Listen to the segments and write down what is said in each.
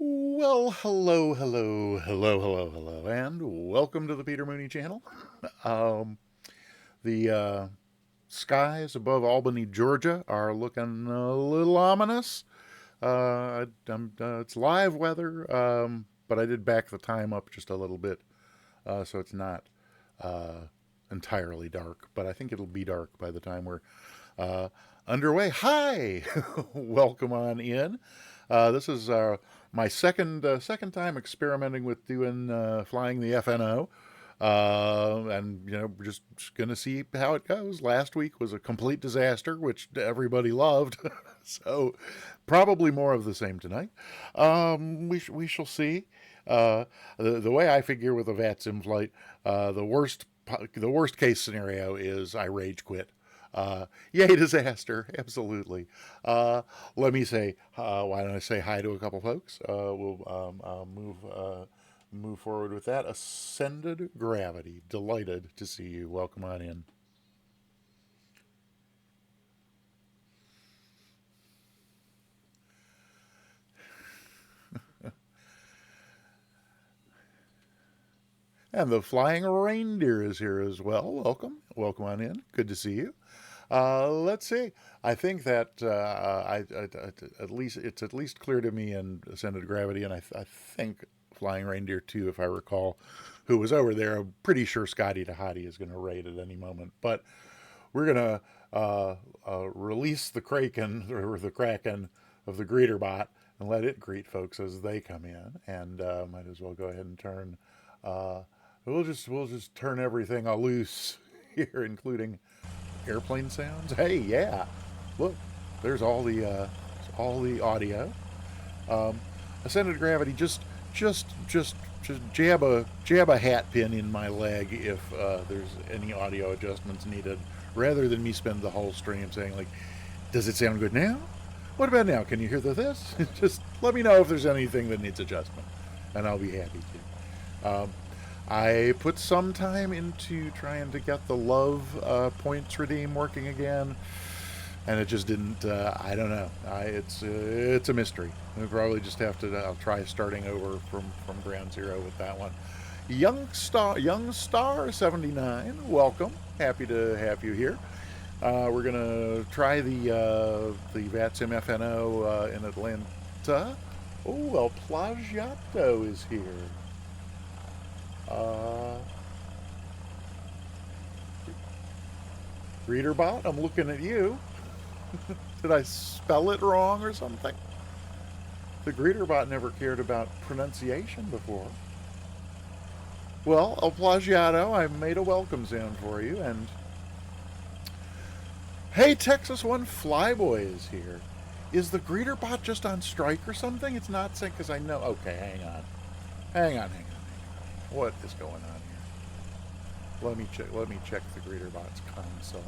Well, hello, and welcome to the Peter Mooney channel. Um, the skies above Albany, Georgia are looking a little ominous. It's live weather, but I did back the time up just a little bit, so it's not uh, entirely dark, but I think it'll be dark by the time we're uh, underway. Hi, welcome on in. This is my second time experimenting with doing flying the FNO. And we're just gonna see how it goes. Last week was a complete disaster, which everybody loved. So probably more of the same tonight. We shall see. The way I figure with a VATSIN flight, the worst case scenario is I rage quit. Yay, disaster! Absolutely. Let me say, why don't I say hi to a couple folks? We'll move forward with that. Ascended Gravity, delighted to see you. Welcome on in. And the Flying Reindeer is here as well. Welcome on in. Good to see you. Let's see. I think that at least it's at least clear to me in Ascended Gravity, and I think Flying Reindeer too, if I recall, who was over there. I'm pretty sure Scotty Tahati is going to raid at any moment, but we're going to release the Kraken or the Kraken of the greeter bot and let it greet folks as they come in, and might as well go ahead and turn. Uh, we'll just turn everything loose here, including airplane sounds. Hey, yeah, look, there's all the audio. Um, Ascended Gravity, just jab a hat pin in my leg if there's any audio adjustments needed, rather than me spend the whole stream saying like, "Does it sound good now? What about now? Can you hear this?" Just let me know if there's anything that needs adjustment, and I'll be happy to. I put some time into trying to get the love points redeem working again, and it just didn't. I don't know. It's a mystery. We'll probably just have to. I'll try starting over from ground zero with that one. Young Star 79. Welcome. Happy to have you here. We're gonna try the VATSIM FNO in Atlanta. Oh, El Plagiato is here. Uh, Readerbot, I'm looking at you. Did I spell it wrong or something? The Greeterbot never cared about pronunciation before. Well, El Plagiato, I made a welcome sound for you, and hey, Texas One Flyboy is here. Is the Greeterbot just on strike or something? It's not saying because I know. Okay, hang on. What is going on here? Let me check the Greeterbot's console.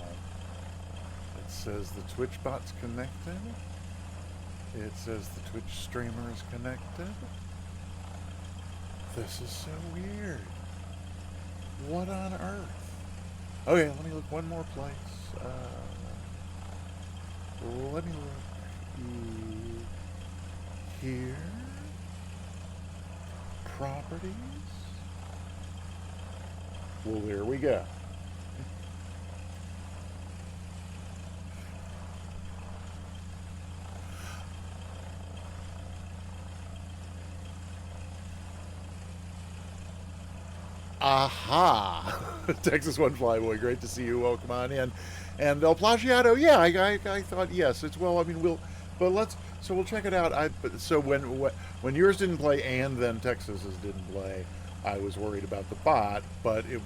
It says the Twitch bot's connected. It says the Twitch streamer is connected. This is so weird. What on earth? Okay, let me look one more place. Let me look here. Properties. Well, there we go. Aha! Texas One Flyboy, great to see you. Welcome on in. And El Plagiato, yeah, I thought yes. It's well. I mean, we'll check it out. So when yours didn't play and then Texas's didn't play, I was worried about the bot, but it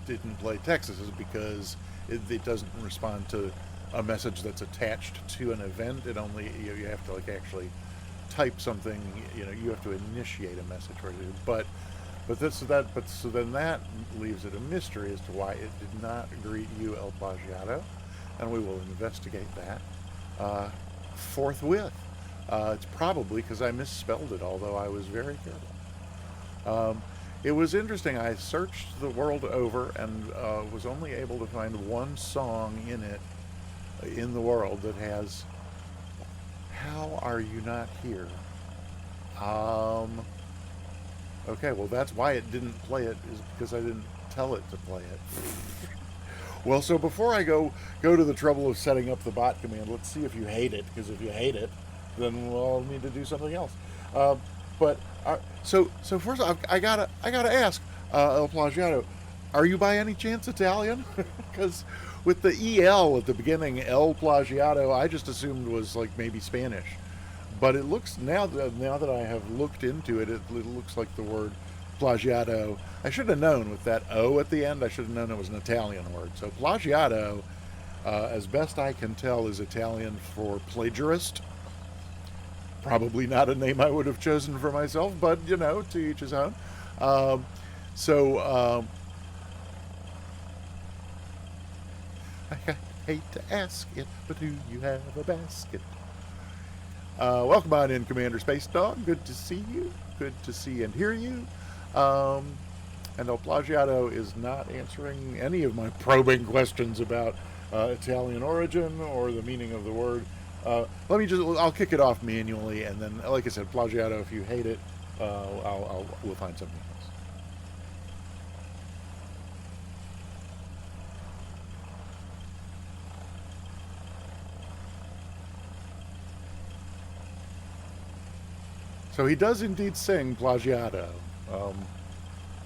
didn't play Texas's because it doesn't respond to a message that's attached to an event. It only you have to like actually type something. You have to initiate a message for it. So then that leaves it a mystery as to why it did not greet you, El Plagiato, and we will investigate that forthwith. It's probably because I misspelled it, although I was very careful. It was interesting. I searched the world over and was only able to find one song in the world that has "How Are You Not Here?" Um, okay, well, that's why it didn't play it, is because I didn't tell it to play it. Well, so before I go to the trouble of setting up the bot command, let's see if you hate it. Because if you hate it, then we'll need to do something else. Uh, but so first, I gotta ask, El Plagiato, are you by any chance Italian? Because with the EL at the beginning, El Plagiato, I just assumed was like maybe Spanish. But it looks now that I have looked into it, it looks like the word plagiato. I should have known with that O at the end. I should have known it was an Italian word. So plagiato, as best I can tell, is Italian for plagiarist. Probably not a name I would have chosen for myself, but to each his own. Um, so I hate to ask it, but do you have a basket? Welcome on in, Commander Space Dog. Good to see you. Good to see and hear you. Um, and El Plagiato is not answering any of my probing questions about Italian origin or the meaning of the word. I'll kick it off manually, and then, like I said, Plagiato, if you hate it, we'll find something else. So he does indeed sing Plagiato. Um,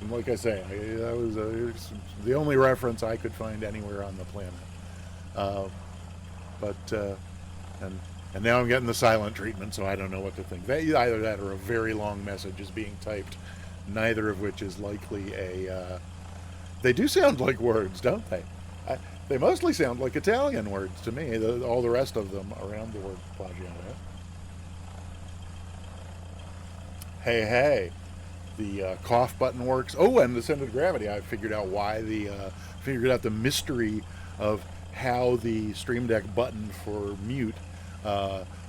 and like I say, that was the only reference I could find anywhere on the planet. Uh, but and now I'm getting the silent treatment, so I don't know what to think. Either that or a very long message is being typed, neither of which is likely a. They do sound like words, don't they? They mostly sound like Italian words to me. All the rest of them around the word Plagiato. Hey, hey. The cough button works. Oh, and the center of gravity. I figured out figured out the mystery of how the Stream Deck button for mute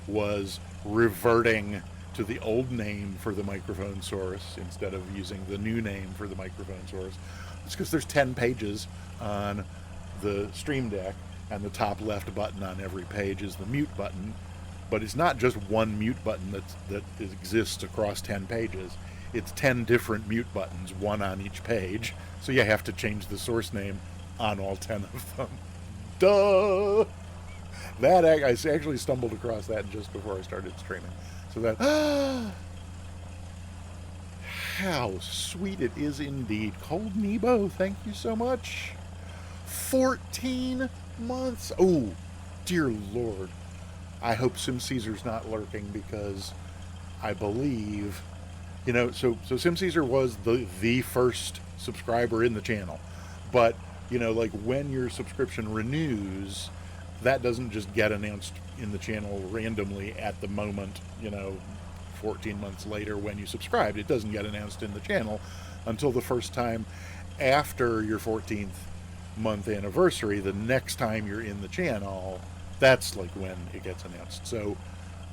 was reverting to the old name for the microphone source instead of using the new name for the microphone source. It's because there's 10 pages on the Stream Deck, and the top left button on every page is the mute button. But it's not just one mute button that exists across 10 pages. It's 10 different mute buttons, one on each page. So you have to change the source name on all 10 of them. Duh! I actually stumbled across that just before I started streaming. So that, how sweet it is indeed. Cold Nebo, thank you so much. 14 months. Oh, dear Lord. I hope Sim Caesar's not lurking, because I believe, so Sim Caesar was the first subscriber in the channel. But, like when your subscription renews, that doesn't just get announced in the channel randomly at the moment, 14 months later when you subscribed. It doesn't get announced in the channel until the first time after your 14th month anniversary, the next time you're in the channel. That's like when it gets announced. So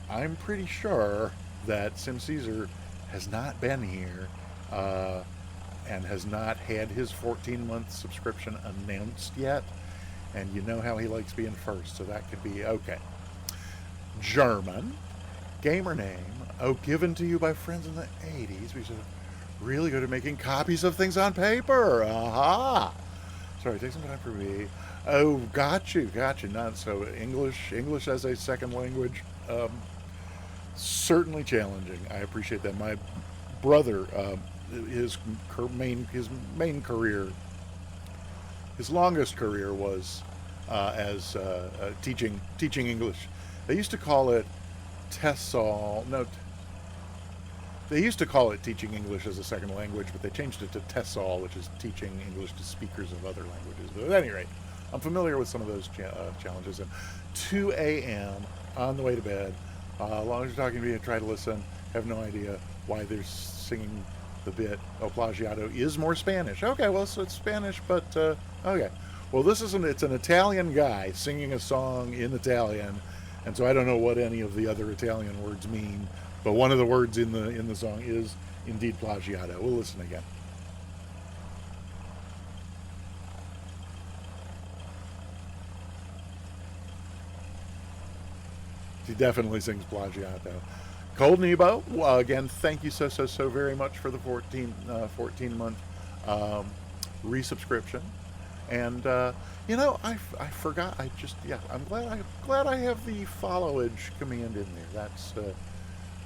I'm pretty sure that Sim Caesar has not been here and has not had his 14-month subscription announced yet. And you know how he likes being first, so that could be okay. German, gamer name, given to you by friends in the 80s. We should really good at making copies of things on paper. Aha! Sorry, take some time for me. Oh, got you. Not so English as a second language. Certainly challenging. I appreciate that. My brother, his main career, his longest career was as teaching English. They used to call it TESOL. No, they used to call it teaching English as a second language, but they changed it to TESOL, which is teaching English to speakers of other languages. But at any rate, I'm familiar with some of those challenges. And 2 a.m. on the way to bed. As long as you're talking to me, I try to listen. Have no idea why they're singing the bit. El Plagiato is more Spanish. Okay, well, so it's Spanish, but okay. Well, it's an Italian guy singing a song in Italian, and so I don't know what any of the other Italian words mean. But one of the words in the song is indeed Plagiato. We'll listen again. He definitely sings Plagiato. Cold Nebo, again, thank you so very much for the 14-month resubscription. And I forgot. I'm glad I have the followage command in there. That's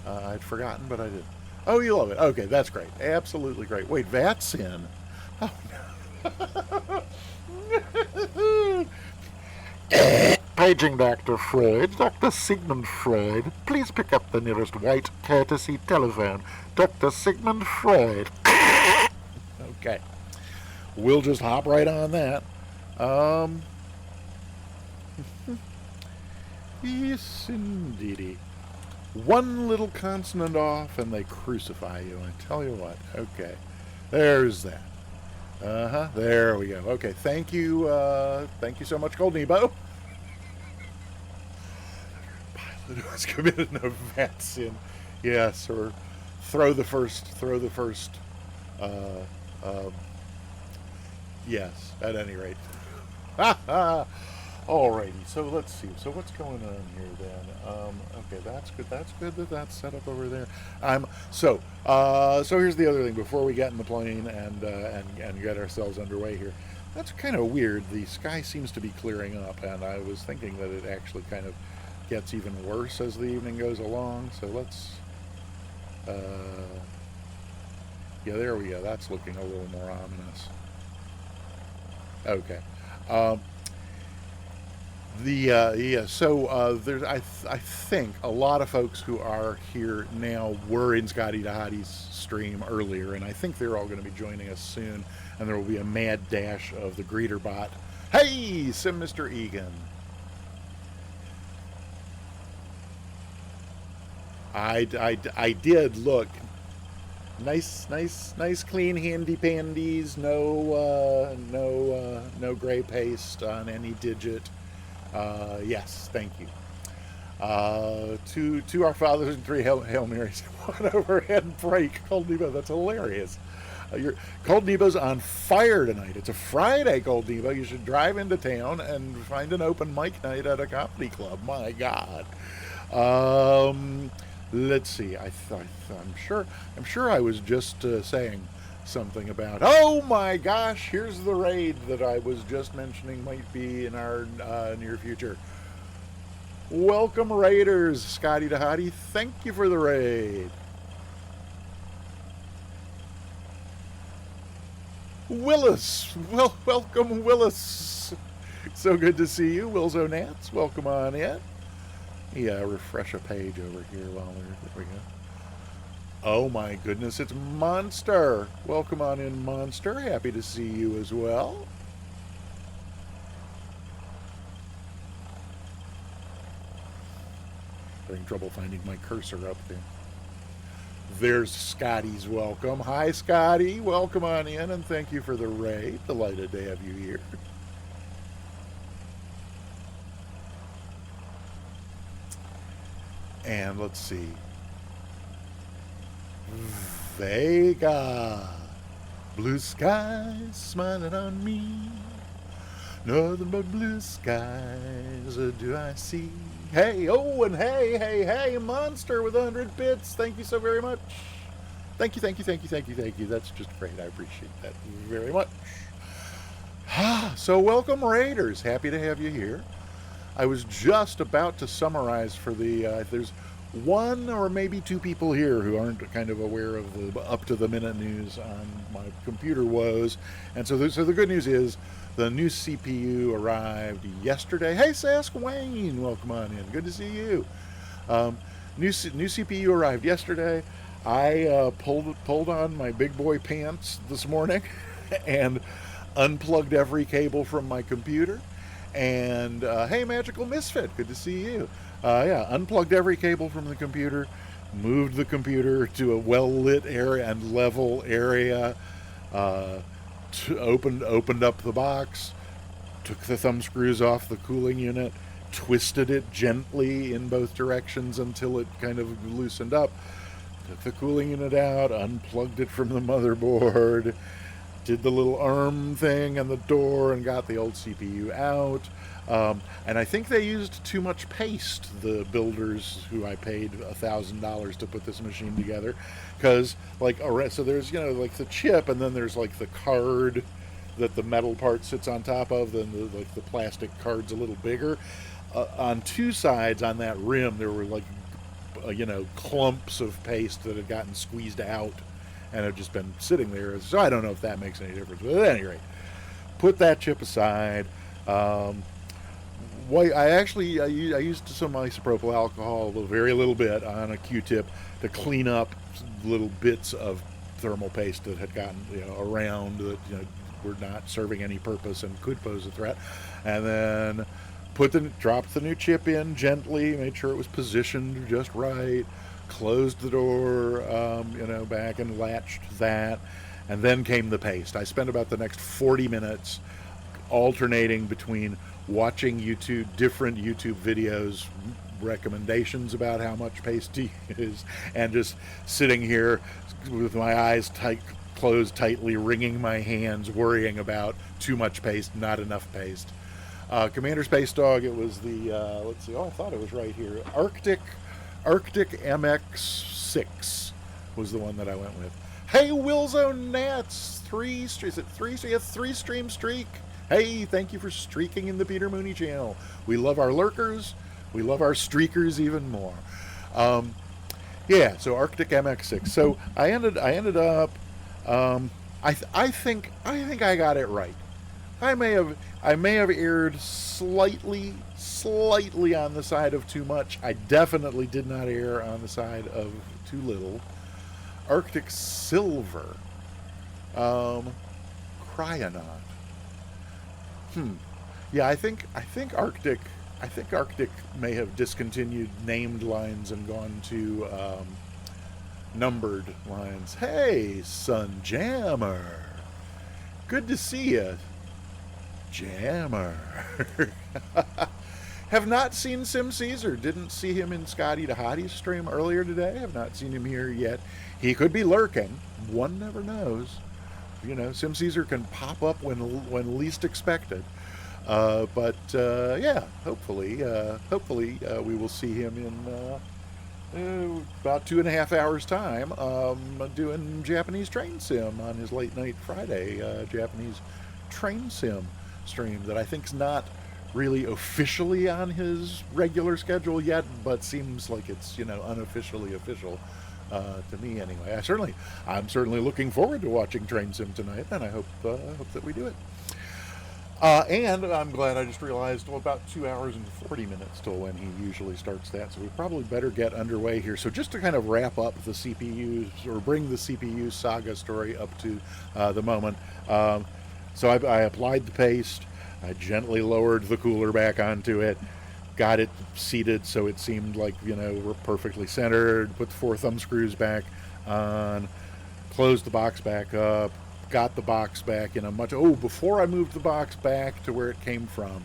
I'd forgotten, but I did. Oh, you love it. Okay, that's great. Absolutely great. Wait, VATSIN. Oh no. Paging Dr. Freud, Dr. Sigmund Freud. Please pick up the nearest white courtesy telephone. Dr. Sigmund Freud. Okay. We'll just hop right on that. Yes, indeedy. One little consonant off and they crucify you. I tell you what. Okay. There's that. There we go. Okay. Thank you. Thank you so much, Cold Nebo. Pilot who has committed no VATSIN. Yes, or throw the first. Yes. At any rate. Alrighty, so let's see. So what's going on here then? Okay, that's good. That's good that that's set up over there. So here's the other thing before we get in the plane and get ourselves underway here. That's kind of weird. The sky seems to be clearing up, and I was thinking that it actually kind of gets even worse as the evening goes along. So let's, yeah, there we go. That's looking a little more ominous. Okay. There's I think a lot of folks who are here now were in Scotty Dahadi's stream earlier, and I think they're all going to be joining us soon, and there will be a mad dash of the greeter bot. Hey, Sim Mr. Egan. I did look. Nice, clean, handy pandies. No gray paste on any digit. Yes, thank you. To our fathers and 3 Hail Marys. One overhead break. Cold Nebo, that's hilarious. Cold Nebo's on fire tonight. It's a Friday, Cold Nebo. You should drive into town and find an open mic night at a comedy club. My God. Let's see. I'm sure I was just saying something about. Oh my gosh! Here's the raid that I was just mentioning might be in our near future. Welcome, raiders, Scotty Dahadi. Thank you for the raid. Willis, welcome, Willis. So good to see you, Wilzo Nats. Welcome on in. Yeah, refresh a page over here while there we go. Oh my goodness, it's Monster. Welcome on in, Monster. Happy to see you as well. Having trouble finding my cursor up there. There's Scotty's welcome. Hi, Scotty. Welcome on in, and thank you for the raid. Delighted to have you here. And let's see. Vega. Blue skies smiling on me. Nothing but blue skies do I see. Hey, oh, and hey, Monster with 100 bits. Thank you so very much. Thank you. That's just great. I appreciate that very much. So welcome, Raiders. Happy to have you here. I was just about to summarize for the, there's one or maybe 2 people here who aren't kind of aware of the up-to-the-minute news on my computer woes. And so the good news is the new CPU arrived yesterday. Hey, Sask Wayne, welcome on in. Good to see you. New CPU arrived yesterday. I pulled on my big boy pants this morning and unplugged every cable from my computer. And hey, Magical Misfit, good to see you. Yeah, unplugged every cable from the computer, moved the computer to a well-lit area and level area, opened up the box, took the thumb screws off the cooling unit, twisted it gently in both directions until it kind of loosened up, took the cooling unit out, unplugged it from the motherboard, did the little arm thing and the door and got the old CPU out. And I think they used too much paste, the builders who I paid $1,000 to put this machine together. Because, like, so there's, like the chip, and then there's like the card that the metal part sits on top of, then the plastic card's a little bigger. On two sides on that rim, there were like, clumps of paste that had gotten squeezed out and have just been sitting there. So I don't know if that makes any difference. But at any rate, put that chip aside. I used some isopropyl alcohol, a very little bit, on a Q-tip to clean up little bits of thermal paste that had gotten around that were not serving any purpose and could pose a threat, and then dropped the new chip in gently, made sure it was positioned just right, closed the door, back, and latched that, and then came the paste. I spent about the next 40 minutes alternating between watching different YouTube videos, recommendations about how much paste to use, and just sitting here with my eyes closed tightly, wringing my hands, worrying about too much paste, not enough paste. Commander Space Dog, it was the, let's see, I thought it was right here. Arctic MX6 was the one that I went with. Hey, Willzone Nats, three stream streak. Hey, thank you for streaking in the Peter Mooney channel. We love our lurkers. We love our streakers even more. So Arctic MX6. So I ended up. I think I got it right. I may have erred slightly on the side of too much. I definitely did not err on the side of too little. Arctic Silver. Cryonaut. Yeah, I think Arctic may have discontinued named lines and gone to numbered lines. Hey, Sun Jammer. Good to see you, Jammer. Have not seen Sim Caesar. Didn't see him in Scotty to Hottie's stream earlier today. Have not seen him here yet. He could be lurking. One never knows. Sim Caesar can pop up when least expected. Hopefully we will see him in about 2.5 hours time, doing Japanese train sim on his late night Friday Japanese train sim stream that I think's not really officially on his regular schedule yet, but seems like it's unofficially official. To me anyway. I'm certainly looking forward to watching Train Sim tonight, and I hope that we do it. And I'm glad I just realized, about 2 hours and 40 minutes till when he usually starts that, so we probably better get underway here. So just to kind of wrap up the CPUs, or bring the CPU saga story up to the moment. So I applied the paste, I gently lowered the cooler back onto it, got it seated so it seemed like, we're perfectly centered, put the 4 thumb screws back on, closed the box back up, got the box back in a before I moved the box back to where it came from.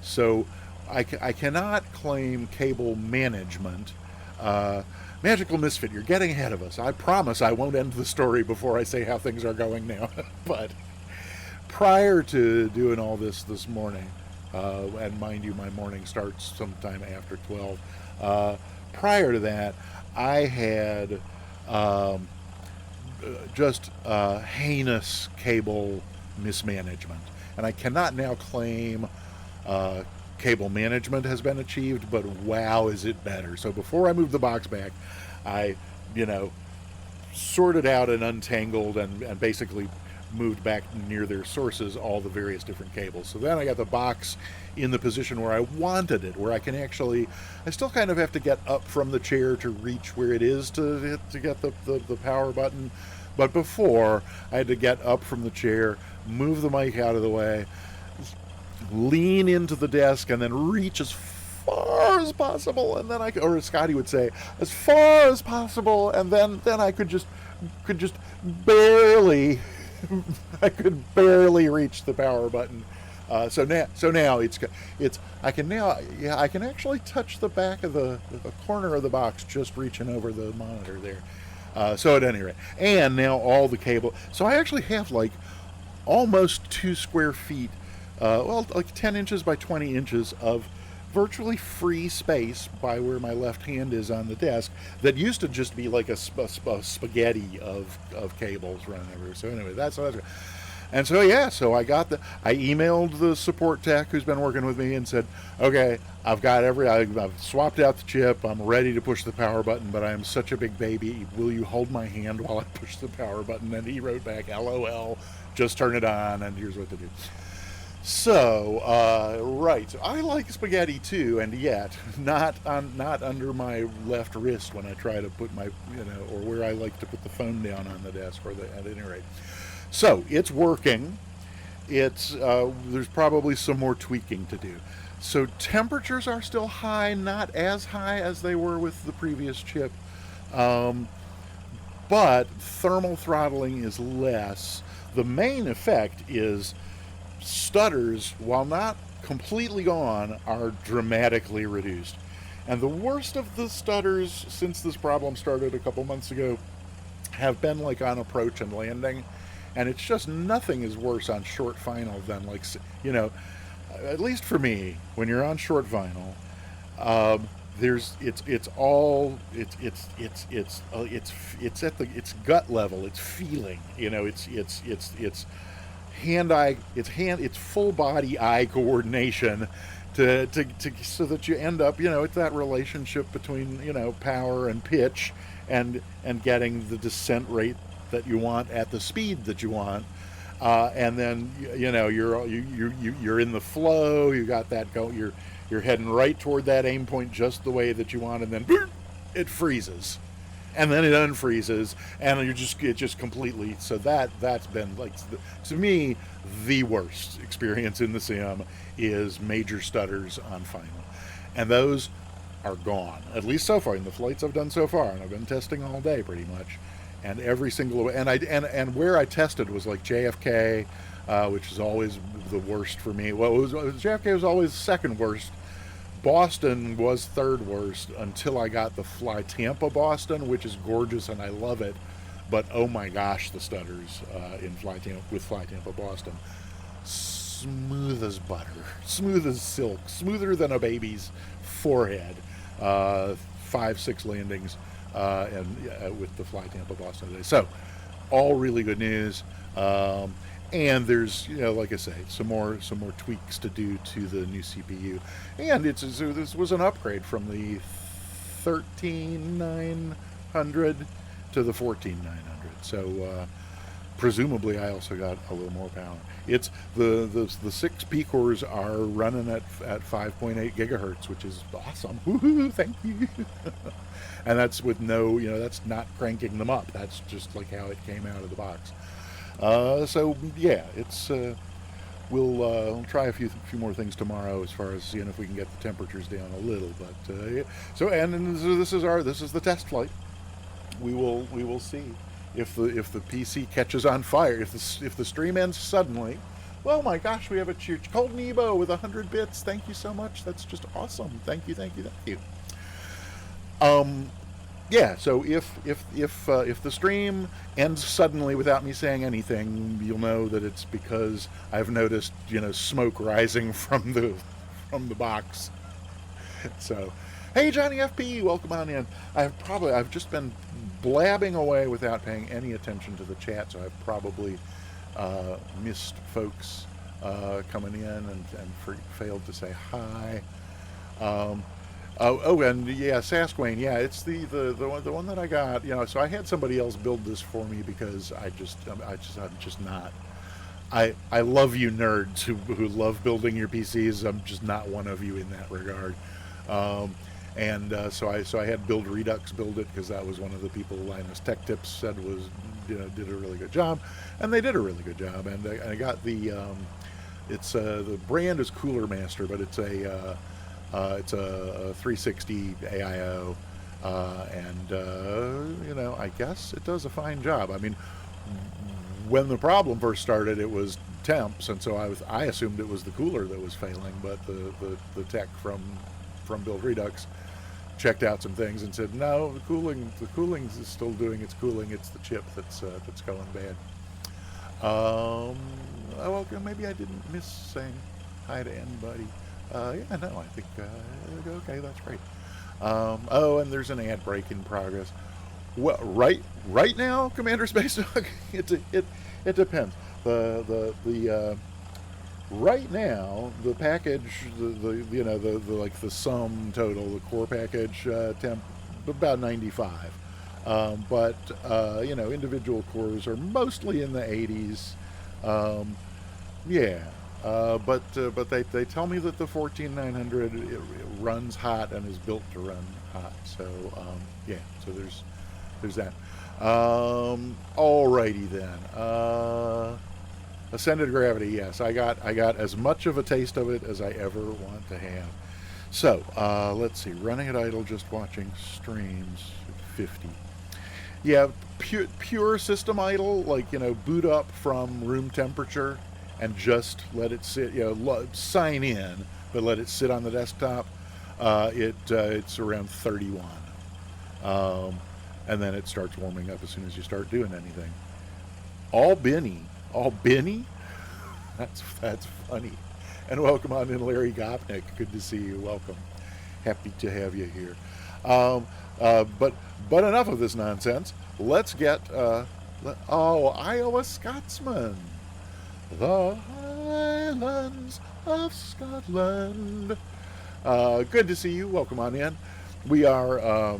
So I cannot claim cable management. Magical Misfit, you're getting ahead of us. I promise I won't end the story before I say how things are going now. But prior to doing all this morning, and mind you, my morning starts sometime after 12. Prior to that, I had just heinous cable mismanagement. And I cannot now claim cable management has been achieved, but wow, is it better. So before I moved the box back, I, sorted out and untangled and basically moved back near their sources all the various different cables. So then I got the box in the position where I wanted it, where I still kind of have to get up from the chair to reach where it is to get the power button. But before, I had to get up from the chair, move the mic out of the way, lean into the desk, and then reach as far as possible, and then or as Scotty would say, as far as possible, and then I could just barely I could barely reach the power button. So now I can actually touch the back of the corner of the box, just reaching over the monitor there. So at any rate, and now all the cable. So I actually have like almost 2 square feet, well, like 10 inches by 20 inches of virtually free space by where my left hand is on the desk that used to just be like a spaghetti of cables running everywhere. So anyway, that's and so yeah, so I emailed the support tech who's been working with me and said, okay, I've swapped out the chip, I'm ready to push the power button, but I am such a big baby. Will you hold my hand while I push the power button? And he wrote back, LOL, just turn it on, and here's what to do. So, right. So I like spaghetti too, and yet not under my left wrist when I try to put my, or where I like to put the phone down on the desk, at any rate. So it's working. It's there's probably some more tweaking to do. So temperatures are still high, not as high as they were with the previous chip, but thermal throttling is less. The main effect is stutters, while not completely gone, are dramatically reduced. And the worst of the stutters since this problem started a couple months ago have been like on approach and landing. And it's just nothing is worse on short vinyl than at least for me, when you're on short vinyl, it's at it's gut level, it's feeling, it's it's full body eye coordination to so that you end up, it's that relationship between, power and pitch and getting the descent rate that you want at the speed that you want, and then you're in the flow. You got that go. You're heading right toward that aim point just the way that you want, and then it freezes, and then it unfreezes, and it just completely. So that's been like, to me, the worst experience in the sim is major stutters on final, and those are gone, at least so far in the flights I've done so far, and I've been testing all day pretty much. And every single, and where I tested was like JFK, which is always the worst for me. Well, JFK was always second worst. Boston was third worst until I got the Fly Tampa Boston, which is gorgeous and I love it. But oh my gosh, the stutters with Fly Tampa Boston, smooth as butter, smooth as silk, smoother than a baby's forehead. 5-6 landings. With the Fly Tampa Boston today. So, all really good news. And there's, like I say, some more tweaks to do to the new CPU. And this was an upgrade from the 13900 to the 14900. So, presumably, I also got a little more power. It's the 6 P cores are running at 5.8 gigahertz, which is awesome. Woohoo! Thank you. And that's with no, that's not cranking them up. That's just like how it came out of the box. So yeah, it's we'll try a few more things tomorrow as far as seeing if we can get the temperatures down a little. But yeah. So this is the test flight. We will see if the PC catches on fire. If the stream ends suddenly. Well, my gosh, we have a Cold Nebo with 100 bits. Thank you so much. That's just awesome. Thank you. Yeah. So if the stream ends suddenly without me saying anything, you'll know that it's because I've noticed smoke rising from the box. So, hey Johnny FP, welcome on in. I've just been blabbing away without paying any attention to the chat, so I've probably missed folks coming in and failed to say hi. And yeah, Sasquatch. Yeah, it's the one that I got. So I had somebody else build this for me because I'm just not. I love you nerds who love building your PCs. I'm just not one of you in that regard. So I had Build Redux build it because that was one of the people Linus Tech Tips said was did a really good job, and they did a really good job. And I got the the brand is Cooler Master, but it's a 360 AIO, and I guess it does a fine job. I mean, when the problem first started, it was temps, and so I assumed it was the cooler that was failing, but the tech from Build Redux checked out some things and said, no, the cooling is still doing its cooling. It's the chip that's going bad. Okay, maybe I didn't miss saying hi to anybody. Yeah, no, I think, okay, that's great. Oh, and there's an ad break in progress. Well, right now, Commander Space Dog, it depends. The right now the package, the you know the like the sum total, the core package temp about 95. But individual cores are mostly in the 80s. Um, yeah, but they tell me that the 14900 it runs hot and is built to run hot. So yeah, so there's that. Alrighty then. Ascended gravity. Yes, I got as much of a taste of it as I ever want to have. So let's see. Running at idle, just watching streams. 50. Yeah, pure system idle, like boot up from room temperature and just let it sit. Sign in, but let it sit on the desktop. It's around 31, and then it starts warming up as soon as you start doing anything. Albany. That's funny. And welcome on in, Larry Gopnik. Good to see you. Welcome. Happy to have you here. Um, but enough of this nonsense. Let's get Iowa Scotsman, the Highlands of Scotland. Good to see you. Welcome on in. We are.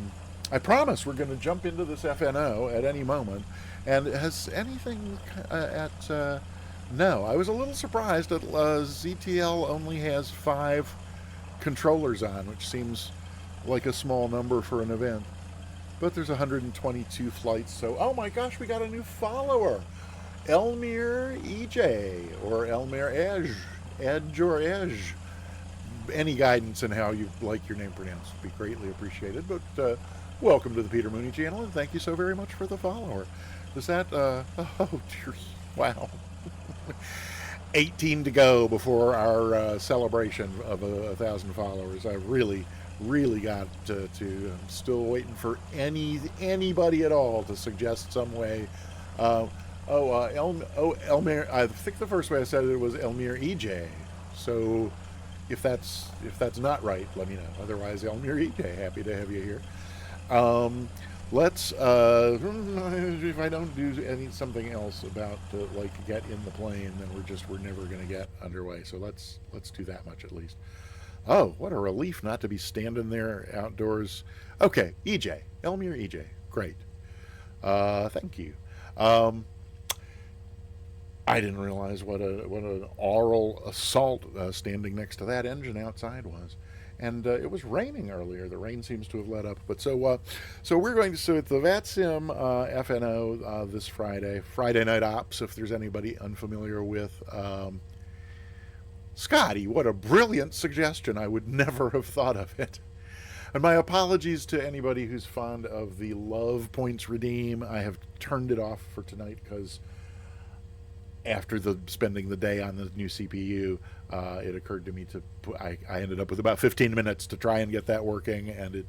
I promise we're going to jump into this FNO at any moment. And has anything no, I was a little surprised that ZTL only has 5 controllers on, which seems like a small number for an event. But there's 122 flights, so oh my gosh, we got a new follower, N.Eur EJ or Elmer Edge or Edge. Any guidance in how you like your name pronounced would be greatly appreciated. But welcome to the Peter Mooney channel, and thank you so very much for the follower. Does that? Oh dear, wow. 18 to go before our celebration of 1,000 followers. I really got to. I'm still waiting for anybody at all to suggest some way. Elmer. I think the first way I said it was Elmer EJ. So if that's not right, let me know. Otherwise, Elmer EJ. Happy to have you here. Let's if I don't do something else about like get in the plane, then we're never going to get underway. So let's do that much at least. Oh, what a relief not to be standing there outdoors. Okay, EJ, Elmer EJ, great. Thank you. I didn't realize what an oral assault standing next to that engine outside was. And it was raining earlier. The rain seems to have let up. But so we're going to so at the VATSIM FNO this Friday night ops. If there's anybody unfamiliar with Scotty, what a brilliant suggestion! I would never have thought of it. And my apologies to anybody who's fond of the love points redeem. I have turned it off for tonight because after spending the day on the new CPU, it occurred to me I ended up with about 15 minutes to try and get that working, and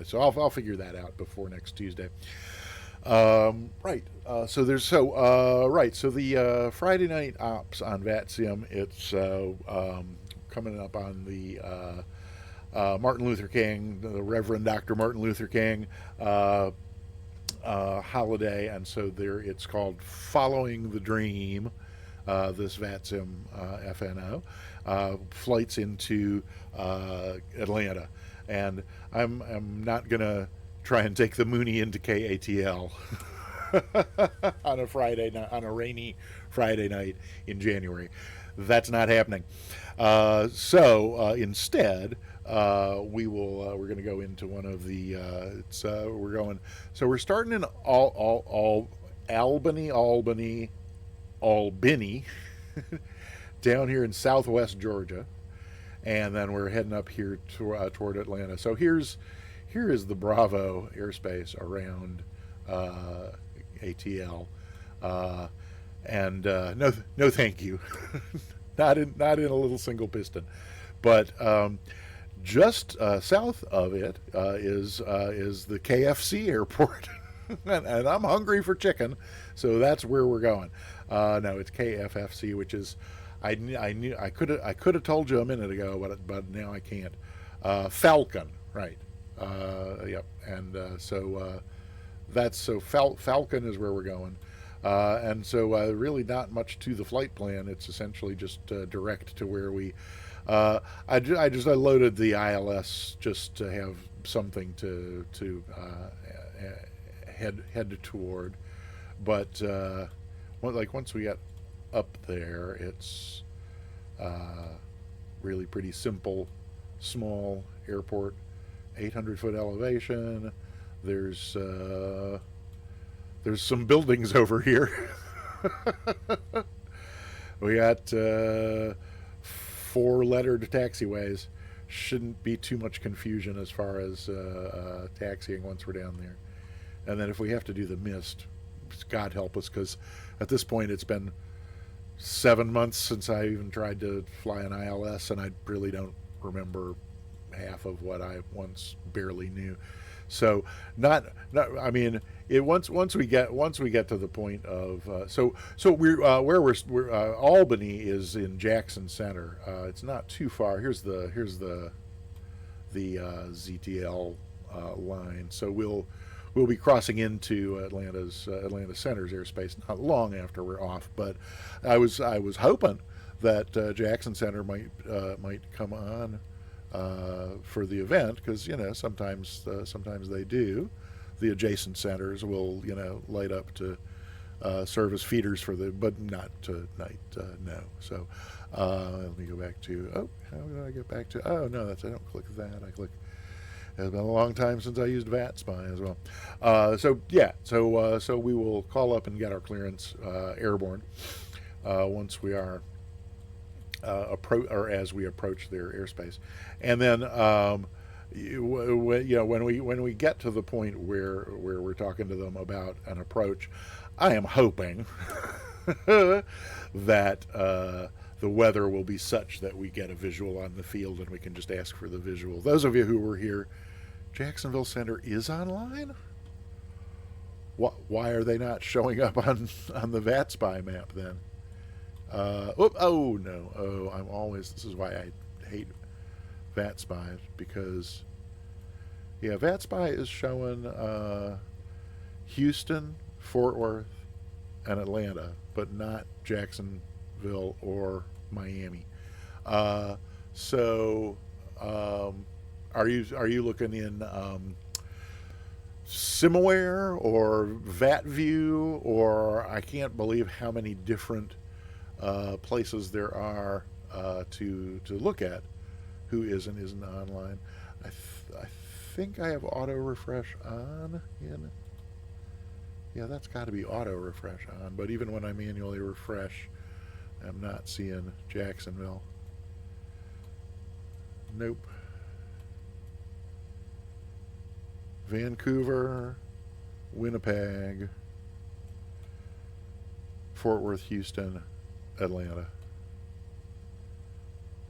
so I'll figure that out before next Tuesday. Right. So the Friday night ops on VATSIM. It's coming up on the Martin Luther King, the Reverend Dr. Martin Luther King holiday, and so it's called Following the Dream. This VATSIM FNO flights into Atlanta, and I'm not gonna try and take the Mooney into KATL on a rainy Friday night in January. That's not happening. Instead, we're going to go into one of the. We're starting in Albany, down here in Southwest Georgia, and then we're heading up here toward Atlanta. So here is the Bravo airspace around ATL, and no, thank you, not in a little single piston, but just south of it is the KFC airport, and I'm hungry for chicken, so that's where we're going. No, it's KFFC, which is I could have told you a minute ago, but now I can't. Falcon, right? Yep. And Falcon is where we're going. And so really not much to the flight plan. It's essentially just direct to where we. I loaded the ILS just to have something to head toward, but once we get up there, it's really pretty simple, small airport, 800-foot elevation. There's some buildings over here. We got four-lettered taxiways. Shouldn't be too much confusion as far as taxiing once we're down there. And then if we have to do the mist, God help us, because at this point it's been 7 months since I even tried to fly an ILS, and I really don't remember half of what I once barely knew. So not I mean, once we get to the point of we're Albany is in Jackson Center. It's not too far. Here's the ZTL line. So we'll be crossing into Atlanta Center's airspace not long after we're off. But I was hoping that Jackson Center might come on for the event, because sometimes they do. The adjacent centers will light up to serve as feeders for but not tonight. No. So let me go back to. How do I get back to? Oh no, I don't click that. I click. It's been a long time since I used VATSIN as well. So we will call up and get our clearance airborne once we are as we approach their airspace, and then when we get to the point where we're talking to them about an approach, I am hoping that the weather will be such that we get a visual on the field and we can just ask for the visual. Those of you who were here, Jacksonville Center is online. Why are they not showing up on the VATSIN map then? This is why I hate VATSIN, because VATSIN is showing Houston, Fort Worth, and Atlanta, but not Jacksonville or Miami. Are you looking in Simaware or VatView, or I can't believe how many different places there are to look at who is and isn't online. I think I have auto refresh on in. Yeah, that's got to be auto refresh on. But even when I manually refresh, I'm not seeing Jacksonville. Nope. Vancouver, Winnipeg, Fort Worth, Houston, Atlanta,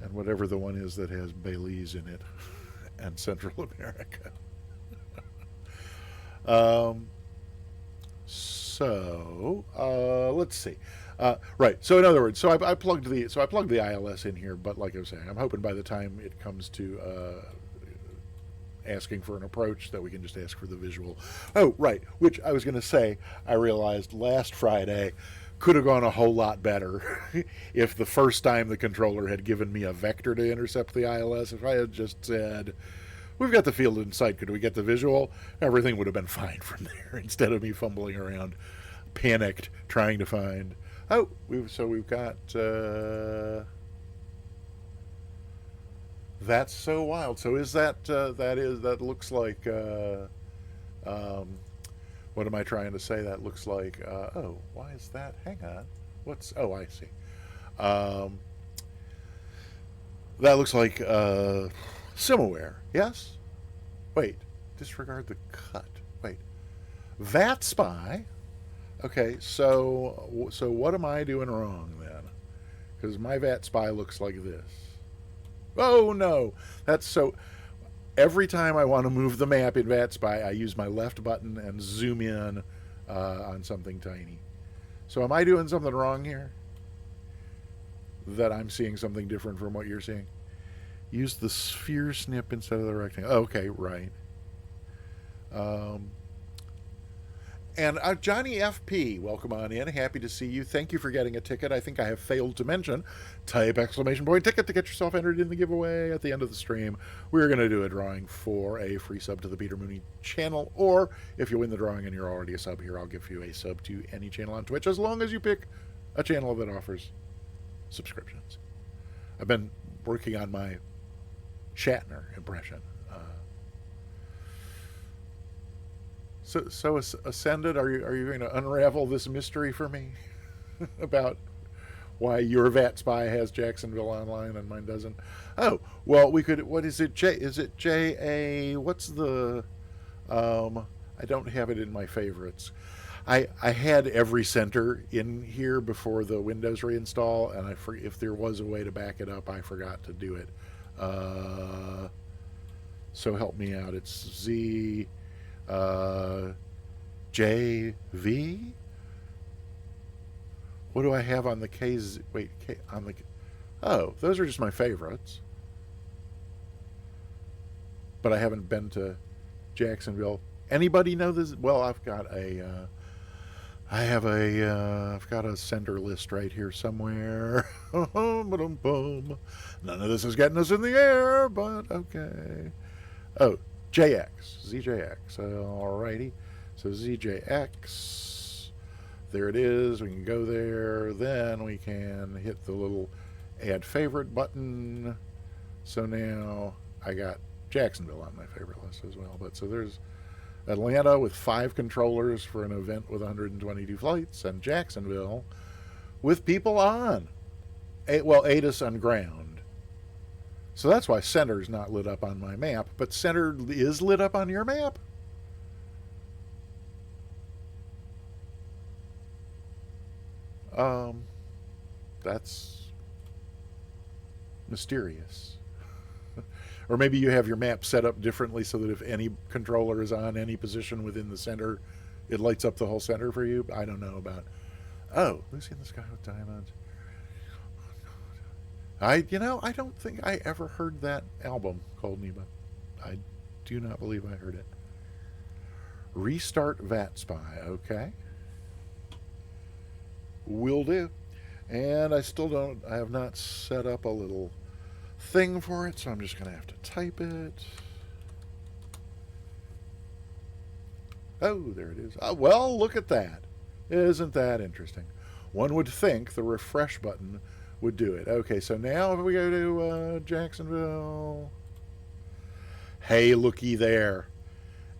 and whatever the one is that has Belize in it, and Central America. Let's see. Right. So in other words, I plugged the ILS in here, but like I was saying, I'm hoping by the time it comes to asking for an approach that we can just ask for the visual. Oh, right. Which I was going to say, I realized last Friday could have gone a whole lot better if the first time the controller had given me a vector to intercept the ILS. If I had just said, we've got the field in sight, could we get the visual? Everything would have been fine from there, instead of me fumbling around, panicked, trying to find. We've got. That's so wild. So is that looks like. What am I trying to say? That looks like. Why is that? Hang on. I see. That looks like Simaware. Yes. Wait. Disregard the cut. Wait. VATSIN. Okay. So what am I doing wrong then? Because my VATSIN looks like this. Oh no. That's so. Every time I want to move the map in VATSIN, I use my left button and zoom in on something tiny. So am I doing something wrong here? That I'm seeing something different from what you're seeing? Use the sphere snip instead of the rectangle. Okay, right. Um, And Johnny FP, welcome on in. Happy to see you. Thank you for getting a ticket. I think I have failed to mention. Type exclamation point ticket to get yourself entered in the giveaway at the end of the stream. We're going to do a drawing for a free sub to the Peter Mooney channel. Or if you win the drawing and you're already a sub here, I'll give you a sub to any channel on Twitch as long as you pick a channel that offers subscriptions. I've been working on my Shatner impression. So Ascended, are you going to unravel this mystery for me about why your VAT Spy has Jacksonville online and mine doesn't? Oh, well, we could. What is it? Is it JA? What's the? I don't have it in my favorites. I had every center in here before the Windows reinstall, and if there was a way to back it up, I forgot to do it. So help me out. It's Z. JV. What do I have on the K's? Wait, K on the. Oh, those are just my favorites. But I haven't been to Jacksonville. Anybody know this? Well, I've got a. I've got a sender list right here somewhere. None of this is getting us in the air, but okay. Oh, ZJX. Alrighty. So ZJX. There it is. We can go there. Then we can hit the little add favorite button. So now I got Jacksonville on my favorite list as well. But so there's Atlanta with 5 controllers for an event with 122 flights, and Jacksonville with people on. 8 us on ground. So that's why center's not lit up on my map, but center is lit up on your map. That's mysterious. Or maybe you have your map set up differently so that if any controller is on any position within the center, it lights up the whole center for you. I don't know about. Oh, Lucy in the Sky with Diamonds. I don't think I ever heard that album called Neba. I do not believe I heard it. Restart VAT Spy. Okay. Will do. And I have not set up a little thing for it, so I'm just going to have to type it. Oh, there it is. Well, look at that. Isn't that interesting? One would think the refresh button would do it. Okay, so now if we go to Jacksonville, hey, looky there,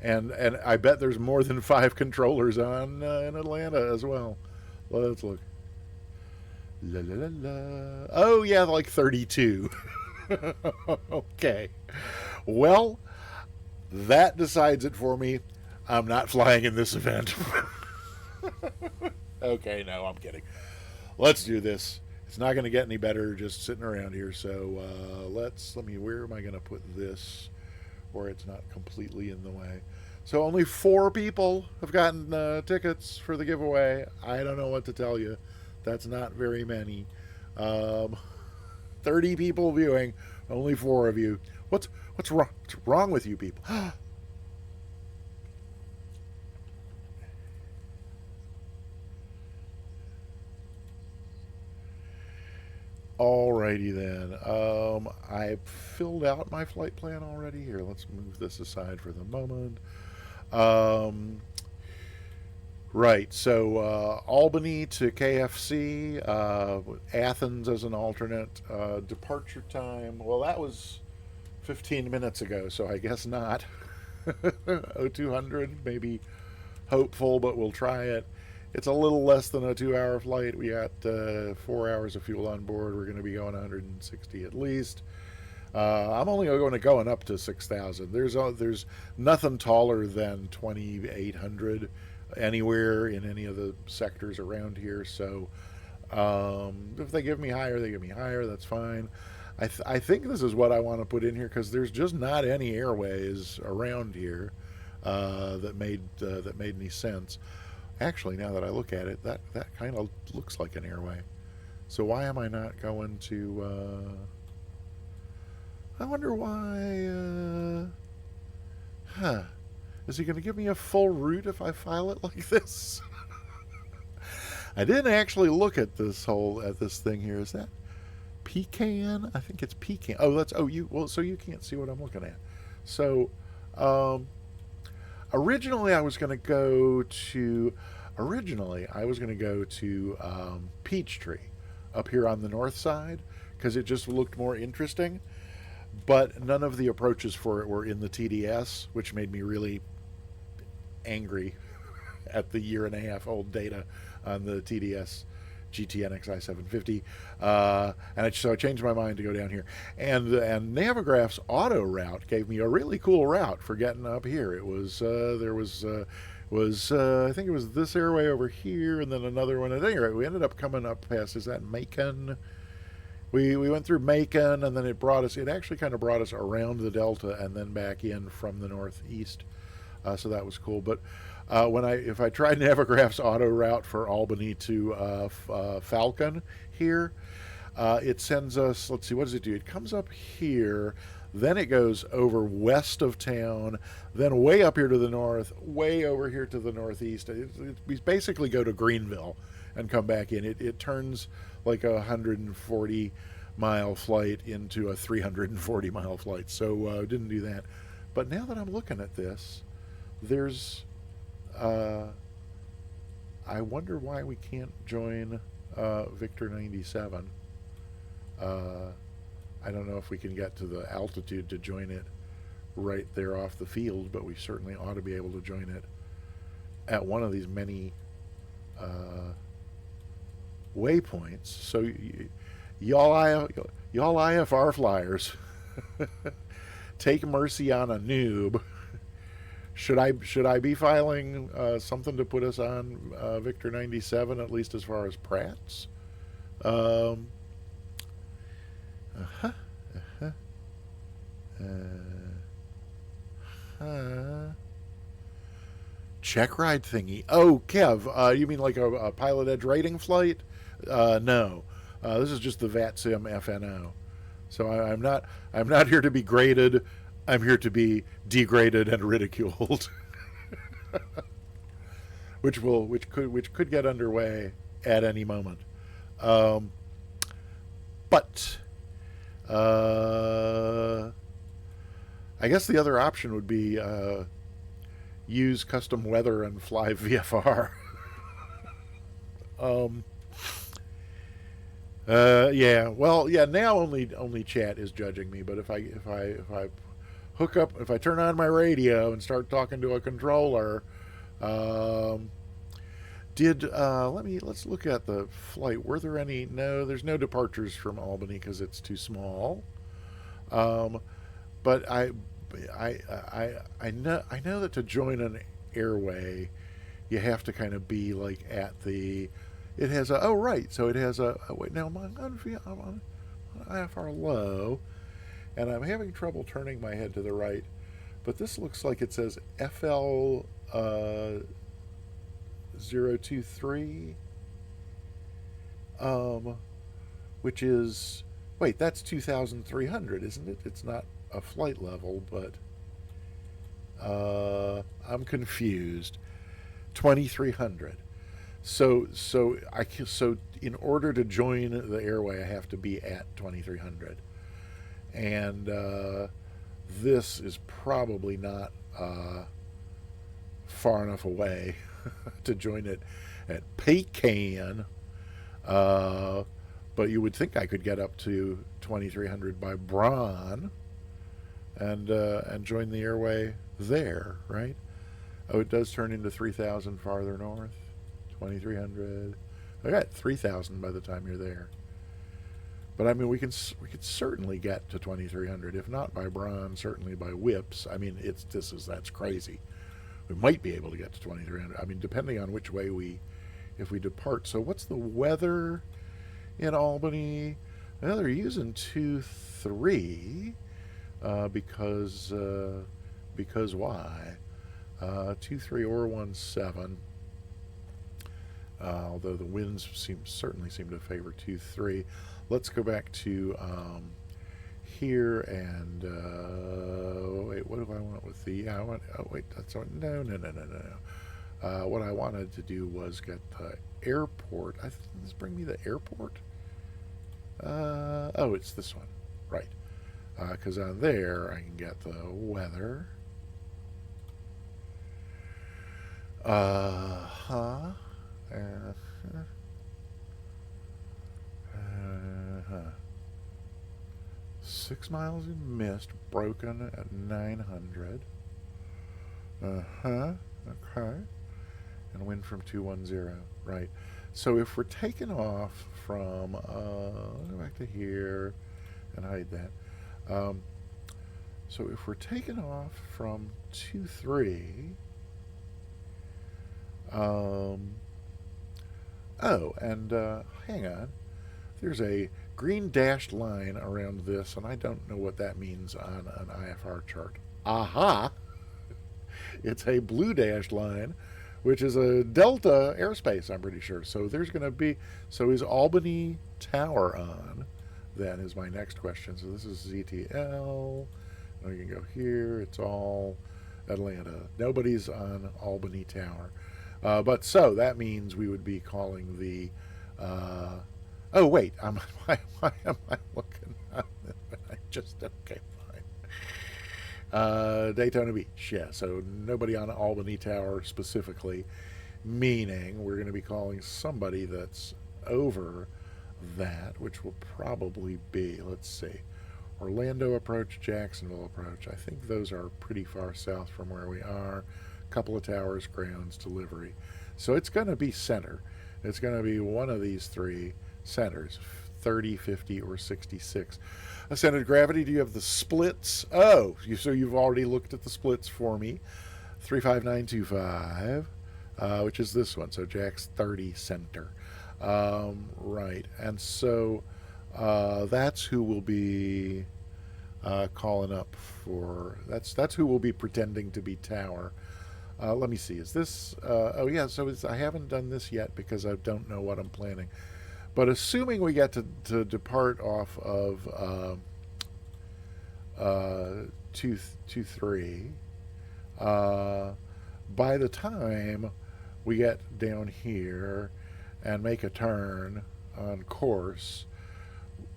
and I bet there's more than 5 controllers on in Atlanta as well. Let's look. La la la la. Oh yeah, like 32. Okay. Well, that decides it for me. I'm not flying in this event. Okay, no, I'm kidding. Let's do this. It's not going to get any better just sitting around here. So where am I going to put this where it's not completely in the way? So only 4 people have gotten tickets for the giveaway. I don't know what to tell you. That's not very many. 30 people viewing, only 4 of you. What's wrong? What's wrong with you people? Alrighty then. I filled out my flight plan already. Here, let's move this aside for the moment. Right, so Albany to KFC, Athens as an alternate, departure time. Well, that was 15 minutes ago, so I guess not. 0200, maybe hopeful, but we'll try it. It's a little less than a 2-hour flight. We got 4 hours of fuel on board. We're going to be going 160 at least. I'm only going up to 6,000. There's nothing taller than 2,800 anywhere in any of the sectors around here. So if they give me higher, they give me higher. That's fine. I think this is what I want to put in here because there's just not any airways around here that made any sense. Actually, now that I look at it, that kind of looks like an airway. So why am I not going to? I wonder why. Huh? Is he going to give me a full route if I file it like this? I didn't actually look at this thing here. Is that pecan? I think it's pecan. Oh, that's you. Well, so you can't see what I'm looking at. So, um, originally I was going to go to. Originally, I was going to go to Peachtree up here on the north side because it just looked more interesting. But none of the approaches for it were in the TDS, which made me really angry at the year and a half old data on the TDS GTNXI 750, so I changed my mind to go down here. And Navigraph's auto route gave me a really cool route for getting up here. It was I think it was this airway over here, and then another one. At any rate, we ended up coming up past. Is that Macon? We went through Macon, and then it actually kind of brought us around the Delta and then back in from the northeast. So that was cool. But if I tried Navigraph's auto route for Albany to Falcon here, it sends us, let's see, what does it do? It comes up here, then it goes over west of town, then way up here to the north, way over here to the northeast. We basically go to Greenville and come back in. It turns like a 140-mile flight into a 340-mile flight. So didn't do that. But now that I'm looking at this, there's I wonder why we can't join Victor 97. I don't know if we can get to the altitude to join it right there off the field, but we certainly ought to be able to join it at one of these many waypoints. So y'all IFR flyers, take mercy on a noob. Should I be filing something to put us on Victor 97, at least as far as Pratt's? Uh-huh, uh-huh, check ride thingy. Oh, Kev, you mean like a pilot edge rating flight? No, this is just the VATSIM FNO. So I'm not here to be graded. I'm here to be degraded and ridiculed, which could get underway at any moment. But I guess the other option would be use custom weather and fly VFR. Yeah. Well, yeah. Now only chat is judging me, but if I hook up, if I turn on my radio and start talking to a controller, let's look at the flight. Were there any? No, there's no departures from Albany because it's too small. But I know that to join an airway, you have to kind of be like at the. It has a so it has a wait now I'm on IFR low, and I'm having trouble turning my head to the right, but this looks like it says FL 023, which is that's 2,300, isn't it? It's not a flight level, but I'm confused. 2,300. So in order to join the airway, I have to be at 2,300, and this is probably not far enough away to join it at Pecan. But you would think I could get up to 2,300 by Braun and join the airway there, right? Oh, it does turn into 3,000 farther north. 2,300. I got 3,000 by the time you're there. But I mean, we could certainly get to 2,300, if not by Braun, certainly by whips. I mean, that's crazy. We might be able to get to 2,300. I mean, depending on which way if we depart. So what's the weather in Albany? Well, they're using 2-3 because why? 2-3 or 1-7. although the winds certainly seem to favor 2-3. Let's go back to here and wait. What do I want with the? I want. Oh wait, that's no. What I wanted to do was get the airport. Does this bring me the airport? Oh, it's this one, right? Because on there I can get the weather. Uh-huh. Uh-huh. Uh-huh. 6 miles in mist, broken at 900. Uh-huh. Okay. And wind from 210. Right. So if we're taking off from, go back to here and hide that. So if we're taking off from 2-3, oh, and hang on. There's a green dashed line around this, and I don't know what that means on an IFR chart. Aha! It's a blue dashed line, which is a Delta airspace, I'm pretty sure. So there's going to be, so is Albany Tower on? Then is my next question. So this is ZTL. We can go here. It's all Atlanta. Nobody's on Albany Tower. But so that means we would be calling the, oh wait, why am I looking on this? I just, okay, fine. Daytona Beach, yeah, so nobody on Albany Tower specifically, meaning we're going to be calling somebody that's over that, which will probably be, let's see, Orlando approach, Jacksonville approach. I think those are pretty far south from where we are. Couple of towers, grounds, delivery. So it's going to be center. It's going to be one of these three centers, 30, 50, or 66. Center of gravity, do you have the splits? Oh, so you've already looked at the splits for me. 35925, which is this one. So Jack's 30 center. Right. And so that's who will be calling up for, that's who will be pretending to be tower. Let me see. Is this? Oh yeah. So I haven't done this yet because I don't know what I'm planning. But assuming we get to depart off of 2-3, by the time we get down here and make a turn on course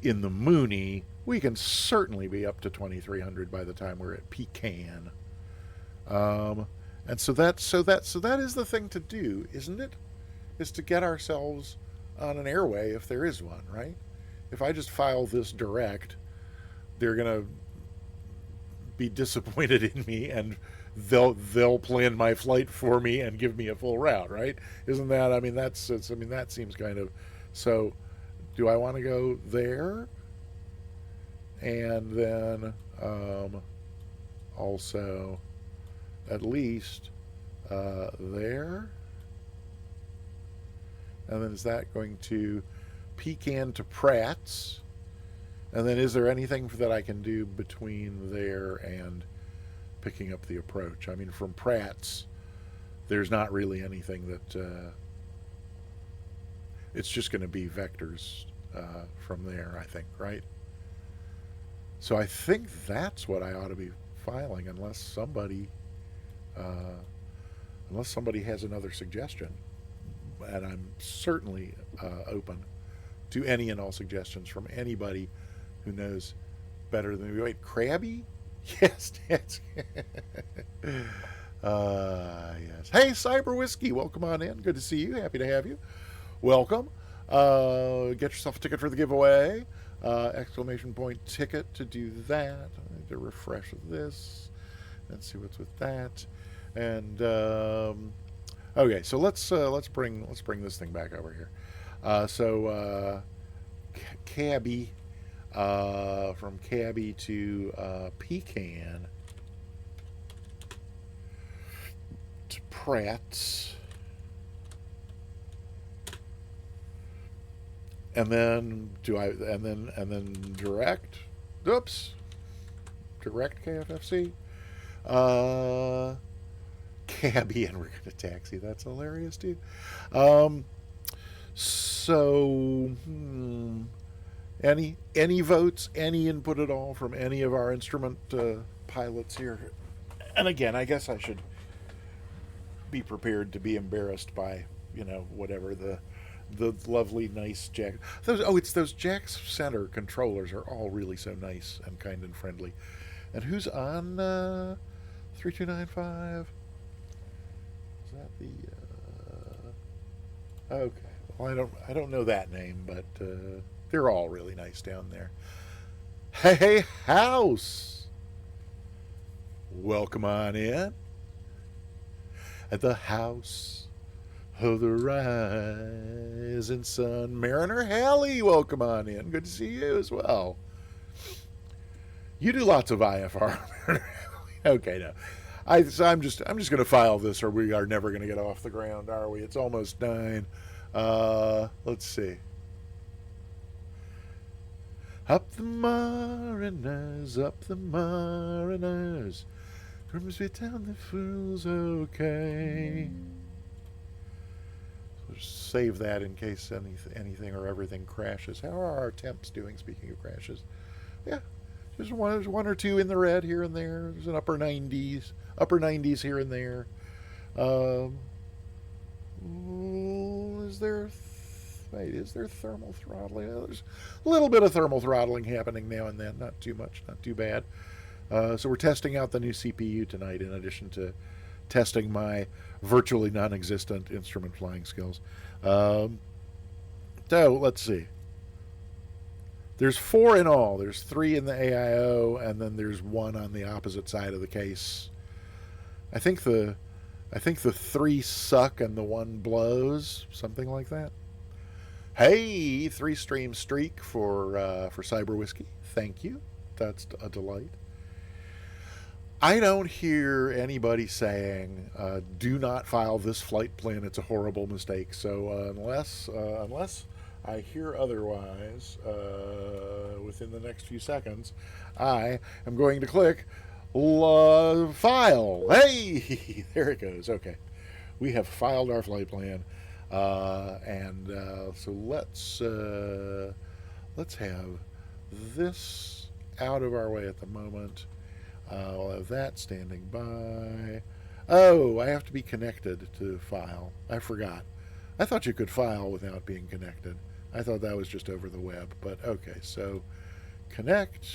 in the Mooney, we can certainly be up to 2300 by the time we're at Pecan. And so that is the thing to do, isn't it? Is to get ourselves on an airway if there is one, right? If I just file this direct, they're gonna be disappointed in me, and they'll plan my flight for me and give me a full route, right? Isn't that? I mean, that seems kind of. So, do I want to go there? And then also at least there. And then is that going to Pecan to Pratt's? And then is there anything that I can do between there and picking up the approach? I mean, from Pratt's, there's not really anything that... it's just going to be vectors from there, I think, right? So I think that's what I ought to be filing, unless somebody has another suggestion. And I'm certainly open to any and all suggestions from anybody who knows better than me. Wait, Krabby? Yes, yes. Yes. Hey, Cyber Whiskey, welcome on in. Good to see you. Happy to have you. Welcome. Get yourself a ticket for the giveaway. Exclamation point ticket to do that. I need to refresh this and see what's with that. And okay, so let's bring this thing back over here. Cabby, from Cabby to Pecan to Pratt's, and then direct. Oops, direct KFFC. Cabby, and we're gonna taxi. That's hilarious, dude. So, any votes, any input at all from any of our instrument pilots here? And again, I guess I should be prepared to be embarrassed by, whatever the lovely, nice Jack. It's those Jack's Center controllers are all really so nice and kind and friendly. And who's on 3295? Is that the? Okay. Well, I don't know that name, but they're all really nice down there. Hey, house! Welcome on in at the house of the rising sun. Mariner Halley, welcome on in. Good to see you as well. You do lots of IFR, Mariner Halley. Okay, no. I'm just going to file this, or we are never going to get off the ground, are we? It's almost 9. Let's see. Up the Mariners, up the Mariners. Grimsby Town, the fool's okay. So just save that in case anything or everything crashes. How are our temps doing, speaking of crashes? Yeah, there's one or two in the red here and there. There's an upper 90s here and there. Is there thermal throttling? There's a little bit of thermal throttling happening now and then. Not too much, not too bad. So we're testing out the new CPU tonight in addition to testing my virtually non-existent instrument flying skills. So let's see. There's 4 in all. There's 3 in the AIO, and then there's 1 on the opposite side of the case. I think the 3 suck and the 1 blows, something like that. Hey, 3-stream streak for Cyber Whiskey. Thank you. That's a delight. I don't hear anybody saying, "Do not file this flight plan. It's a horrible mistake." So unless I hear otherwise within the next few seconds, I am going to click file. Hey, there it goes. Okay, we have filed our flight plan, and so let's have this out of our way at the moment. I'll have that standing by. Oh, I have to be connected to file. I forgot. I thought you could file without being connected. I thought that was just over the web, but okay, so connect.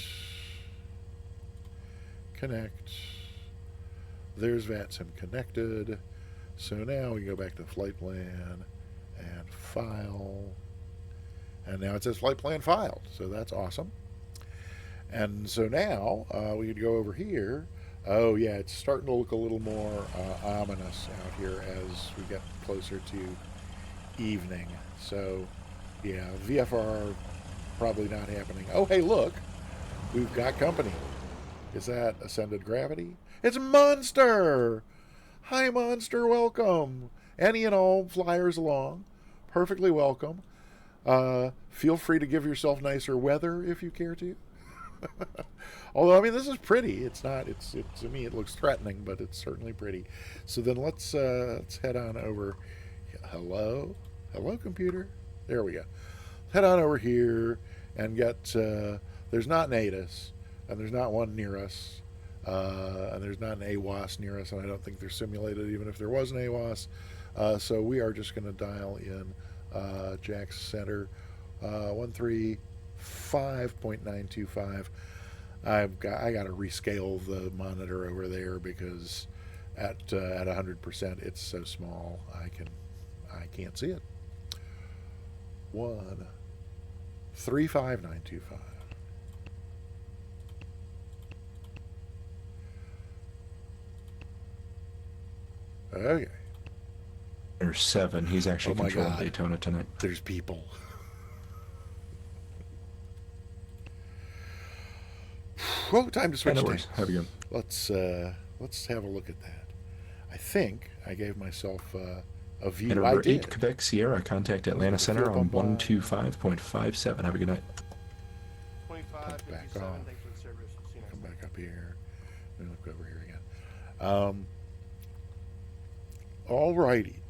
There's VATSIN connected. So now we go back to flight plan and file. And now it says flight plan filed, so that's awesome. And so now we could go over here. Oh yeah, it's starting to look a little more ominous out here as we get closer to evening. So yeah, VFR probably not happening. Oh hey, look, we've got company. Is that Ascended Gravity? It's Monster! Hi Monster, welcome. Any and all flyers along, perfectly welcome. Feel free to give yourself nicer weather if you care to. Although, I mean, this is pretty. It's not. It's to me, it looks threatening, but it's certainly pretty. So then let's head on over. Hello, computer. There we go. Head on over here and get. There's not an ATIS, and there's not one near us, and there's not an AWAS near us, and I don't think they're simulated, even if there was an AWAS. So we are just going to dial in Jack's Center 135.925. I got to rescale the monitor over there because at 100% it's so small I can't see it. 135.925. Okay. There's 7. He's actually controlling Daytona tonight. There's people. Well, time to switch things. Have a good. Let's have a look at that. I think I gave myself a view. And I over did. 8 Quebec Sierra, contact Atlanta Center on 125.57. Have a good night. 25, Back 57, off. thanks for the service. See you next Come time. back up here. Let me look over here again. All righty.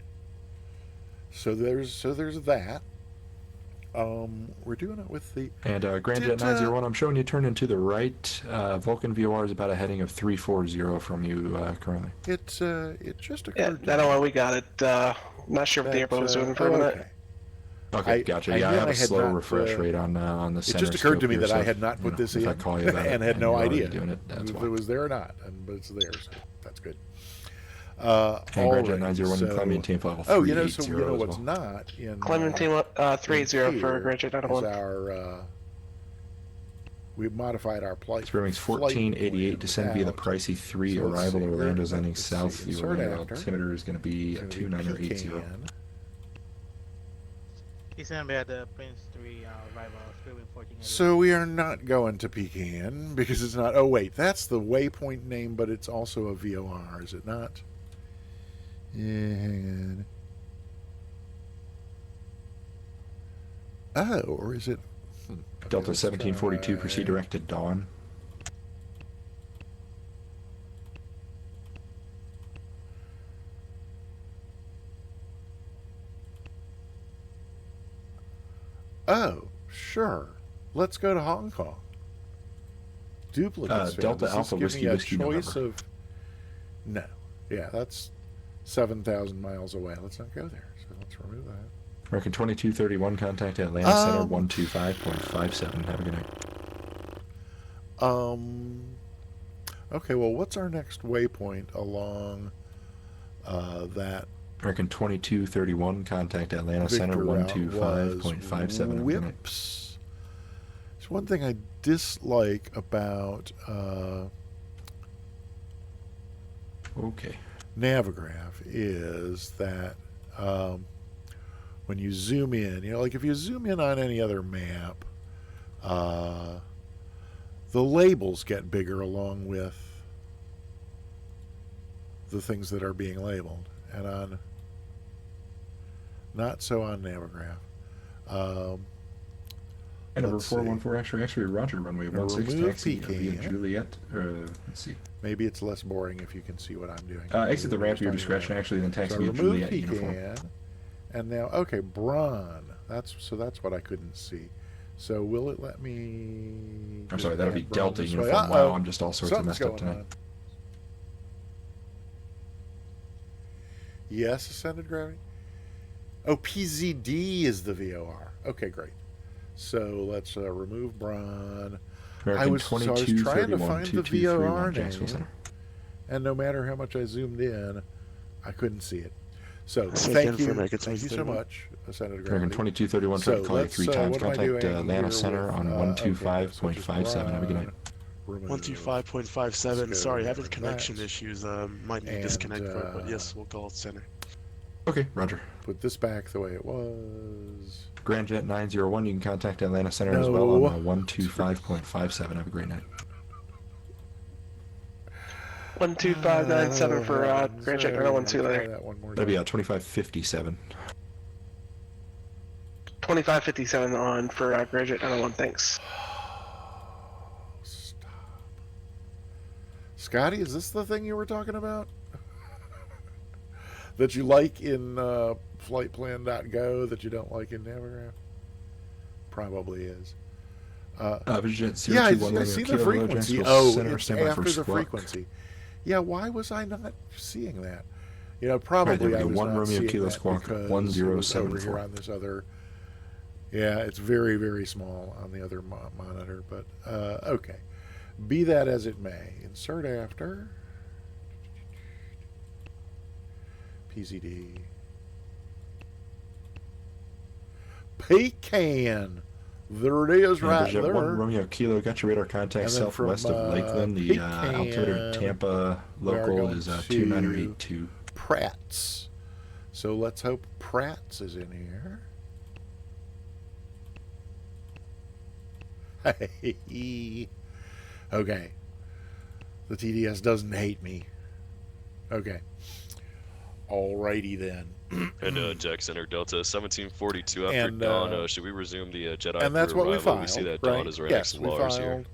So there's that. We're doing it with the And Grandjet 901, I'm showing you turn into the right. Vulcan VOR is about a heading of 340 from you currently. it just Yeah, occurred to that me one we got it. Not sure what the airport was doing for a minute. okay. Okay, gotcha. Yeah, I knew have a had slow not, refresh rate on the It center. just occurred to scope me here, that I so had not if, put this if in I call you about and it, had no you're already idea doing it, that's if why. it was there or not, but it's there, so that's good. And All Grandjet right, 901 so, climbing team level 380 oh, so as what's well. not in Climbing team 380 for here Grandjet is 901. our we've modified our flight. This bearing's 1488, descend via the Pricey 3, So let's arrival see, Orlando, let's ending see, south. The insert Orlando after. altimeter is going to be It's a gonna be 2980. pecan. He's gonna be at the Prince 3 arrival, Spirit 14. So we are not going to Pecan because it's not. Oh wait, that's the waypoint name, but it's also a VOR, is it not? Yeah, hang on. Oh, or is it? Delta let's 1742, try- proceed direct to Dawn. Oh, sure. Let's go to Hong Kong. Duplicates. Delta Does this Alpha give Whiskey me a Whiskey choice November. of? No. Yeah, that's 7,000 miles away. Let's not go there. So let's remove that. American 2231, contact Atlanta Center 125.57. Have a good night. Okay, well, what's our next waypoint along that American 2231, contact Atlanta Center Victor route 125.57. Have a good night. Whips. There's one thing I dislike about Okay. Navigraph is that when you zoom in, like if you zoom in on any other map, the labels get bigger along with the things that are being labeled, and on not so on Navigraph. And number Let's see. 414, actually, Roger, runway Now 16, remove taxi via Pecan. Juliet. Let's see. Maybe it's less boring if you can see what I'm doing. Exit the ramp at your Just on discretion, actually, then So taxi I via remove Juliet uniform. Pecan, and now okay, Braun. That's what I couldn't see. So will it let me? I'm sorry, that'll be Braun Delta this way? uniform. Uh-oh. Wow, I'm just all sorts of Something's messed up going tonight. on. Yes, ascended gravity. Oh, PZD is the VOR. Okay, great. So let's remove Braun. I American was trying to 2231, find the 2231, VOR Jacksonville name, Center. and no matter how much I zoomed in, I couldn't see it. So Same thank again for you American so 2231. much, ascended American gravity. 2231, try to call you let's, 3 times. what am I Contact doing Atlanta here Center with, on okay, 125.57. Have a good night. remove. 125.57. Let's Sorry, go having like connection that. issues. Might need And, disconnect for it, but yes, we'll call it center. Okay, Roger. Put this back the way it was. Grandjet 901, you can contact Atlanta Center as well No. on 125.57. Have a great night. 12597 for Grandjet 901 Try there. that one more That'll be time. 2557. 2557 on for Grandjet 901. Thanks. Stop. Scotty, is this the thing you were talking about? That you like in flightplan.go that you don't like in Navigraph? Probably is. Vision Yeah, I 021 see the Kilo frequency. Jacksonville Oh, Center, it's standby for after the squawk. frequency. Yeah, why was I not seeing that? Right, Probably there we I go. was 1 not Romeo seeing Kilo that squawk, because it was 1074. over here on this other. Yeah, it's very, very small on the other monitor, but okay. Be that as it may, insert after PZD. Pecan. There it is, right Vision there. 1 Romeo Kilo, got your radar contact And then from, southwest of Lakeland. The altimeter Pecan, Tampa we are local going is to 2982. Pratt's. So let's hope Pratt's is in here. Hey. Okay. The TDS doesn't hate me. Okay. Alrighty then. And Jack Center Delta 1742 after And, dawn. Should we resume the Jedi And that's for what we arrival? filed. We see that right? dawn is right yes, next to we Lars filed here.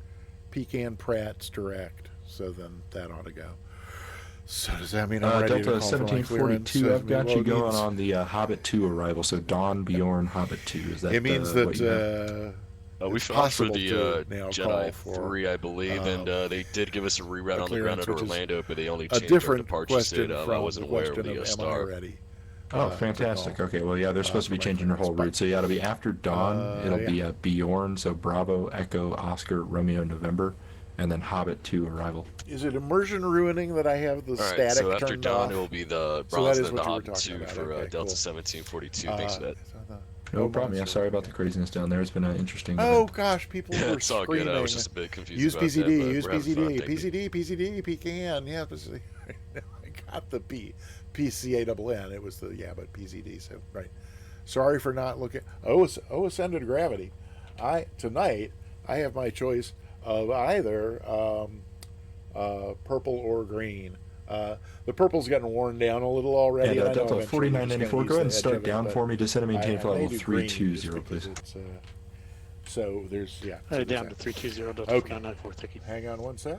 Pecan Pratt's direct. So then that ought to go. So does that mean I'm ready Delta to call for my clearance? 1742, I've got you going means- on the Hobbit 2 arrival, so Dawn Bjorn Hobbit 2. Is that It means what you have? that We it's flew out for possible the to now call Jedi for 3, I believe, and they did give us a reroute on the ground clearance, at which is Orlando, but they only a changed our different departure question date. I from wasn't the aware of question the of am I star. ready? Oh, to fantastic. call, Okay, well, yeah, they're supposed to for be my changing their whole clearance, route, so yeah, it'll be after dawn. It'll be yeah. Bjorn, so Bravo, Echo, Oscar, Romeo, November, and then Hobbit 2 arrival. Is it immersion ruining that I have the All right, static so after turned dawn, off? it will be the So that Bronze is and the what you were Hobbit talking 2 about. for Okay, Delta cool. 1742. Thanks for that. No problem. Yeah, sorry about the craziness down there. It's been an interesting Oh event. gosh, people Yeah, were it's all screaming. good. I was just a bit confused Use about PCD, that, but use we're having fun. PCD, Thank you. PCD, pecan. Yeah, I got the PCANN. It was the but PCD. So right. Sorry for not looking. Ascended gravity. Tonight I have my choice of either purple or green. The purple's getting worn down a little already. And I know Delta eventually you're just 4994, gonna go ahead and use the edge start of it, down but for me. Descend and maintain I flight may level do green 320, just please. because so there's so Down there's to that. 320, Delta Okay. 4994. Thank you. Hang on one sec.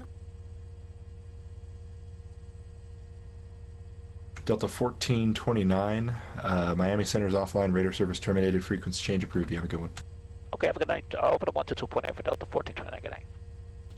Delta 1429, Miami Center's offline, radar service terminated, frequency change approved. You have a good one. Okay, have a good night. Over to 122.9 for Delta 1429. Good night.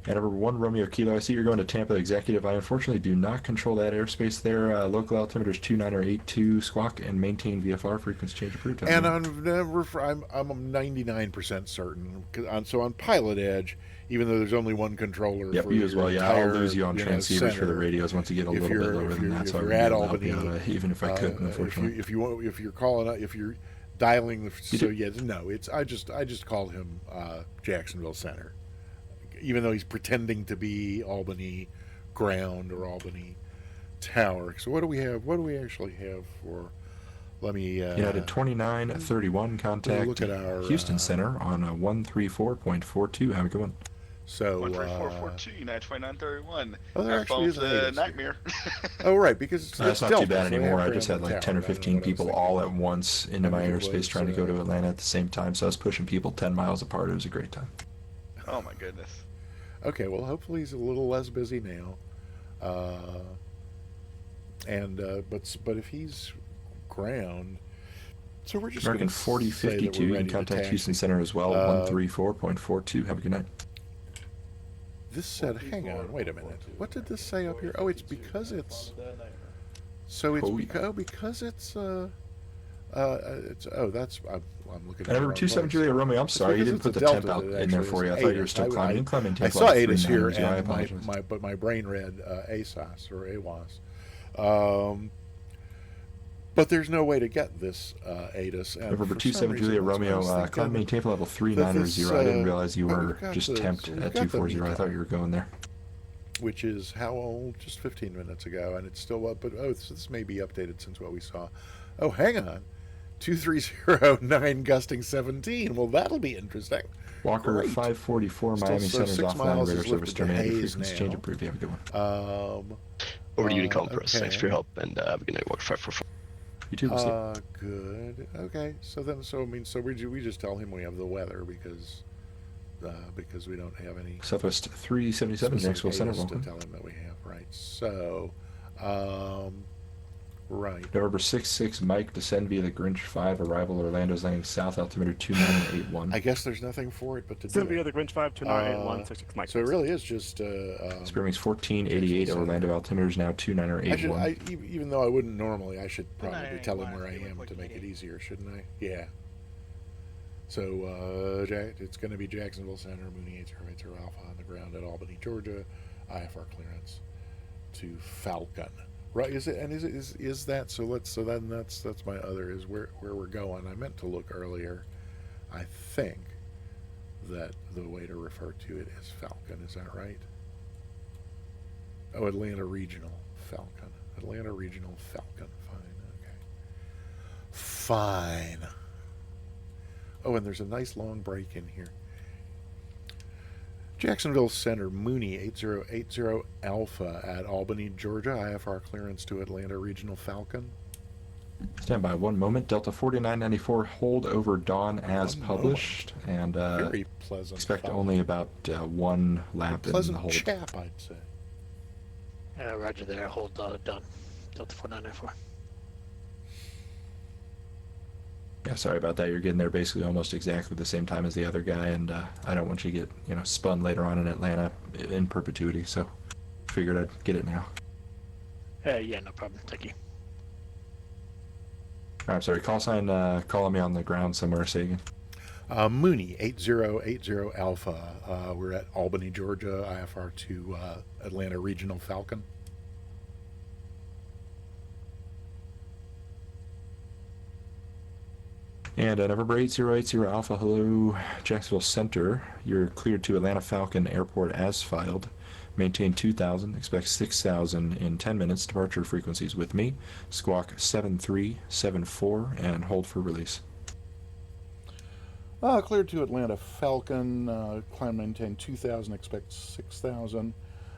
And over 1 Romeo Kilo, I see you're going to Tampa Executive. I unfortunately do not control that airspace there. Local altimeter is 2982 squawk and maintain VFR, frequency change approved. And I'm 99% certain. So on Pilot Edge, even though there's only one controller Yep, for you as well. Yeah, I'll lose you on know, transceivers for the center, radios once you get a if little bit you're- lower if than you're- that. if So I you're wouldn't at be able to help you Albany, out, even if I could, unfortunately. if you're calling out, if you're dialing the no, it's I just called him Jacksonville Center, even though he's pretending to be Albany Ground or Albany Tower. So what do we have? What do we actually have for? Let me. United 2931, contact look at our, Houston Center on 134.42. Have a good one. So 13442, United 2931. oh, there Our actually is phone's an a ATIS nightmare. Oh, right, because That's it's not Delta, too bad so they anymore. have I just ground had like and 10 or tower. I don't know 15 what I was people thinking. all at once into my I think it airspace was, trying to go to Atlanta at the same time, so I was pushing people 10 miles apart. It was a great time. Oh my goodness. Okay, well, hopefully he's a little less busy now. But if he's ground, so we're just American gonna say that 4052, we're you ready can to contact taxi. Houston Center as well, 134.42. Have a good night. This said, hang on, wait a minute. What did this say up here? Oh, it's because it's. So it's Oh, yeah. because it's that's I'm looking at And the number wrong 27 place. Julia Romeo, I'm It's sorry, you because didn't put it's the a temp delta out that in there actually for you. I is thought you were ATIS. still climbing. You can climb in I temp saw level ATIS here, 390. I and apologize. but my brain read ASOS or AWAS. But there's no way to get this ATIS. And November for some 27 reason, Julia that's what I was Romeo, thinking. climb maintain level this, 390. I didn't realize you but were we've got just the- temped so we've at got the 240. I thought MECOM. you were going there. Which is how old? Just 15 minutes ago, and it's still up. But so this may be updated since what we saw. Oh, hang on, 2309 gusting 17. Well, that'll be interesting. Walker Great. 544, Still- Miami so Center's 6 offline miles radar is service lifted to terminated. Hayes Frequency now. change approved. You have a good one. Over to Unicom Press. Thanks for your okay. help, and have a good night. Walker 544. You too. We'll see. Good. Okay. So we just tell him we have the weather because we don't have any Southwest 377, Jacksonville Center. specific Welcome. to tell him that we have, right? So, right. November 66, Mike, descend via the Grinch 5, arrival Orlando's landing south, altimeter 2981. I guess there's nothing for it but to It's do going to be it. the Grinch 5 2981 66 Mike. So it really is just. Spirit wings 1488, Orlando altimeter is now I should, 2981. even though I wouldn't normally, I should probably tell him 981, where I if you am look to like make it you easier, shouldn't I? Yeah. So it's going to be Jacksonville Center, Mooney 8080 Alpha on the ground at Albany, Georgia, IFR clearance to Falcon. Right? Is that so? Then that's my other is where we're going. I meant to look earlier. I think that the way to refer to it is Falcon. Is that right? Oh, Atlanta Regional Falcon. Atlanta Regional Falcon. Fine. Okay. Fine. Oh, and there's a nice long break in here. Jacksonville Center, Mooney 8080 Alpha at Albany, Georgia. IFR clearance to Atlanta Regional Falcon. Stand by 1 moment. Delta 4994, hold over dawn as published. And Very pleasant. expect fellow. only about one A lap in the pleasant hold. chap, I'd say. Roger that. Hold done. Delta 4994. Yeah, sorry about that. You're getting there basically almost exactly the same time as the other guy, and I don't want you to get spun later on in Atlanta in perpetuity. So figured I'd get it now. Yeah, no problem. Thank you. I'm sorry. Call sign calling me on the ground somewhere. Say again. Mooney 8080 Alpha. We're at Albany, Georgia, IFR to Atlanta Regional Falcon. And November 8080 Alpha, hello, Jacksonville Center. You're cleared to Atlanta Falcon Airport as filed. Maintain 2,000, expect 6,000 in 10 minutes. Departure frequencies with me. Squawk 7374 and hold for release. Cleared to Atlanta Falcon. Climb maintain 2,000, expect 6,000.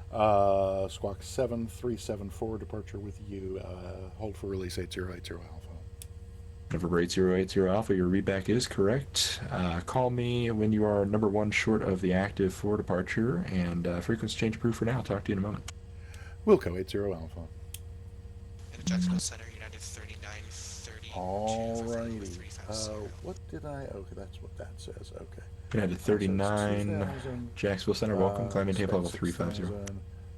Squawk 7374, departure with you. Hold for release 8080 Alpha. November 8080 Alpha, your readback is correct. Call me when you are number 1 short of the active for departure, and frequency change approved for now. I'll talk to you in a moment. Wilco 80 Alpha. Jacksonville Center, United 3930. Alrighty. What did I... Okay, that's what that says. Okay. United 39, Jacksonville Center, welcome. Climb maintain level 350.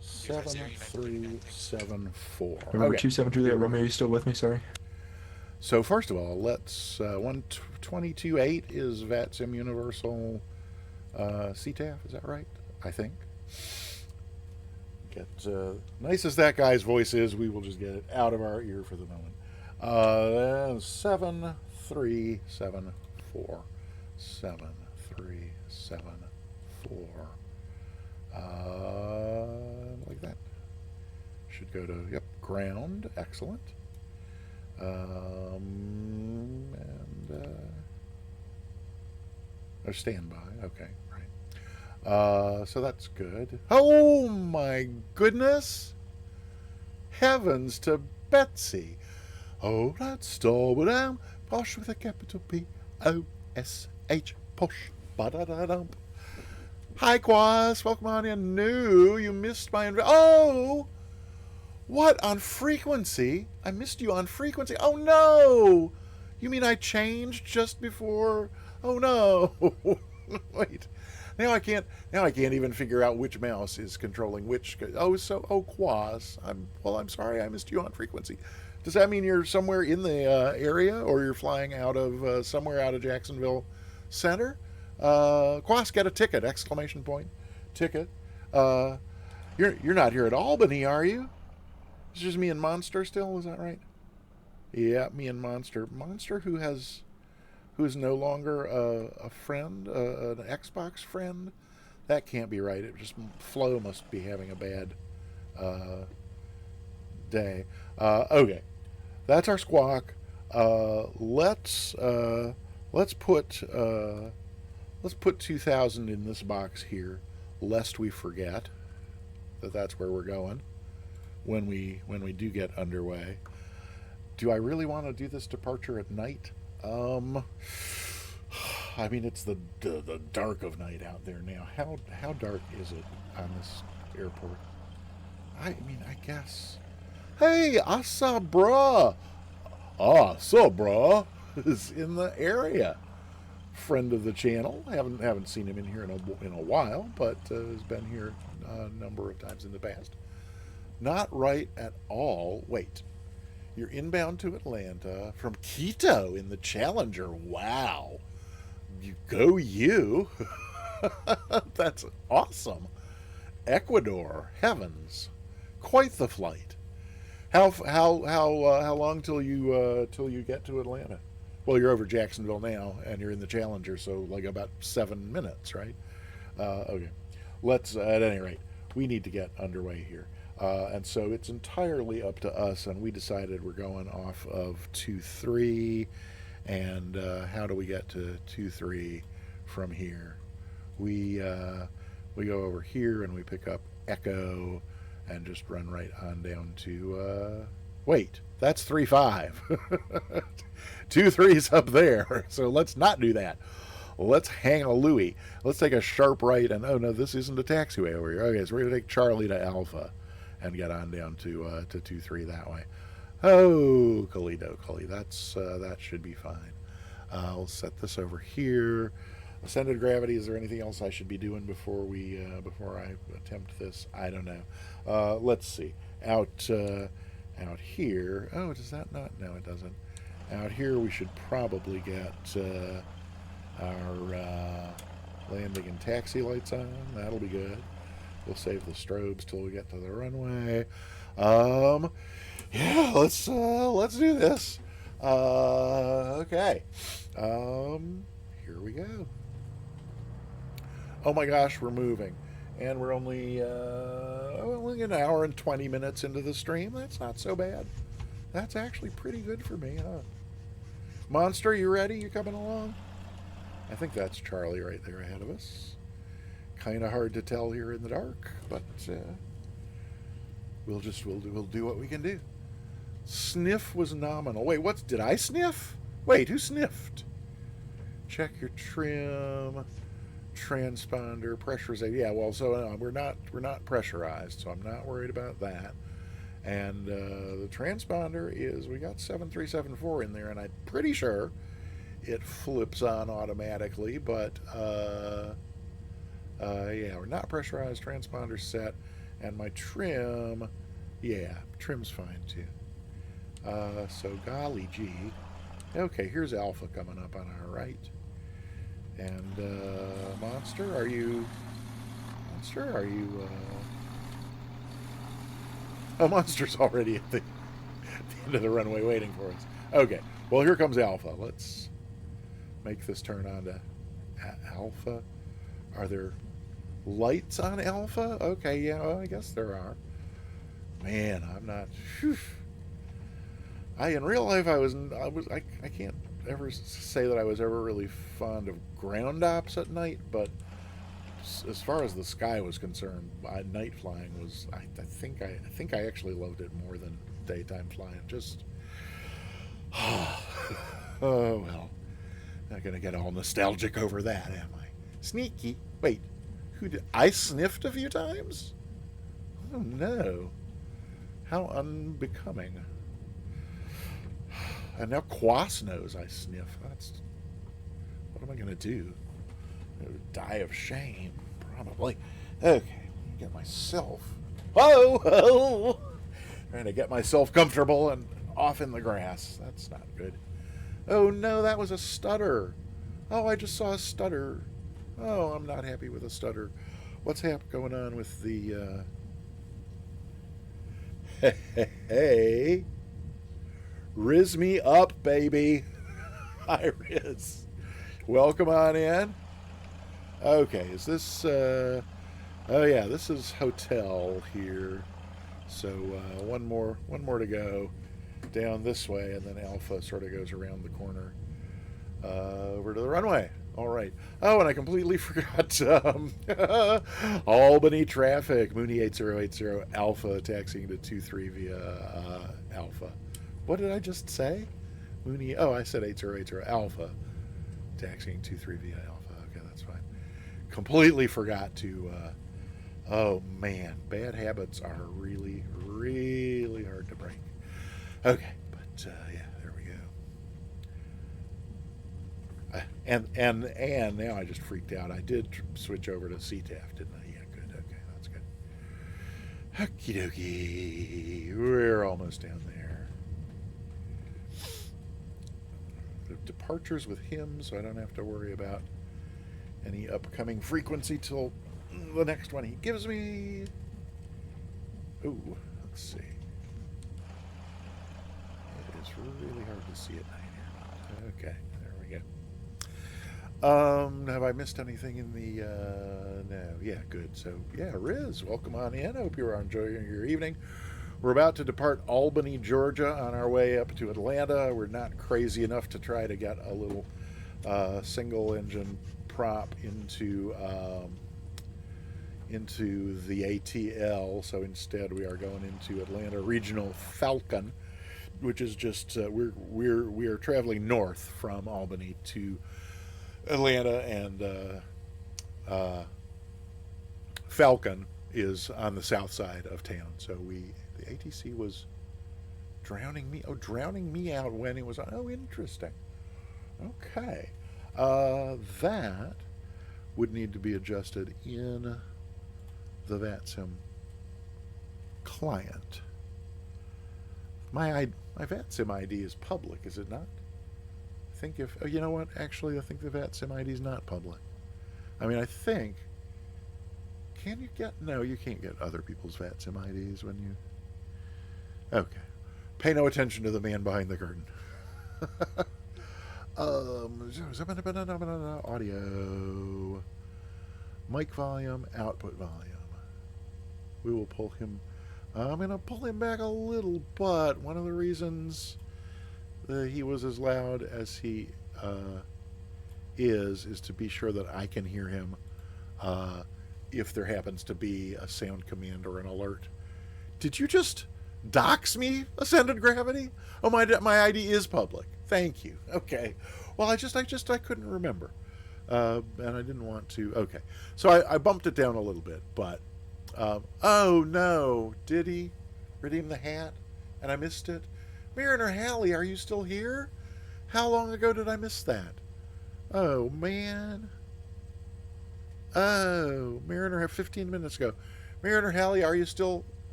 7374. Remember 272 there, Romeo, are you still with me? Sorry. So first of all, let's 122.8 is VATSIN Universal CTAF. Is that right? I think. Get nice as that guy's voice is, we will just get it out of our ear for the moment. 7374. 7374. Like that. Should go to ground. Excellent. Standby. Okay, right. So that's good. Oh my goodness! Heavens to Betsy! Oh, that's Starbadam. Posh with a capital P-O-S-H. Posh. Ba-da-da-dum. Hi, Quas. Welcome on in. No, you missed my... Oh! What? On frequency? I missed you on frequency. Oh, no! You mean I changed just before... Oh, no! Wait. Now I can't even figure out which mouse is controlling which... Oh, Quas. I'm sorry I missed you on frequency. Does that mean you're somewhere in the area, or you're flying out of somewhere out of Jacksonville Center? Quas, get a ticket! Exclamation point. Ticket. You're not here at Albany, are you? It's just me and Monster still, is that right? Yeah, me and Monster. Monster who is no longer a friend, an Xbox friend? That can't be right. It just Flo must be having a bad day. Okay. That's our squawk. Let's put 2,000 in this box here, lest we forget that that's where we're going when we do get underway. Do I really want to do this departure at night? I mean, it's the dark of night out there now. How dark is it on this airport? I mean, I guess. Hey, Asa Bra. Bra is in the area. Friend of the channel. I haven't seen him in here in a while, but has been here a number of times in the past. Not right at all. Wait, you're inbound to Atlanta from Quito in the Challenger. Wow, you. That's awesome. Ecuador, heavens, quite the flight. How long till you get to Atlanta? Well, you're over Jacksonville now, and you're in the Challenger, so like about 7 minutes, right? Okay. Let's, at any rate, we need to get underway here. And so it's entirely up to us, and we decided we're going off of 2-3, and how do we get to 2-3 from here? We go over here, and we pick up Echo, and just run right on down to, wait, that's 3-5. 2-3's up there, so let's not do that. Let's hang a Louie. Let's take a sharp right, and oh no, this isn't a taxiway over here. Okay, so we're going to take Charlie to Alpha, and get on down to 2-3 that way. Oh, Kalido, that should be fine. I'll set this over here. Ascended gravity. Is there anything else I should be doing before I attempt this? I don't know. Let's see. Out here. Oh, does that not? No, it doesn't. Out here, we should probably get our landing and taxi lights on. That'll be good. We'll save the strobes till we get to the runway. Yeah, let's do this. Okay. Here we go. Oh my gosh, we're moving. And we're only an hour and 20 minutes into the stream. That's not so bad. That's actually pretty good for me, huh? Monster, you ready? You coming along? I think that's Charlie right there ahead of us. Kind of hard to tell here in the dark, but we'll do what we can do. Sniff was nominal. Wait, did I sniff? Wait, who sniffed? Check your trim, transponder, pressurization. Yeah, well, so we're not pressurized, so I'm not worried about that. And the transponder is, we got 7374 in there, and I'm pretty sure it flips on automatically, but yeah, we're not pressurized, transponder set, and my trim, yeah, trim's fine too. So golly gee. Okay, here's Alpha coming up on our right. And Monster, are you oh, Monster's already at the end of the runway waiting for us. Okay, well, here comes Alpha. Let's make this turn on to Alpha. Are there lights on Alpha? Okay, yeah, well, I guess there are. Man, I'm not. Whew. In real life, I can't ever say that I was ever really fond of ground ops at night, but as far as the sky was concerned, night flying was. I think I actually loved it more than daytime flying. Just oh well, not gonna get all nostalgic over that, am I? Sneaky. Wait, who did I sniffed a few times? Oh no, how unbecoming. And now Quas knows I sniff. What am I gonna do? Die of shame, probably. Okay, get myself. Whoa! Trying to get myself comfortable and off in the grass. That's not good. Oh no, that was a stutter. Oh, I just saw a stutter. Oh, I'm not happy with a stutter. What's going on with the? Hey, Riz me up, baby. Hi, Riz. Welcome on in. Okay, is this, oh yeah, this is hotel here. So, one more to go down this way, and then Alpha sort of goes around the corner, over to the runway. All right. Oh, and I completely forgot, Albany traffic, Mooney 8080 Alpha, taxiing to 23 via, Alpha. What did I just say? Mooney, oh, I said 8080 Alpha, taxiing 23 via Alpha. Okay, that's fine. Completely forgot to, oh man, bad habits are really, really hard to break. Okay, but yeah, there we go. And now I just freaked out. I did switch over to CTAF, didn't I? Yeah, good. Okay, that's good. Okie dokie. We're almost down there. Departures with him, so I don't have to worry about any upcoming frequency till the next one he gives me. Ooh, let's see. It is really hard to see at night here. Okay, there we go. Have I missed anything in the, no, yeah, good. So, yeah, Riz, welcome on in. Hope you're enjoying your evening. We're about to depart Albany, Georgia, on our way up to Atlanta. We're not crazy enough to try to get a little single-engine prop into the ATL. So instead, we are going into Atlanta Regional Falcon, which is just we are traveling north from Albany to Atlanta, and Falcon is on the south side of town. So the ATC was drowning me out when it was on. Oh, interesting. Okay. That would need to be adjusted in the VATSIM client. My VATSIM ID is public, is it not? I think you know what? Actually, I think the VATSIM ID is not public. I mean, I think. Can you get? No, you can't get other people's VATSIM IDs when you. Okay. Pay no attention to the man behind the curtain. Audio. Mic volume, output volume. We will pull him. I'm going to pull him back a little, but one of the reasons that he was as loud as he is to be sure that I can hear him if there happens to be a sound command or an alert. Did you just dox me, Ascended Gravity? Oh, my ID is public. Thank you. Okay. Well, I couldn't remember. And I didn't want to. Okay. So I bumped it down a little bit, but oh no, did he redeem the hat and I missed it? Mariner Halley, are you still here? How long ago did I miss that? Oh man. Oh, Mariner, 15 minutes ago. Mariner Halley, are you still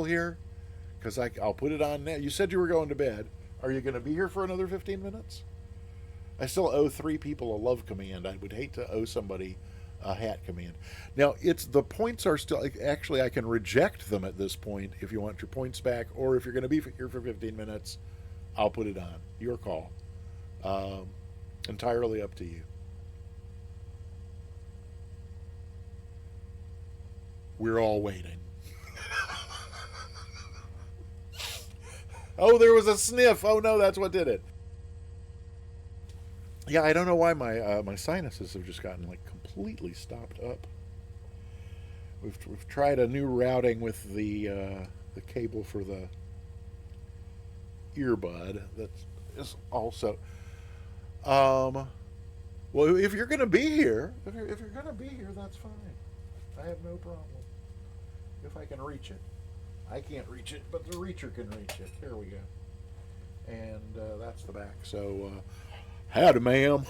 here? Because I'll put it on now. You said you were going to bed. Are you going to be here for another 15 minutes? I still owe 3 people a love command. I would hate to owe somebody a hat command. Now, the points are still, actually, I can reject them at this point if you want your points back, or if you're going to be here for 15 minutes, I'll put it on. Your call. Entirely up to you. We're all waiting. Oh, there was a sniff. Oh no, that's what did it. Yeah, I don't know why my sinuses have just gotten like completely stopped up. We've tried a new routing with the cable for the earbud. That is also. Well, if you're going to be here, if you're going to be here, that's fine. I have no problem. If I can reach it. I can't reach it, but the reacher can reach it. Here we go. And that's the back. So, howdy, ma'am.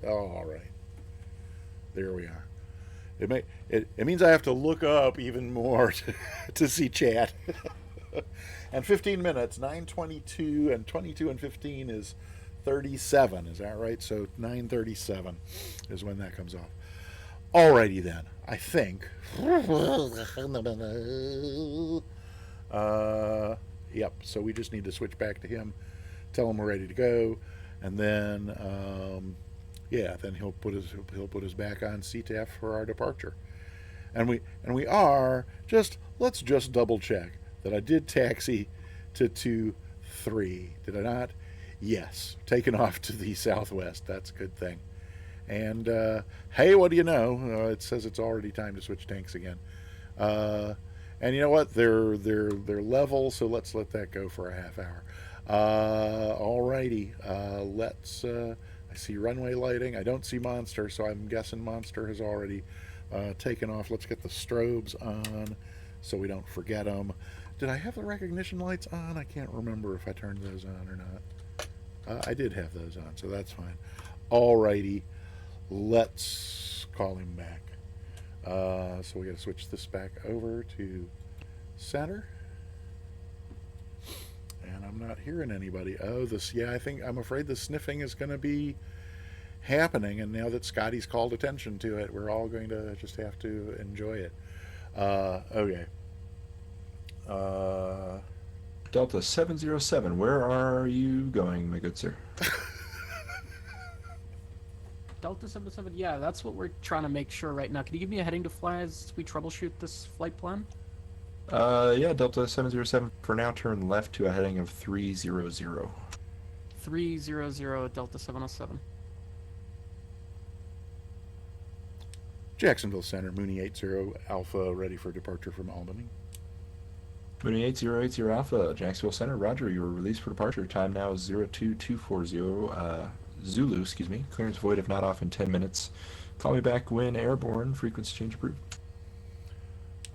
Oh, all right. There we are. It means I have to look up even more to see chat. And 15 minutes, 9:22 and 22 and 15 is 37. Is that right? So 9:37 is when that comes off. Alrighty then. I think. Yep. So we just need to switch back to him, tell him we're ready to go, and then then he'll put his back on CTAF for our departure. And we are let's just double check that I did taxi to 2-3. Did I not? Yes. Taken off to the southwest. That's a good thing. And hey, what do you know? It says it's already time to switch tanks again. And you know what? They're level, so let's let that go for a half hour. Alrighty. Let's. I see runway lighting. I don't see Monster, so I'm guessing Monster has already taken off. Let's get the strobes on so we don't forget them. Did I have the recognition lights on? I can't remember if I turned those on or not. I did have those on, so that's fine. Alrighty. Let's call him back. So we got to switch this back over to center. And I'm not hearing anybody. Oh, I'm afraid the sniffing is going to be happening. And now that Scotty's called attention to it, we're all going to just have to enjoy it. Okay. Delta 707, where are you going, my good sir? Delta 77, yeah, that's what we're trying to make sure right now. Can you give me a heading to fly as we troubleshoot this flight plan? Yeah, Delta 707, for now turn left to a heading of 300. 300, Delta 707. Jacksonville Center, Mooney 80 Alpha, ready for departure from Albany. Mooney 8080 Alpha, Jacksonville Center, roger, you were released for departure. Time now is 02240, Zulu, excuse me. Clearance void if not off in 10 minutes. Call me back when airborne. Frequency change approved.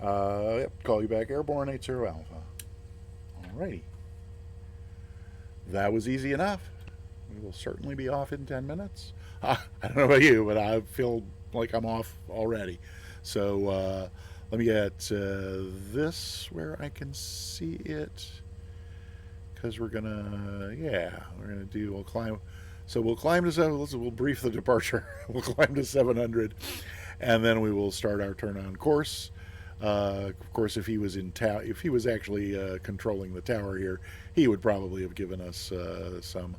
Yep, call you back airborne 80 Alpha. Alrighty. That was easy enough. We will certainly be off in 10 minutes. I don't know about you, but I feel like I'm off already. So let me get this where I can see it. Because we're gonna do, we'll climb. So we'll climb to 7, we'll brief the departure. We'll climb to 700, and then we will start our turn on course. Of course, if he was if he was actually controlling the tower here, he would probably have given us some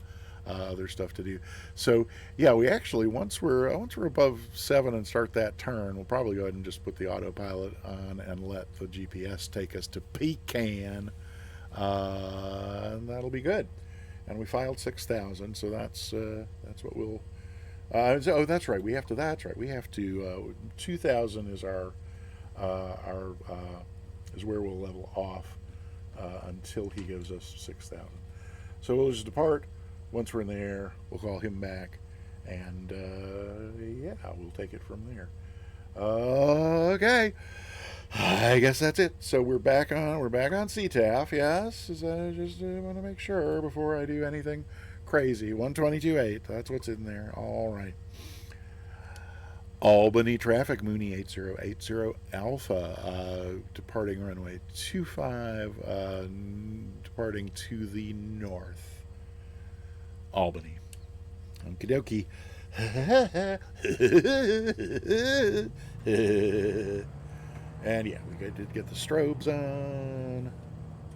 other stuff to do. So yeah, we actually once we're above 7 and start that turn, we'll probably go ahead and just put the autopilot on and let the GPS take us to Pecan, and that'll be good. And we filed 6,000, so that's what we'll. Oh, that's right. We have to. That's right. We have to. 2,000 is our is where we'll level off until he gives us 6,000. So we'll just depart. Once we're in the air, we'll call him back, and yeah, we'll take it from there. Okay. I guess that's it. So we're back on CTAF, yes. I just want to make sure before I do anything crazy. 122.8, that's what's in there. All right. Albany traffic, Mooney 8080 Alpha, departing runway 25, departing to the north. Albany. Okie dokie. And yeah, we did get the strobes on.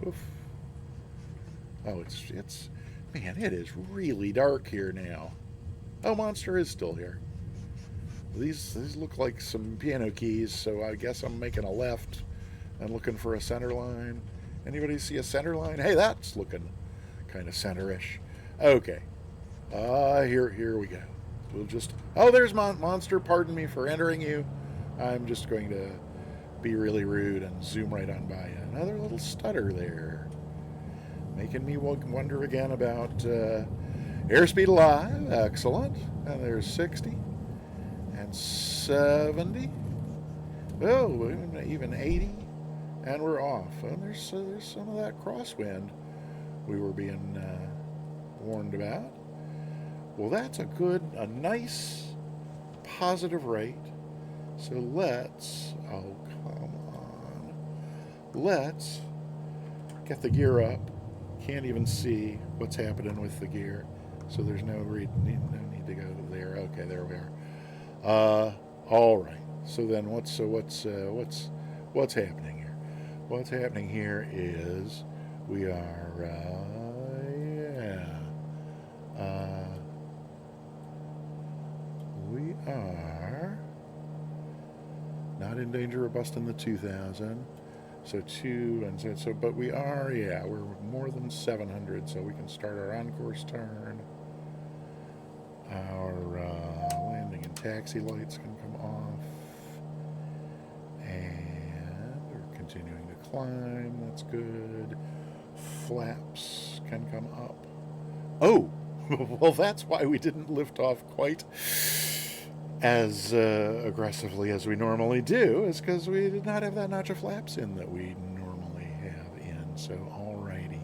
Oof. Oh, it's man, it is really dark here now. Oh, Monster is still here. These look like some piano keys, so I guess I'm making a left and looking for a center line. Anybody see a center line? Hey, that's looking kind of center-ish. Okay. Here we go. We'll just. Oh, there's Monster. Pardon me for entering you. I'm just going to be really rude and zoom right on by. Another little stutter there, making me wonder again about airspeed alive. Excellent. And there's 60 and 70. Oh, even 80, and we're off. And there's some of that crosswind we were being warned about. Well, that's a nice positive rate. So let's, oh, come on. Let's get the gear up. Can't even see what's happening with the gear. So there's no need to go there. Okay, there we are. All right. So then what's happening here? What's happening here is we are, we are not in danger of busting the 2,000. So 2 and so, but we are, yeah, we're more than 700, so we can start our on-course turn. Our landing and taxi lights can come off, and we're continuing to climb. That's good. Flaps can come up. Oh, well, that's why we didn't lift off quite as aggressively as we normally do, is because we did not have that notch of flaps in that we normally have in. So, alrighty.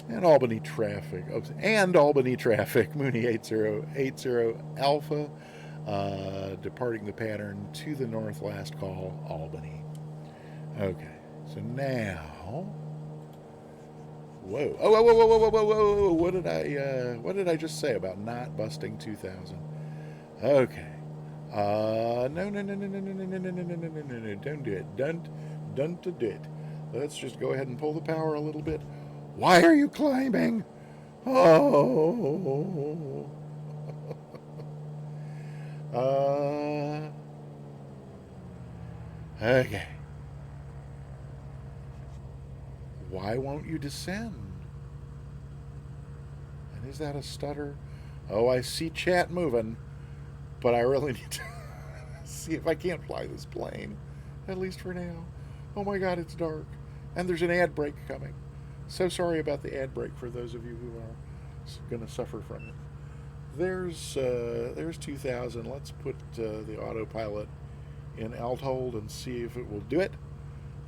And Albany traffic, Mooney 8080 Alpha, departing the pattern to the north, last call, Albany. Okay, so now, whoa, whoa, what did I just say about not busting 2,000? Okay. No, don't do it. Don't do it. Let's just go ahead and pull the power a little bit. Why are you climbing? Oh. Okay. Why won't you descend? And is that a stutter? Oh, I see chat moving. But I really need to see if I can't fly this plane, at least for now. Oh my God, it's dark. And there's an ad break coming. So sorry about the ad break for those of you who are going to suffer from it. There's 2,000. Let's put the autopilot in alt hold and see if it will do it.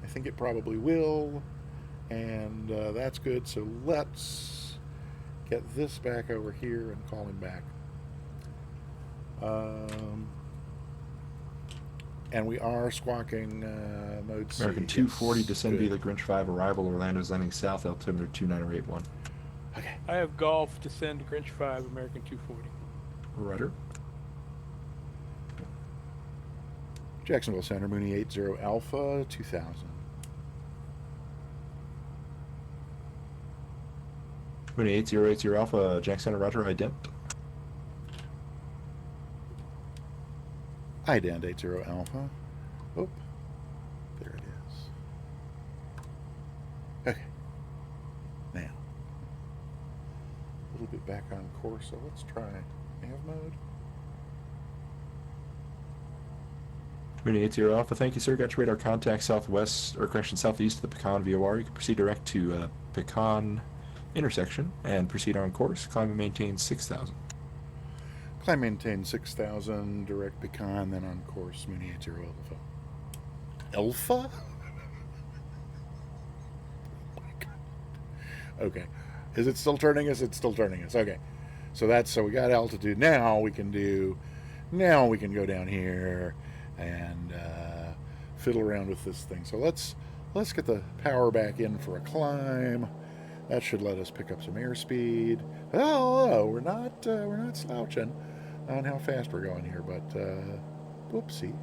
I think it probably will, and that's good. So let's get this back over here and call him back. And we are squawking mode C. American 240, Yes, descend good. via the Grinch 5, arrival, Orlando's landing south, altimeter 29081. Okay. I have golf, descend Grinch 5, American 240. Rudder. Jacksonville Center, Mooney 80 Alpha 2000. Mooney 8080 Alpha, Jack Center, Roger, ident. Ident 80 Alpha. Oh, there it is. Okay. Now, a little bit back on course, so let's try nav mode. Mooney 80 Alpha, thank you, sir. Got your radar contact southwest, or correction, southeast of the Pecan VOR. You can proceed direct to Pecan intersection and proceed on course. Climb and maintain 6,000. Climb maintain 6,000, direct Pecan, then on course, Mooney 80 Alpha. Alpha? Oh my God. Okay. Is it still turning us? It's still turning us. Okay. So we got altitude. Now we can go down here and fiddle around with this thing. So let's get the power back in for a climb. That should let us pick up some airspeed. Oh, we're not slouching on how fast we're going here, but whoopsie.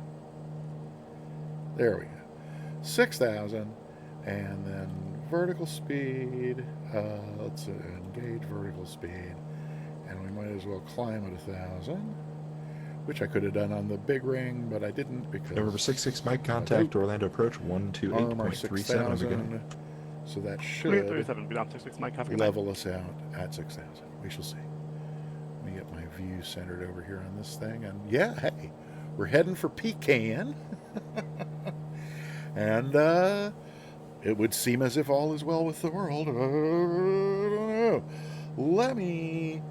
There we go. 6,000, and then vertical speed. Let's engage vertical speed, and we might as well climb at 1,000, which I could have done on the big ring, but I didn't because. November 66, Mike, contact Orlando approach 128.37 beginning. So that should 37, beyond 66, Mike, have a good level us out at 6,000. We shall see. Let me get my view centered over here on this thing, and yeah, hey, we're heading for Pecan. And it would seem as if all is well with the world. I don't know. Let me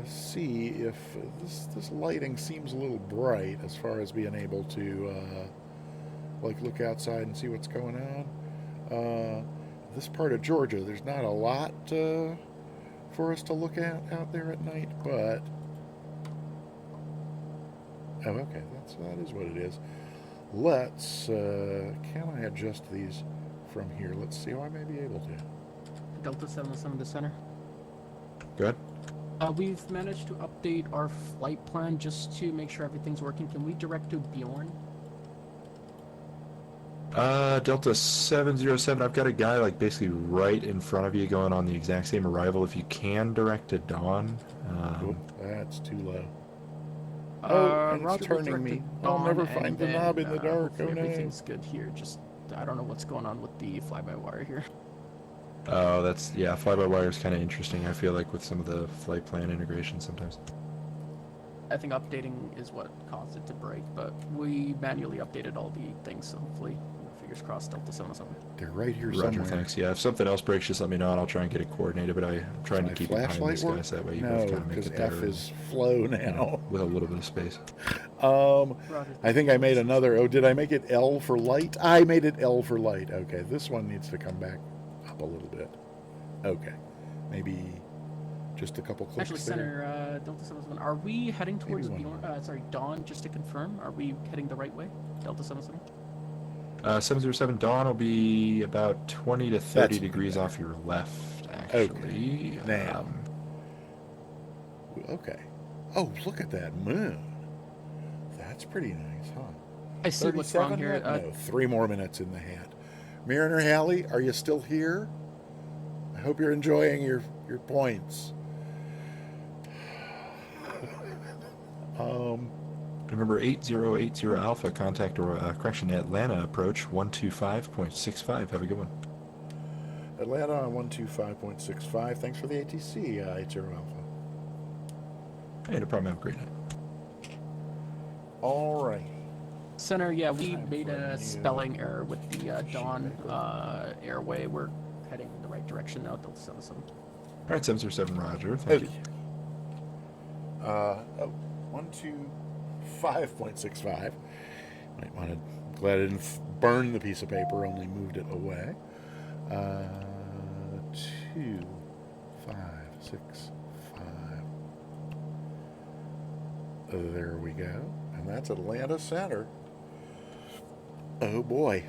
see if this lighting seems a little bright as far as being able to like look outside and see what's going on. This part of Georgia, there's not a lot for us to look at out there at night, but oh, okay, that is what it is. Let's can I adjust these from here? Let's see how I may be able to. Delta 707 to center. Good. We've managed to update our flight plan just to make sure everything's working. Can we direct to Bjorn? Delta 707, I've got a guy like basically right in front of you going on the exact same arrival. If you can direct to Dawn. Oop, that's too low. And it's turning me. I'll never find the knob in the dark. Oh no. Everything's good here. Just I don't know what's going on with the fly-by-wire here. Oh, that's, yeah, fly-by-wire is kind of interesting, I feel like, with some of the flight plan integration sometimes. I think updating is what caused it to break, but we manually updated all the things, so hopefully, fingers crossed, Delta 707. They're right here Roger, somewhere. thanks. Yeah, if something else breaks, just let me know and I'll try and get it coordinated, but I'm trying to keep it behind this guy so that way you both kind of make because it there. F is flow now. You know, with a little bit of space. I think I made another. Oh, did I make it L for light? I made it L for light. Okay, this one needs to come back up a little bit. Okay, maybe just a couple clicks. Actually, there. Center, Delta 707, are we heading towards Maybe Dawn, just to confirm? Are we heading the right way? Delta 707? 707 Dawn will be about 20 to 30 That's degrees off your left, actually. Okay. Now. Okay. Oh, look at that moon. That's pretty nice, huh? I see what's wrong here. No, 3 more minutes in the hat. Mariner Halley, are you still here? I hope you're enjoying your points. Remember 8080 Alpha, contact or correction, Atlanta approach 125.65. Have a good one. Atlanta on 125.65. Thanks for the ATC, 80 Alpha. Hey, no problem. Have a great night. All right. Center, yeah, we made a spelling error with the Dawn airway. We're heading in the right direction now, Delta 77. All right, 707 Roger. Thank you. 125.65. Might want to. Glad I didn't burn the piece of paper, only moved it away. 2, 5, 6, 5. There we go. And that's Atlanta Center. Oh boy.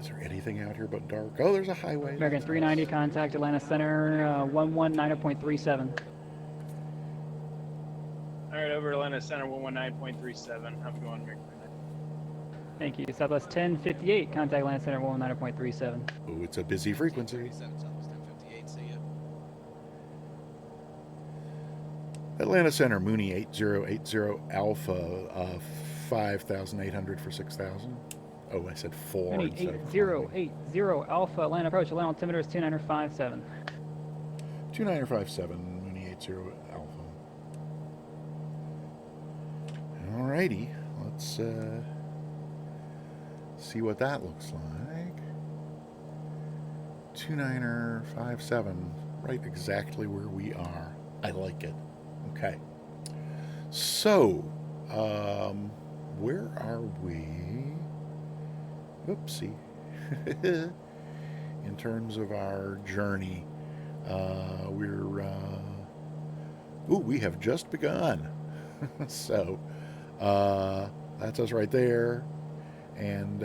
Is there anything out here but dark? Oh, there's a highway. American 390, contact Atlanta Center, 119.37. Alright, over Atlanta Center, 119.37. How's it going, American? Thank you. Southwest 1058, contact Atlanta Center, 119.37. Oh, it's a busy frequency. 1058, see ya. Atlanta Center, Mooney 8080 Alpha, 5,800 for 6,000. Oh, I said 4 instead of 8080 Alpha, Atlanta approach. Atlanta altimeter is 2957. 2957, Mooney 80 Alpha. Alrighty, let's see what that looks like. 2957, right exactly where we are. I like it. Okay. So, where are we? Oopsie. In terms of our journey, we have just begun. So, that's us right there. And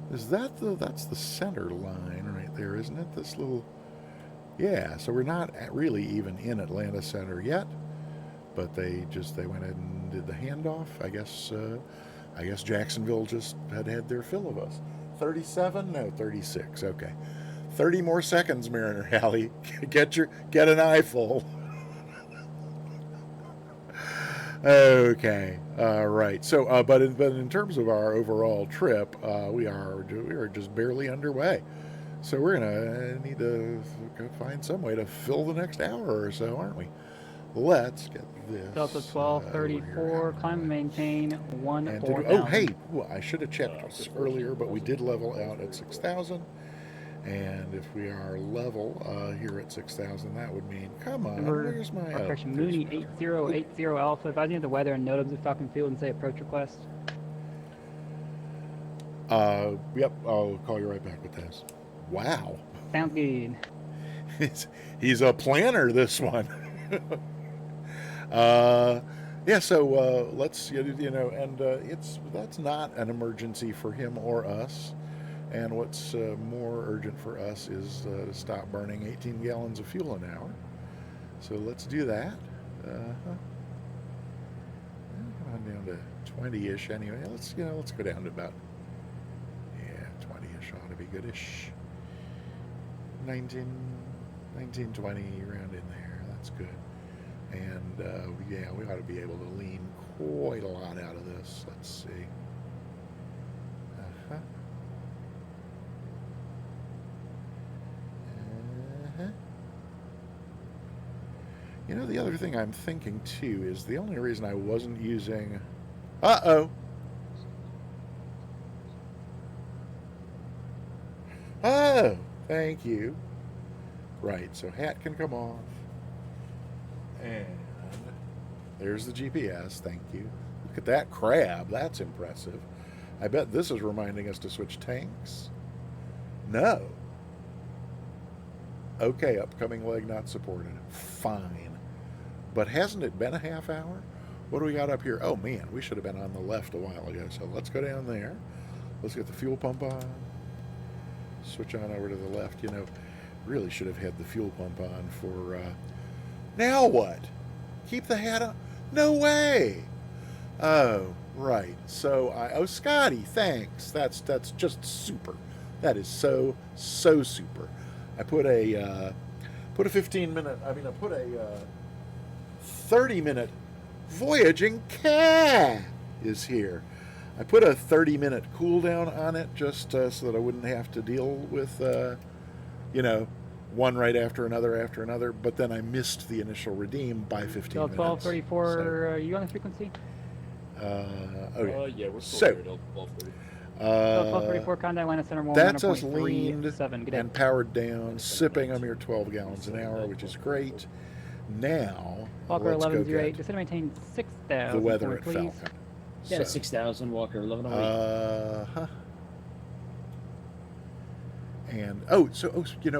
that's the center line right there, isn't it? This little, yeah. So we're not really even in Atlanta Center yet, but they went ahead and did the handoff. I guess Jacksonville just had their fill of us. 37? No, 36. Okay, 30 more seconds, Mariner Alley. Get an eyeful. Okay, right. So, but in terms of our overall trip, we are just barely underway. So we're gonna need to find some way to fill the next hour or so, aren't we? Let's get this. Delta 1234, climb and maintain 14000. Oh, hey, well, I should have checked earlier, but we did level out at 6,000. And if we are level here at 6,000, that would mean, come on, where's my... Correction, Mooney 8080 Alpha, advising the weather and notice of Falcon Field and say approach request. Yep, I'll call you right back with this. Wow. Sounds good. He's a planner, this one. Yeah, so let's, and that's not an emergency for him or us. And what's more urgent for us is to stop burning 18 gallons of fuel an hour. So let's do that. I'm down to 20-ish anyway. Let's go down to about 20-ish ought to be goodish. 19, 20 around in there. That's good. And we ought to be able to lean quite a lot out of this. Let's see. The other thing I'm thinking too is the only reason I wasn't using... Oh, thank you. Right, so hat can come off. And there's the GPS, thank you. Look at that crab, that's impressive. I bet this is reminding us to switch tanks. No. Okay, upcoming leg not supported. Fine. But hasn't it been a half hour? What do we got up here? Oh man, we should have been on the left a while ago. So let's go down there. Let's get the fuel pump on. Switch on over to the left. Really should have had the fuel pump on for... Now what? Keep the hat on? No way! Oh, right. So, Scotty, thanks. That's just super. That is so super. I put a 30-minute voyaging cat is here. I put a 30-minute cooldown on it just so that I wouldn't have to deal with, one right after another. But then I missed the initial redeem by 15 minutes. 1234, So, are you on the frequency? okay. Yeah, we're still So, here till 12:30. 1234, contact Atlanta Center 1. That's us leaned 7. Good day. and powered down, sipping a mere 12 gallons an hour, which is great. Now, Walker let's go 1108. get Descend and maintain 6,000. the weather at please. Falcon. Yeah, 6,000. Walker 1108. And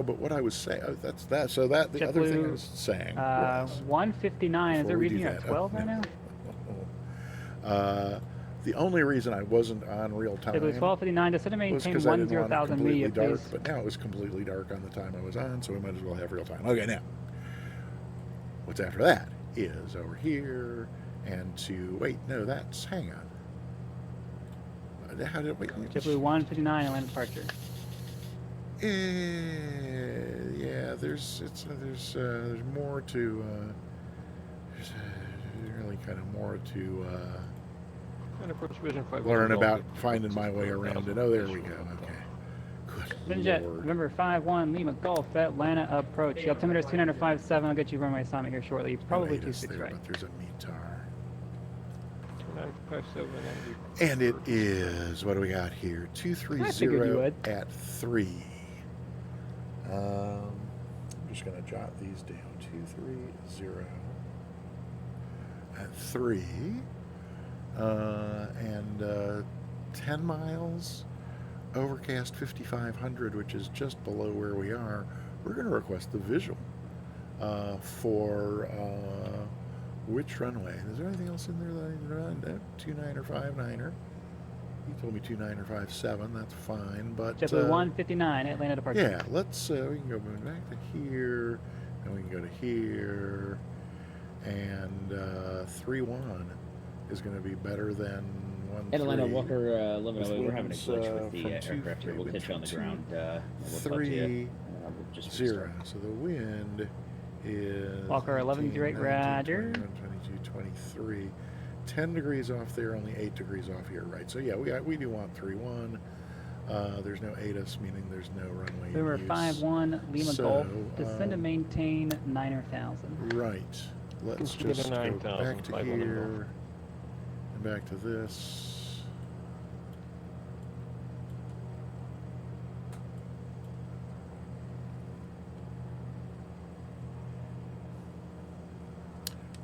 but what I was saying, that's that. So that the other thing I was saying was 159. Is there a before we reason do you're at that, 12 right now? The only reason I wasn't on real time It was 1259. Descend and was maintain because I didn't want it 10,000 completely media, dark, please. but now it was completely dark on the time I was on, so we might as well have real time. Okay, now what's after that is over here and hang on. How did wait? JetBlue 159 Atlanta departure. Yeah, there's more to there's really kind of more to learn about finding my way around it. Oh, there we go. Okay. Good Jet, Lord. November 51 Lima Golf Atlanta approach. The altimeter is 205.7. I'll get you runway assignment here shortly. Probably 26 there, right. but there's a METAR. 295.7. And it is, what do we got here? 230 at 3. I'm just going to jot these down. 230 at 3. And 10 miles, overcast 5,500, which is just below where we are. We're going to request the visual for which runway? Is there anything else in there that I need to run? 29 or 59er. He told me 29 or 57. That's fine, but JetBlue 159 Atlanta departure. yeah, let's we can go back to here, and we can go to here, and 3-1 is going to be better than 1-3. Atlanta Walker 1108. We're having a glitch with the aircraft here. We'll catch you on the ground. We'll 3-0. So the wind is Walker 1108, Roger. 22, 23. 10 degrees off there, only 8 degrees off here, right? So yeah, we do want 3-1. There's no ATIS, meaning there's no runway Number use. 51 Lima So, Golf. Descend and maintain 9,000. Right. Let's just go back to here and back to this.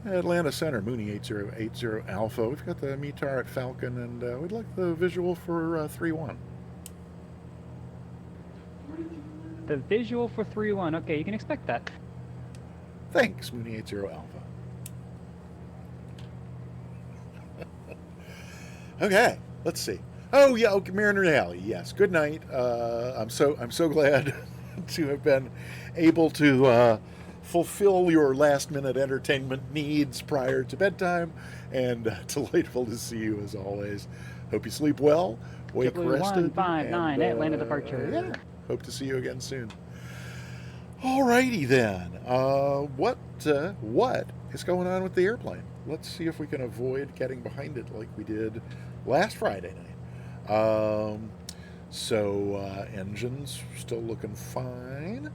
Atlanta Center, Mooney 8080 Alpha. We've got the METAR at Falcon, and we'd like the visual for 3-1. The visual for 3-1. Okay, you can expect that. Thanks, Mooney 80 Alpha. Okay, let's see. Oh yeah, okay, Mariner Alley. Yes, good night. I'm so glad to have been able to fulfill your last-minute entertainment needs prior to bedtime, and delightful to see you as always. Hope you sleep well, wake rested. 159 Atlanta departure. Yeah, hope to see you again soon. Alrighty then. What is going on with the airplane? Let's see if we can avoid getting behind it like we did last Friday night. Engines still looking fine.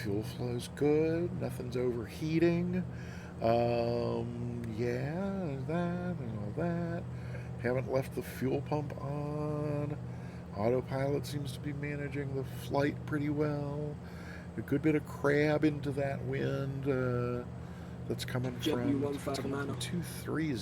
Fuel flow's good. Nothing's overheating. Yeah, that and all that. Haven't left the fuel pump on. Autopilot seems to be managing the flight pretty well. A good bit of crab into that wind that's coming from 230.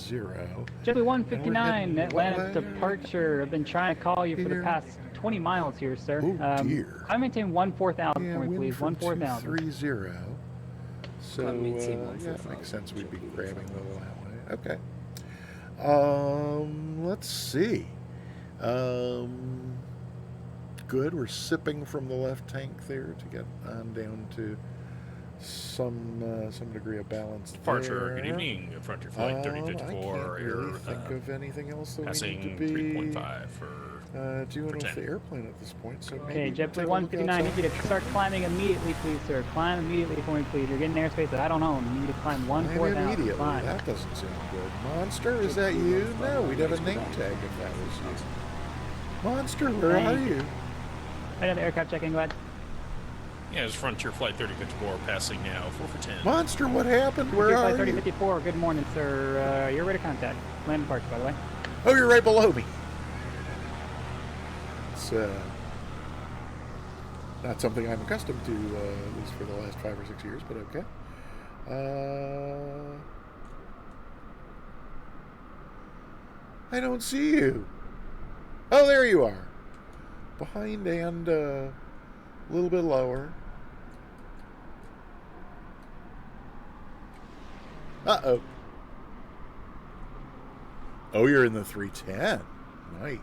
JetBlue 159 Atlanta departure. I've been trying to call you for the past 20 miles here, sir. Oh dear. I maintain 14,000 Yeah, for me, please. 14,000. 230. So yeah, it makes sense we'd be grabbing the little that way. Okay. Let's see. Good. We're sipping from the left tank there to get on down to some degree of balance. Departure, there. good evening. Frontier Flight 3054. I can't really think of anything else that we need to be 3.5 for doing with the airplane at this point. So Okay, JetBlue 159, I need you to start climbing immediately, please, sir. Climb immediately for me, please. You're getting airspace that I don't own. You need to climb 14,000. Immediately. Climb. That doesn't sound good. Monster, is that you? No, we'd have a name tag if that was you. Monster, where are you? Right on the aircraft checking, go ahead. Yeah, it's Frontier Flight 3054 passing now, 4 for 10. Monster, what happened? Where Frontier are Flight you? 3054, good morning, sir. You're ready to contact. Land departure, by the way. Oh, you're right below me. It's not something I'm accustomed to, at least for the last 5 or 6 years, but okay. I don't see you. Oh, there you are. Behind and a little bit lower. Uh-oh. Oh, you're in the 310. Nice.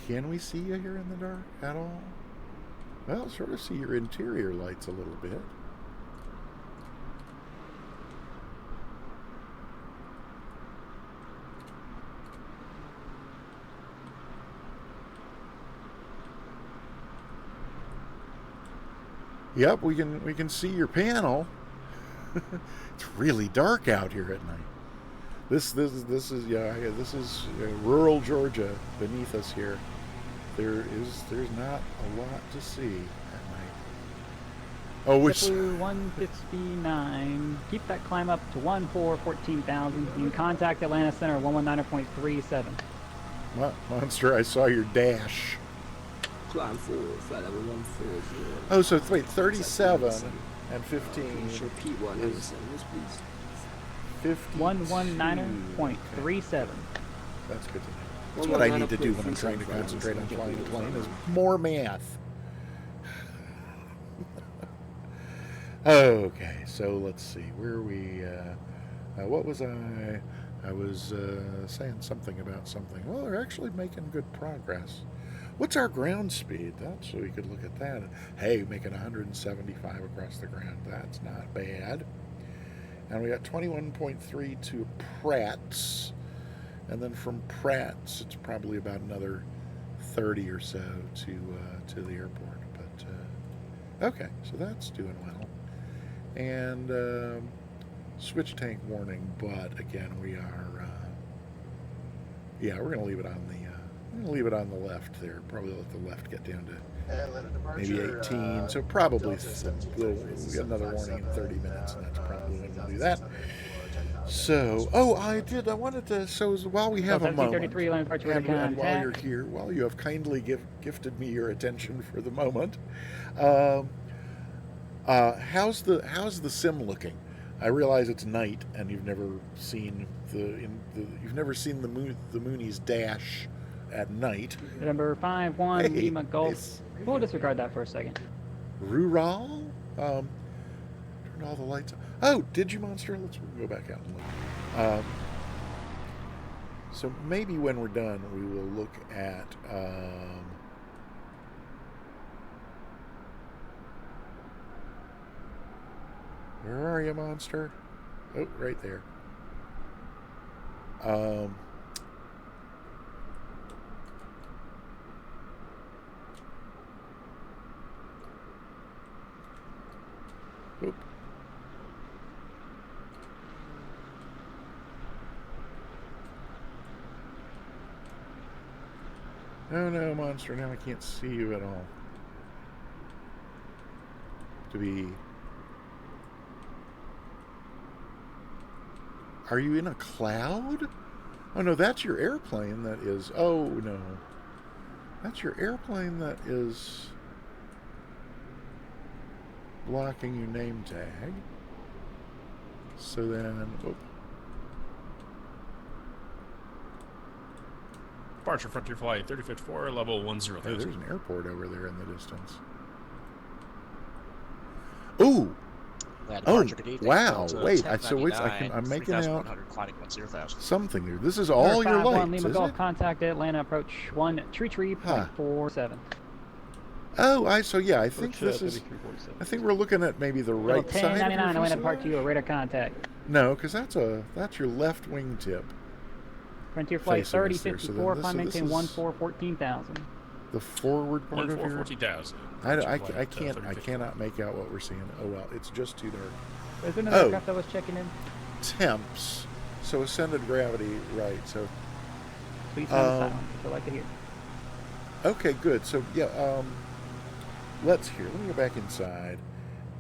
Can we see you here in the dark at all? Well, sort of see your interior lights a little bit. Yep, we can see your panel. It's really dark out here at night. This is rural Georgia beneath us here. There's not a lot to see at night. Oh, which JetBlue 159. Keep that climb up to 14,000. You can contact Atlanta Center 119.37. Monster, I saw your dash. Climb forward, flight level 140. Oh, so wait, 37 and 15 repeat 107, please. 119.37. That's good to know. That's what I need to do when I'm trying to concentrate on flying a plane is more math. Okay, so let's see. Where are we? What was I? I was saying something about something. Well, we're actually making good progress. What's our ground speed? That's so we could look at that. Hey, making 175 across the ground. That's not bad. And we got 21.3 to Pratt's. And then from Pratt's, it's probably about another 30 or so to the airport. But, okay, so that's doing well. And switch tank warning, but again, we are, we're going to leave it on the, leave it on the left there. Probably let the left get down to maybe 18. So probably we'll get another warning in 30 minutes, and that's probably when we'll do that. So, I wanted to, so while we have a moment, and while you're here, while you have kindly gifted me your attention for the moment, how's the sim looking? I realize it's night, and you've never seen the Moonies dash at night. Number 51, Lima Golf. We'll disregard that for a second. Rural? Turn all the lights on. Oh, Digimonster? Let's go back out and look. So maybe when we're done, we will look at... where are you, Monster? Oh, right there. Oop. Oh no, Monster, now I can't see you at all. Are you in a cloud? Oh no, that's your airplane that is... Oh no. That's your airplane that is blocking your name tag. So then... Whoop. Departure Frontier Flight 3054, level 10,000. Hey, there's an airport over there in the distance. Ooh! Oh, wow. Wait, I'm making out something here. This is all your lights, Lima isn't Golf, it? contact Atlanta approach 133.47. Oh, I think this is... I think we're looking at maybe the right side of 1099, your Atlanta Park to you, radar contact. No, because that's your left wing tip. Frontier Flight 3054, climb maintain 14,000. The forward part of your... 14,000. I cannot make out what we're seeing. Oh well, it's just too dark. Is there another aircraft I was checking in? Temps. So ascended gravity, right? So. Please sound silent, if I'd like to hear. Okay, good. So yeah, let me go back inside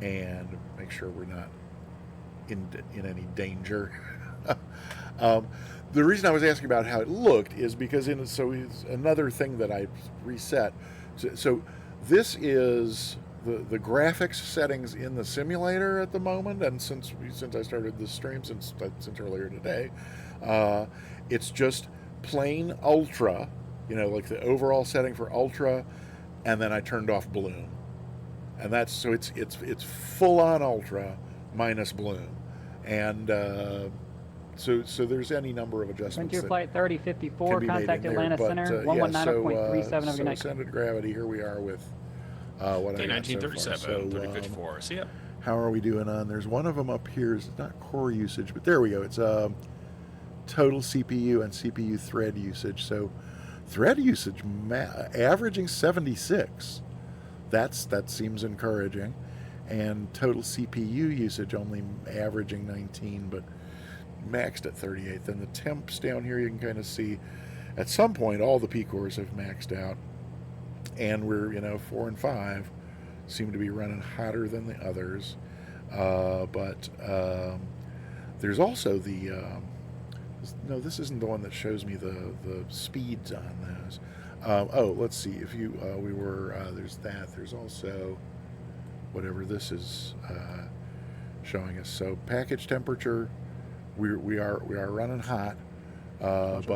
and make sure we're not in any danger. The reason I was asking about how it looked is because it's another thing that I reset. So this is the graphics settings in the simulator at the moment, and since I started this stream since earlier today, it's just plain ultra, like the overall setting for ultra, and then I turned off bloom, and that's so it's full on ultra minus bloom, and so there's any number of adjustments. Frontier Flight 3054, contact there, Atlanta Center, 119.37 of your night. Centered gravity, here we are with what I got so far. 1937, 3054. So, yep. How are we doing on? There's one of them up here. It's not core usage, but there we go. It's total CPU and CPU thread usage. So thread usage averaging 76. That seems encouraging. And total CPU usage only averaging 19, but maxed at 38. Then the temps down here, you can kind of see at some point all the P cores have maxed out, and we're 4 and 5 seem to be running hotter than the others, but there's also the no, this isn't the one that shows me the speeds on those. Oh, let's see, if you we were there's that, there's also whatever this is showing us. So package temperature, we are running hot, but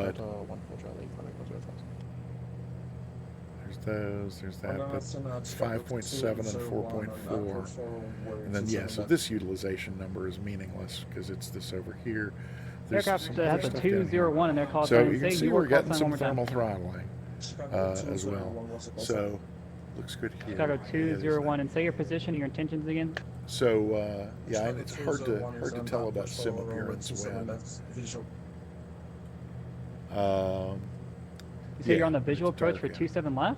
there's that, but 5.7 and 4.4, and then so this utilization number is meaningless because it's this over here. There's aircraft has a 201 in their call so sign. you can see we're getting some thermal throttling as well. So looks good here. Chicago 201, and say your position and your intentions again. So yeah, and it's hard to tell about sim appearance when. You say you're on the visual approach for 27 left?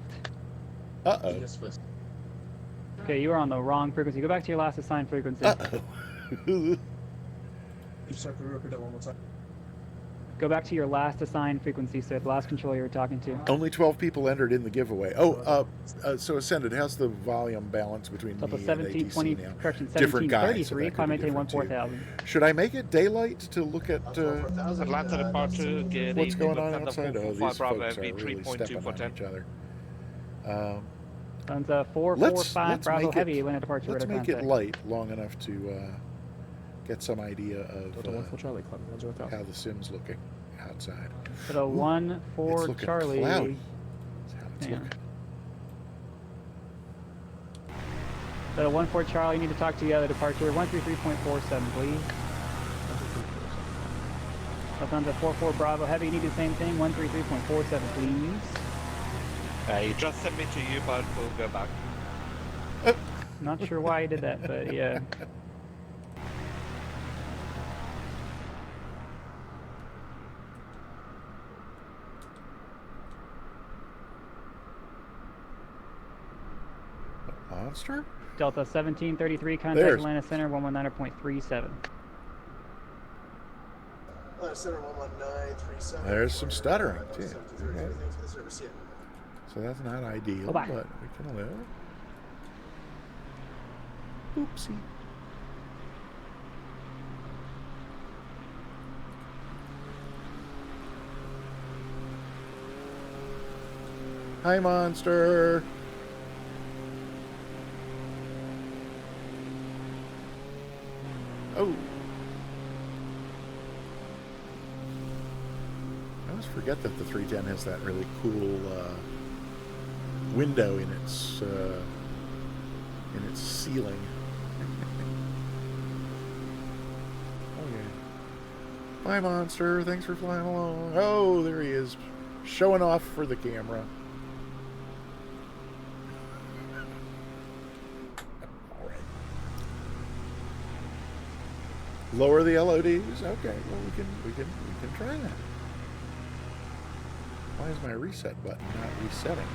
Uh-oh. Okay, you are on the wrong frequency. Go back to your last assigned frequency. Uh-oh. Go back to your last assigned frequency, so the last controller you were talking to. Only 12 people entered in the giveaway. Oh, so Ascended, how's the volume balance between me and ATC now? Correction, Different guys. 1733, climb maintain 14,000. Should I make it daylight to look at Atlanta departure, get what's going on outside? Oh, these folks are Bravo, really stepping on each other. Guns 445 Bravo make Heavy, Atlanta departure. Let's make it light long enough to get some idea of how the sim's looking outside. So the 1-4 Charlie. Cloudy. That's how it's looking. So 1-4 Charlie, you need to talk to the other departure. 133.47, please. Lufthansa 44 Bravo Heavy, you need to do the same thing. 133.47, please. You just sent me to you, but we'll go back. Not sure why you did that, but yeah. Monster? Delta 1733, contact Atlanta Center 119.37. Center 119.37. There's some stuttering too. Okay. So that's not ideal, but we can live. Oopsie. Hi, Monster. Oh. I always forget that the 310 has that really cool window in its ceiling. Okay. Bye, Monster. Thanks for flying along. Oh, there he is, showing off for the camera. Lower the LODs. Okay, well we can try that. Why is my reset button not resetting?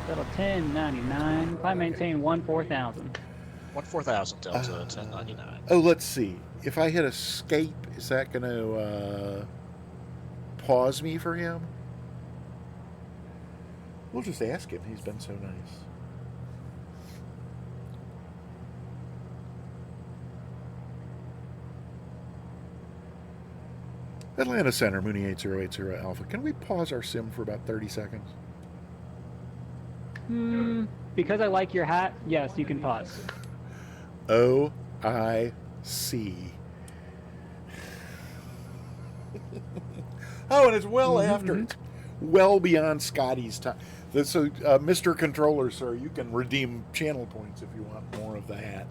Delta 1099, climb maintain 14,000. 14,000 Delta 1099. Oh, let's see. If I hit escape, is that going to pause me for him? We'll just ask him. He's been so nice. Atlanta Center, Mooney 8080 Alpha. Can we pause our sim for about 30 seconds? Because I like your hat, yes, you can pause. O-I-C. Oh, and it's well after. It's well beyond Scotty's time. So, Mr. Controller, sir, you can redeem channel points if you want more of the hat,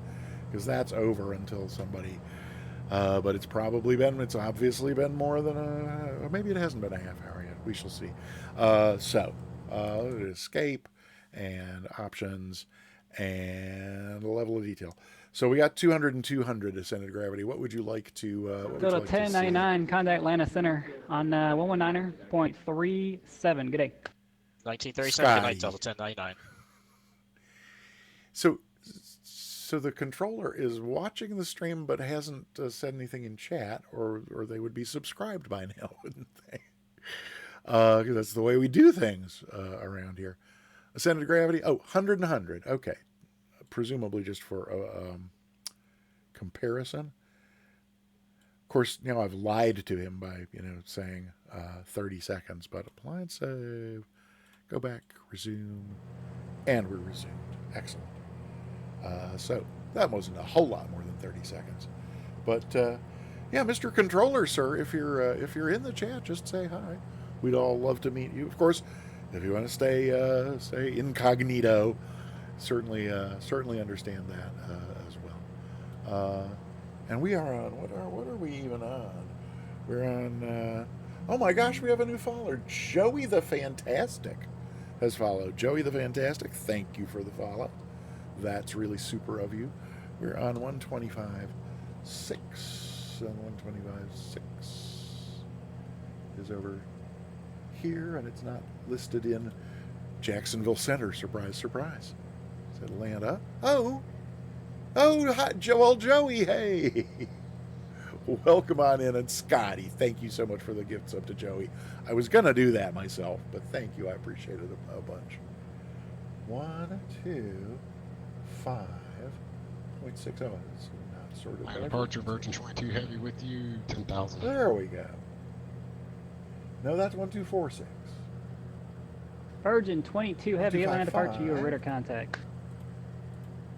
because that's over until somebody. But it's obviously been more than or maybe it hasn't been a half hour yet. We shall see. Escape and options and level of detail. So we got 200 and 200 ascended gravity. What would you like to? Go to 1099. Contact Atlanta Center on 119.37. Good day. 1937. Good night, Delta 1099. So the controller is watching the stream but hasn't said anything in chat, or they would be subscribed by now, wouldn't they? Because that's the way we do things around here. Ascended gravity. Oh, 100 and 100. Okay. Presumably just for comparison. Of course, I've lied to him by, saying 30 seconds, but apply and save. Go back, resume, and we're resumed. Excellent. So that wasn't a whole lot more than 30 seconds. But, yeah, Mr. Controller, sir, if you're in the chat, just say hi. We'd all love to meet you. Of course, if you want to stay incognito, certainly understand that as well. And we are on, what are we even on? We're on, oh my gosh, we have a new follower. Joey the Fantastic has followed. Joey the Fantastic, thank you for the follow. That's really super of you. We're on 125.6, and 125.6 is over here, and it's not listed in Jacksonville Center. Surprise, surprise. It's Atlanta. Oh, hi, Joey, hey. Welcome on in, and Scotty, thank you so much for the gifts up to Joey. I was going to do that myself, but thank you. I appreciate it a bunch. 1, 2, 5.60. It's not sort of. Departure Virgin 22 Heavy with you, 10,000. There we go. No, that's 1246. Virgin 22 Heavy, Atlanta departure, you Ritter contact.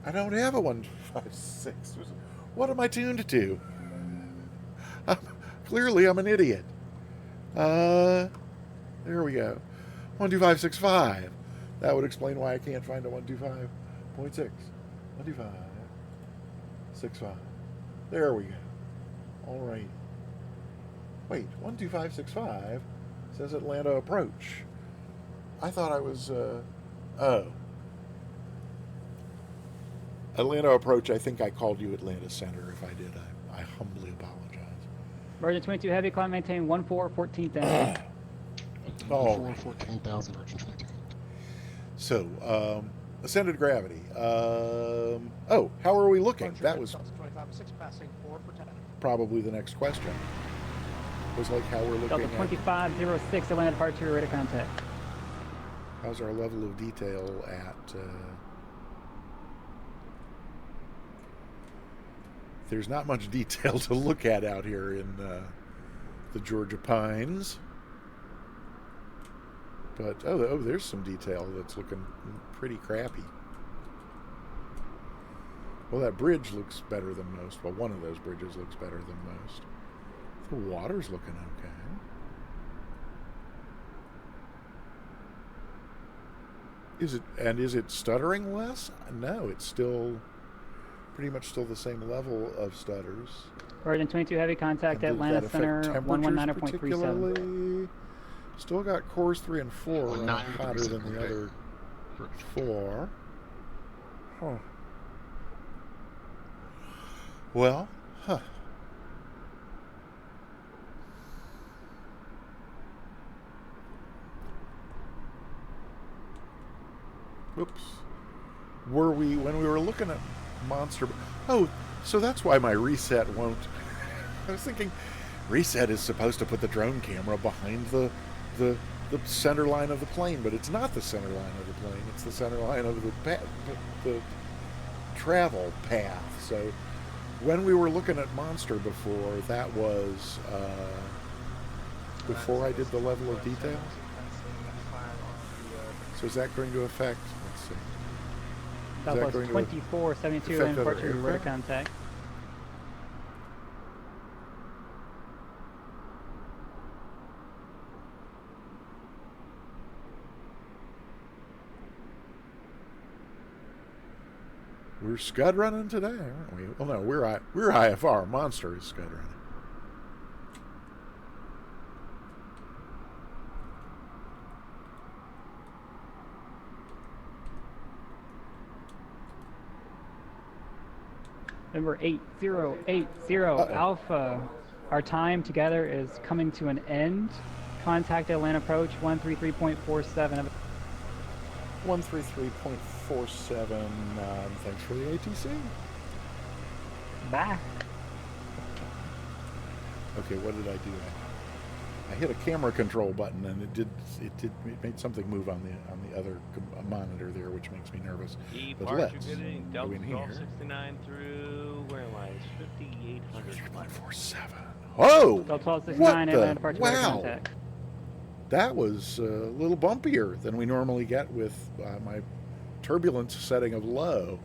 I don't have a 156. What am I tuned to? Clearly, I'm an idiot. There we go. 12565. That would explain why I can't find a 125.6. 125.65. There we go. All right. Wait, 12565 says Atlanta approach. I thought I was, Atlanta approach, I think I called you Atlanta Center. If I did, I humbly apologize. Virgin 22 Heavy, climb maintain 14,000. Oh. 14,000 Virgin 22. So, ascended gravity. How are we looking? That was probably the next question. Was like how we're looking Delta 2506, Atlanta departure, ready to contact. How's our level of detail at? There's not much detail to look at out here in the Georgia Pines. But, there's some detail that's looking pretty crappy. Well, that bridge looks better than most. Well, one of those bridges looks better than most. The water's looking okay. Is it stuttering less? No, it's still pretty much still the same level of stutters. Virgin 22 Heavy, contact Atlanta Center 119.37. Still got cores 3 and 4 running hotter than the other 4. Huh. Well, Oops. When we were looking at Monster... Oh, so that's why my reset won't... I was thinking, reset is supposed to put the drone camera behind the center line of the plane, but it's not the center line of the plane. It's the center line of the travel path. So when we were looking at Monster before, that was before I did the level of detail. So is that going to affect, let's see. Southwest 2472 and departure radar contact. We're scud running today, aren't we? Well, no, we're IFR. Monster is scud running. Number 8080 Alpha. Our time together is coming to an end. Contact Atlanta approach 133.47. 133.47. Thanks for the ATC. Bye. Okay, what did I do? I hit a camera control button and it made something move on the other monitor there, which makes me nervous. But let's go in here. 69 through where lies 5800. 3.47. Whoa! Delta 1269 Atlanta departure radar Wow! contact. That was a little bumpier than we normally get with my turbulence setting of low,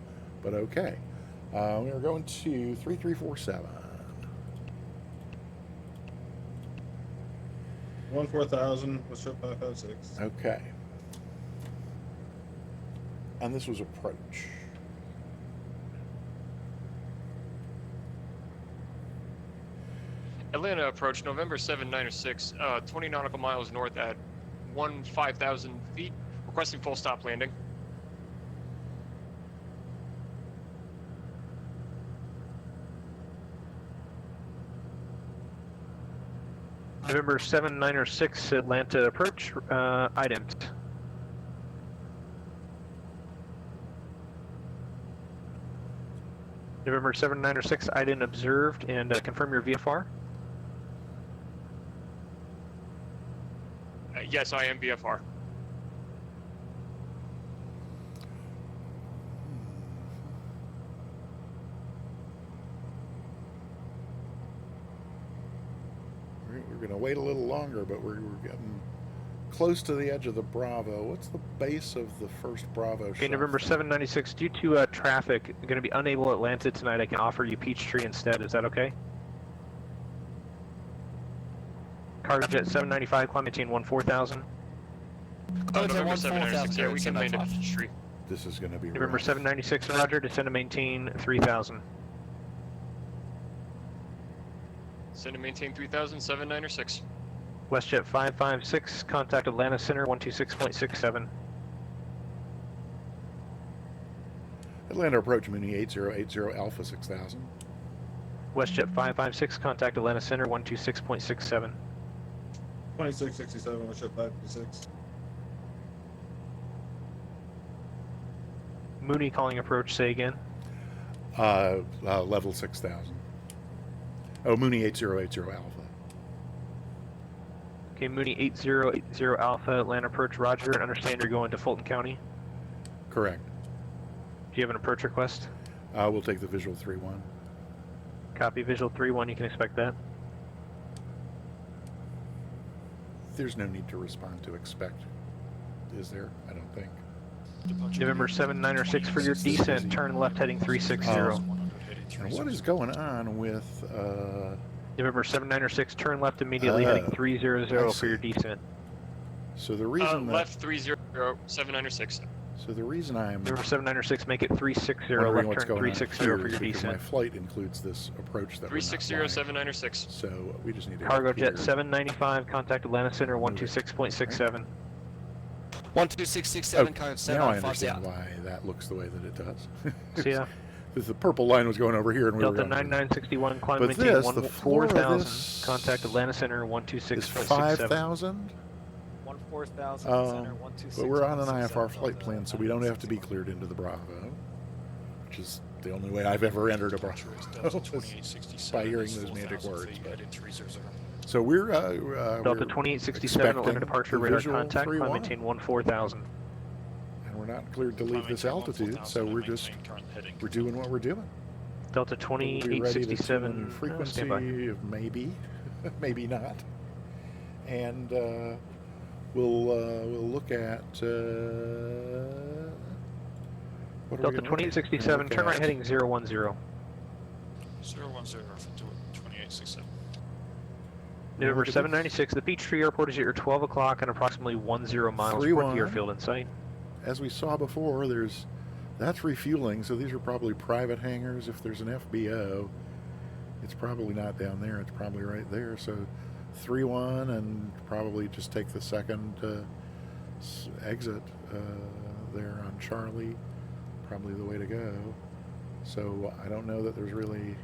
but okay. We're going to 3347. 14,000, what's up, 556. Okay. And this was approach. Atlanta approach, November 796, 20 nautical miles north at 5,000 feet, requesting full stop landing. November 796 Atlanta approach, items. November 796 item observed, and confirm your VFR. Yes, I am BFR. We're going to wait a little longer, but we're getting close to the edge of the Bravo. What's the base of the first Bravo? Okay, November 796, due to traffic, I'm going to be unable Atlanta tonight. I can offer you Peachtree instead. Is that okay? Cargo Jet 795, climb maintain 14,000. November 796, yeah, we can land at Peachtree. This is going to be November 796, roger, descend to maintain 3,000. Send to maintain 3,000, 796. WestJet 556, contact Atlanta Center 126.67. Atlanta approach Mooney 8080 Alpha 6000. WestJet 556, contact Atlanta Center 126.67. 2667, WestJet 556. Mooney calling approach, say again. Level 6000. Oh, Mooney 8080 Alpha. Okay, Mooney 8080 Alpha, Atlanta approach, roger, and understand you're going to Fulton County. Correct. Do you have an approach request? We'll take the visual 3-1. Copy, visual 3-1, you can expect that. There's no need to respond to expect, is there? I don't think. November 796 for your descent, turn left heading 360. And what is going on with... November 796, turn left immediately heading 300 for your descent. So the reason left 30, 796. So the reason I'm... November 796, make it 360, left turn 360 for your descent. My flight includes this approach that 360, 796. So we just need to... Cargo Jet 795, contact Atlanta Center 126.67. 12667, contact 7 now I understand why that looks the way that it does. See ya. The purple line was going over here, and we Delta were 9961, climb maintain 14,000. Contact Atlanta Center 126.67. 5,000. 14,000. Center 126. But we're on an IFR flight plan, so we don't have to be cleared into the Bravo, which is the only way I've ever entered a Bravo by hearing those magic words. But. So we're Delta 2867, Atlanta departure radar contact, climb maintain 14,000. We're not cleared to leave this altitude, so we're doing what we're doing. Delta 2867 frequency of maybe, maybe not. and we'll look at what are we Delta gonna look at? 2867, turn right Look heading 010. 010 to 2867. November 796, the Peachtree Airport is at your 12 o'clock and approximately 10 miles. Report the airfield in sight. As we saw before, that's refueling, so these are probably private hangars. If there's an FBO, it's probably not down there. It's probably right there. So 3-1 and probably just take the second exit there on Charlie. Probably the way to go. So I don't know that there's really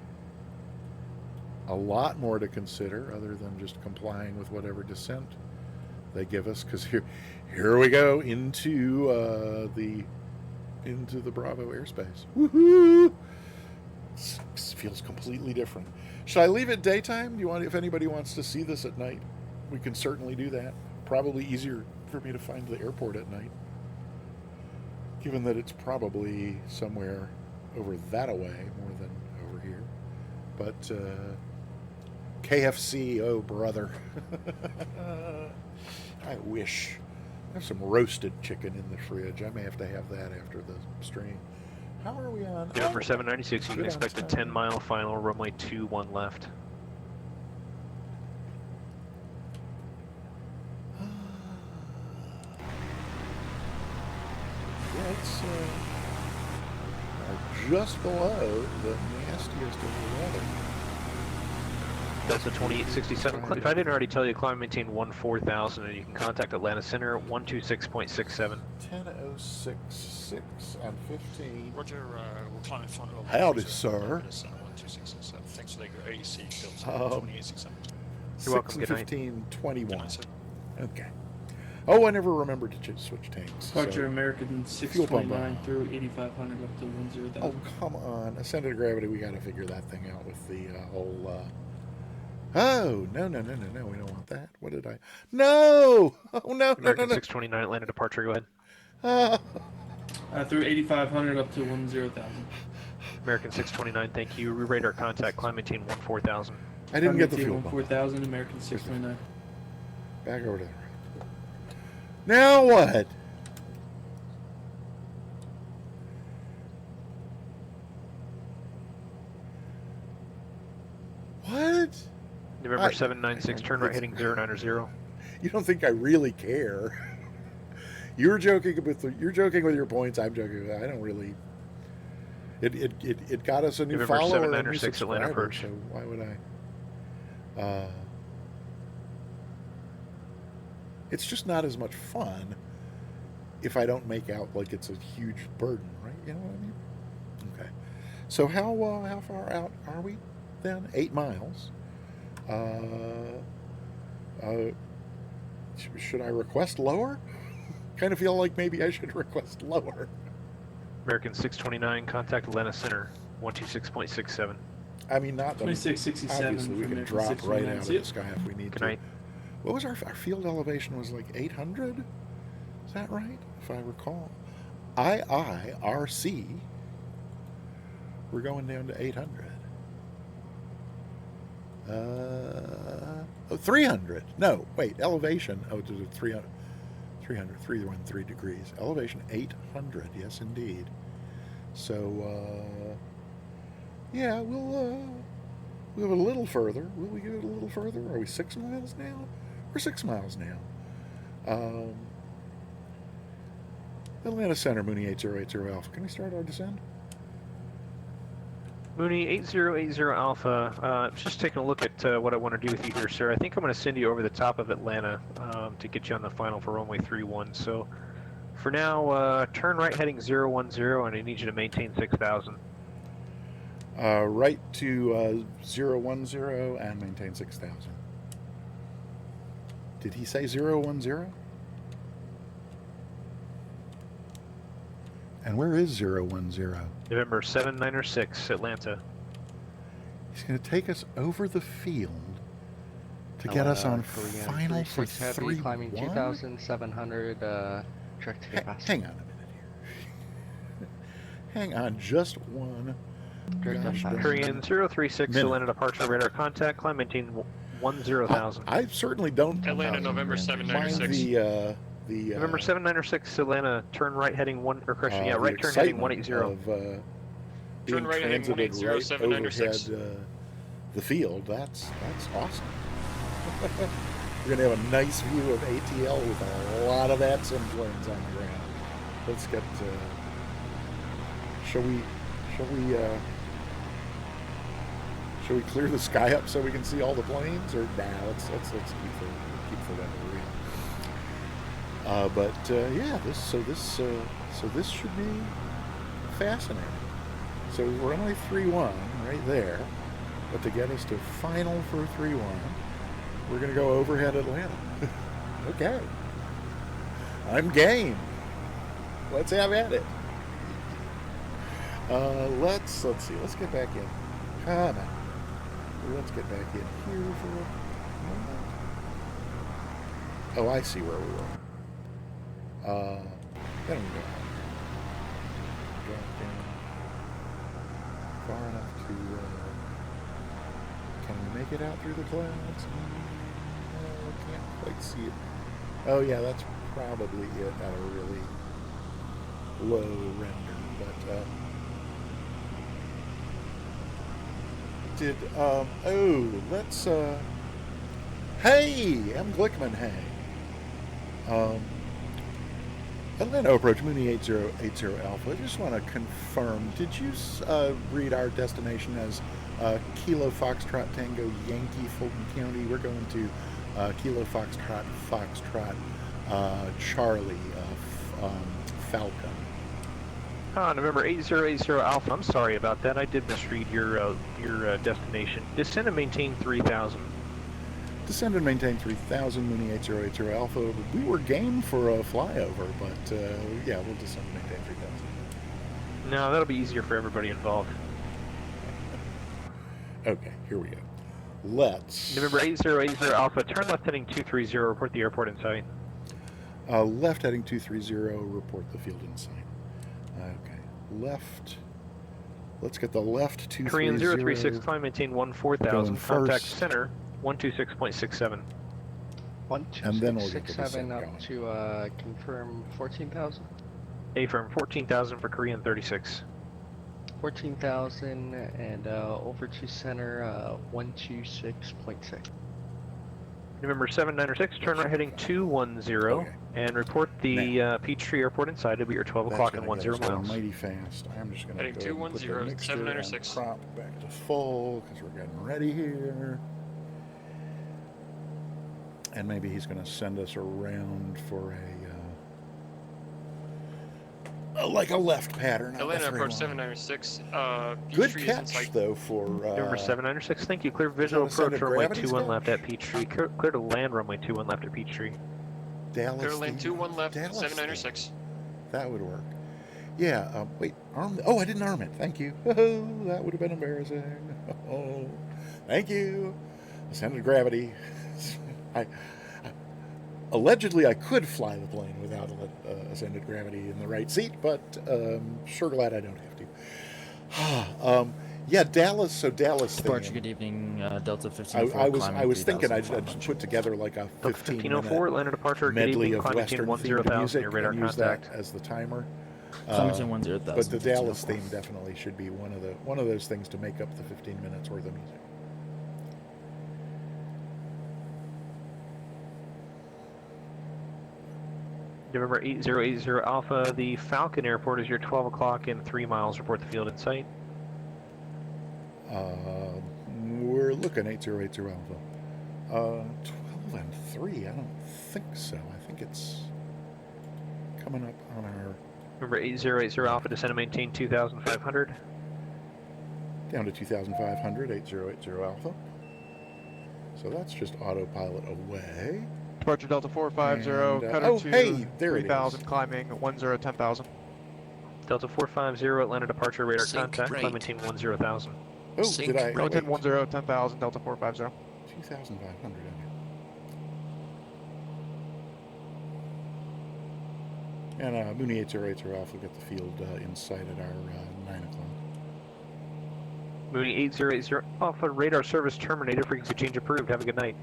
a lot more to consider other than just complying with whatever descent they give us, because here we go into the Bravo airspace. Woohoo! This feels completely different. Should I leave it daytime? If anybody wants to see this at night, we can certainly do that. Probably easier for me to find the airport at night, given that it's probably somewhere over that away more than over here. But KFC, oh brother. I wish. I have some roasted chicken in the fridge. I may have to have that after the stream. How are we on? November 796, you can expect a 10-mile final, runway 21 left. Yeah, it's just below the nastiest of the weather. Delta 2867. If I didn't already tell you, climb maintain 14,000, and you can contact Atlanta Center 126.67. 10:06 and 15. Roger, we'll climb in front of Howdy, sir. 1267. Thanks for the AC. Delta 2867. You're welcome. 6 Good and night. 15:21. Okay. Oh, I never remembered to switch tanks. Departure so. American Fuel pump 629 through 8500 up to 10,000. Oh, come on. Ascended to gravity, we got to figure that thing out with the whole... Oh, no. We don't want that. What did I... No! Oh, no. American 629, Atlanta departure, go ahead. Through 8500 up to 10,000. American 629, thank you. Re-radar contact, climb maintain 14,000. I didn't get the fuel pump. 14,000, American 629. Back over to the right. Now what? What? November 796, turn right heading 090. You don't think I really care? You're joking with your points. I'm joking. I don't really. It got us a new November follower, 796, a new Atlanta subscriber, approach. so why would I? It's just not as much fun if I don't make out like it's a huge burden, right? You know what I mean? Okay. So how far out are we then? 8 miles. Should I request lower? Kind of feel like maybe I should request lower. American 629, contact Atlanta Center 126.67. I mean, not 2667. Obviously, we can drop right out of the sky if we need Good to. night. What was our field elevation? Was like 800? Is that right? If I recall. IIRC. We're going down to 800. 300. No, wait. Elevation. Oh, to 300. 313 degrees. Elevation 800. Yes, indeed. So, yeah, we'll go a little further. Will we go a little further? Are we 6 miles now? We're 6 miles now. Atlanta Center, Mooney 8080 Alpha. Can we start our descent? Mooney 8080 Alpha, just taking a look at what I want to do with you here, sir. I think I'm going to send you over the top of Atlanta to get you on the final for runway 31. So for now, turn right heading 010, and I need you to maintain 6,000. Right to 010 and maintain 6,000. Did he say 010? And where is 010? November 796, Atlanta. He's going to take us over the field to get us on final for 3-1? Climbing 2,700, track to the past. Hang on a minute here. Hang on just one. Korean 036, minute. Atlanta departure, radar contact, climb maintain 10,000. I certainly don't Atlanta, November mind 796. the November 796, Atlanta, turn right heading one, or correction, yeah, the right turn heading excitement 180. of being Turn right heading transited 180, right 796. overhead the field. That's awesome. We're gonna have a nice view of ATL with a lot of VATSIN planes on the ground. Let's get. Shall we clear the sky up so we can see all the planes, or nah? Let's keep for that real. But yeah, this should be fascinating. So we're only 3-1 right there, but to get us to final for 3-1, we're gonna go overhead Atlanta. Okay, I'm game. Let's have at it. Let's see. Let's get back in. Come on. Let's get back in here for a moment. Oh, I see where we were. Then we go. Drop down far enough to. Can we make it out through the clouds? No, can't quite see it. Oh yeah, that's probably it at a really low render, but. Let's hey, I'm Glickman, hey. Atlanta approach Mooney 8080 Alpha. I just want to confirm, did you read our destination as Kilo Foxtrot Tango Yankee Fulton County? We're going to Kilo Foxtrot Charlie Falcon. November 8080 Alpha. I'm sorry about that. I did misread your destination. Descend and maintain 3,000. Descend and maintain 3,000, Mooney 8080 Alpha. We were game for a flyover, but yeah, we'll descend and maintain 3,000. No, that'll be easier for everybody involved. Okay, here we go. Let's. November 8080 Alpha. Turn left heading 230. Report the airport in sight. Left heading 230. Report the field in sight. Okay, left. Let's get the left 230. Korean 036, climb, maintain 14,000. Contact center 126.67. 126.67 up to confirm 14,000. Affirm 14,000 for Korean 36. 14,000 and over to center 126.6. November 796, turn right heading 210, okay. And report the Peachtree Airport inside. It'll be your 12 o'clock and 10 miles. Mighty fast. I'm just going to heading 210, 796. Prop back to full because we're getting ready here. And maybe he's going to send us around for like a left pattern. Atlanta approach 796. Good catch though for November 796. Thank you. Clear visual approach runway 21 left at Peachtree. Clear to land runway 21 left at Peachtree. Dallas. Clear to land 21 left. 796. That would work. Yeah. Wait. Arm. Oh, I didn't arm it. Thank you. Oh, that would have been embarrassing. Oh, thank you. Ascended gravity. Allegedly, I could fly the plane without ascended gravity in the right seat, but sure glad I don't have to. Yeah, Dallas. So Dallas. Departure. Good evening, Delta 15. I was thinking I'd put together like a 15-minute Atlanta departure. medley of Western Western-themed music your radar and use contact. that as the timer. Climbing 10,000. But the Dallas theme definitely should be one of those things to make up the 15 minutes worth of music. November 8080 Alpha, the Falcon Airport is your 12 o'clock and 3 miles. Report the field in sight. We're looking 8080 Alpha. 12 and 3? I don't think so. I think it's coming up on our... November 8080 Alpha, descend and maintain 2,500. Down to 2,500, 8080 Alpha. So that's just autopilot away. Departure Delta 450, cutter oh, to hey, there 3,000, climbing 10,000. Delta 450, Atlanta departure, radar contact, climb maintain 10,000. Oh, did I? Rotate 10,000, Delta 450. 2,500 in here. And Mooney 8080 Alpha get the field in sight at our 9 o'clock. Mooney 8080 Alpha, radar service terminated, frequency change approved. Have a good night.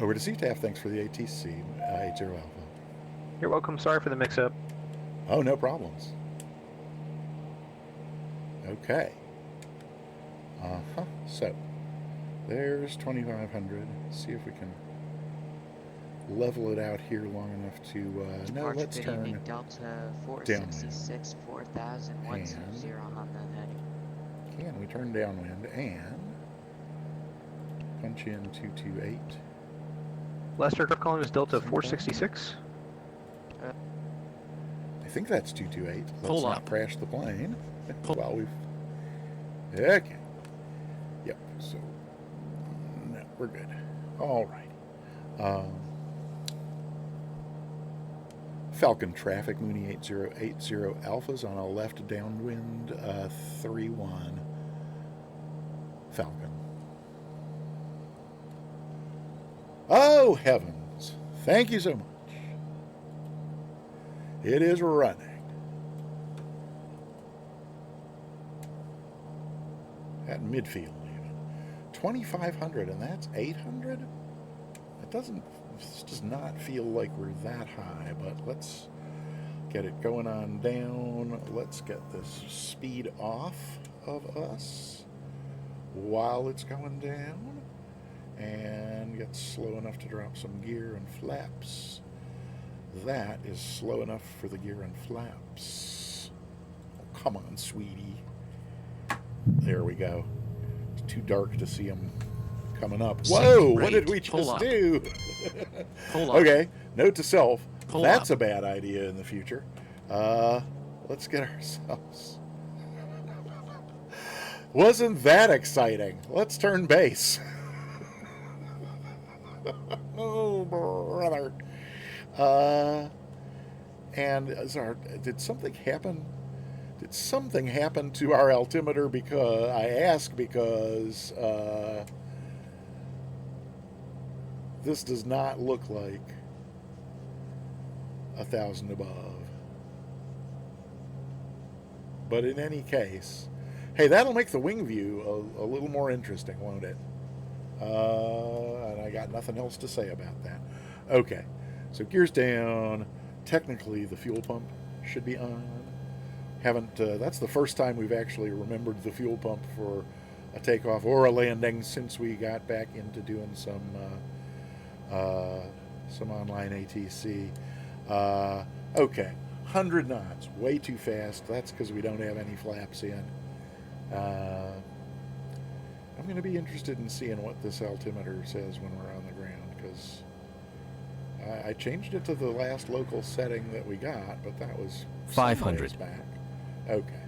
Over to CTAF, thanks for the ATC, 80 Alpha. You're welcome, sorry for the mix-up. Oh, no problems. Okay. So, there's 2,500. See if we can level it out here long enough to, no, let's turn Delta downwind. 466, 4000, 120 on that heading. Can we turn downwind and punch in 228? Last aircraft calling is Delta 466. I think that's 228. Let's Pull not up. crash the plane. Well, we've... Okay. Yep, so... No, we're good. All right. Falcon traffic, Mooney 8080 Alphas on a left downwind 31. Falcon. Oh, heavens. Thank you so much. It is running. At midfield even. 2,500 and that's 800? It does not feel like we're that high, but let's get it going on down. Let's get this speed off of us while it's going down and get slow enough to drop some gear and flaps. That is slow enough for the gear and flaps. Oh, come on, sweetie. There we go. It's too dark to see them coming up. Whoa, what did we just do? Okay, note to self, that's a bad idea in the future. Let's get ourselves... Wasn't that exciting? Let's turn base. Oh, brother. And did something happen? Did something happen to our altimeter? Because I ask because this does not look like 1,000 above. But in any case, hey, that'll make the wing view a little more interesting, won't it? And I got nothing else to say about that. Okay, so gears down. Technically, the fuel pump should be on. Haven't. That's the first time we've actually remembered the fuel pump for a takeoff or a landing since we got back into doing some online ATC. Okay, 100 knots, way too fast. That's because we don't have any flaps in. I'm going to be interested in seeing what this altimeter says when we're on the ground, because I changed it to the last local setting that we got, but that was 500 back. Okay,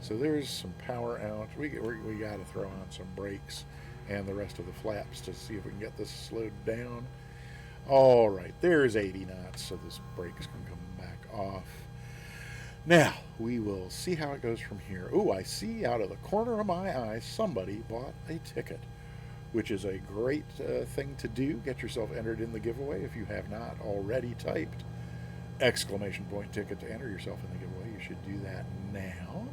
so there's some power out. We got to throw on some brakes and the rest of the flaps to see if we can get this slowed down. All right, there's 80 knots, so this brakes can come back off. Now, we will see how it goes from here. Ooh, I see out of the corner of my eye somebody bought a ticket, which is a great thing to do. Get yourself entered in the giveaway if you have not already typed exclamation point ticket to enter yourself in the giveaway. You should do that now,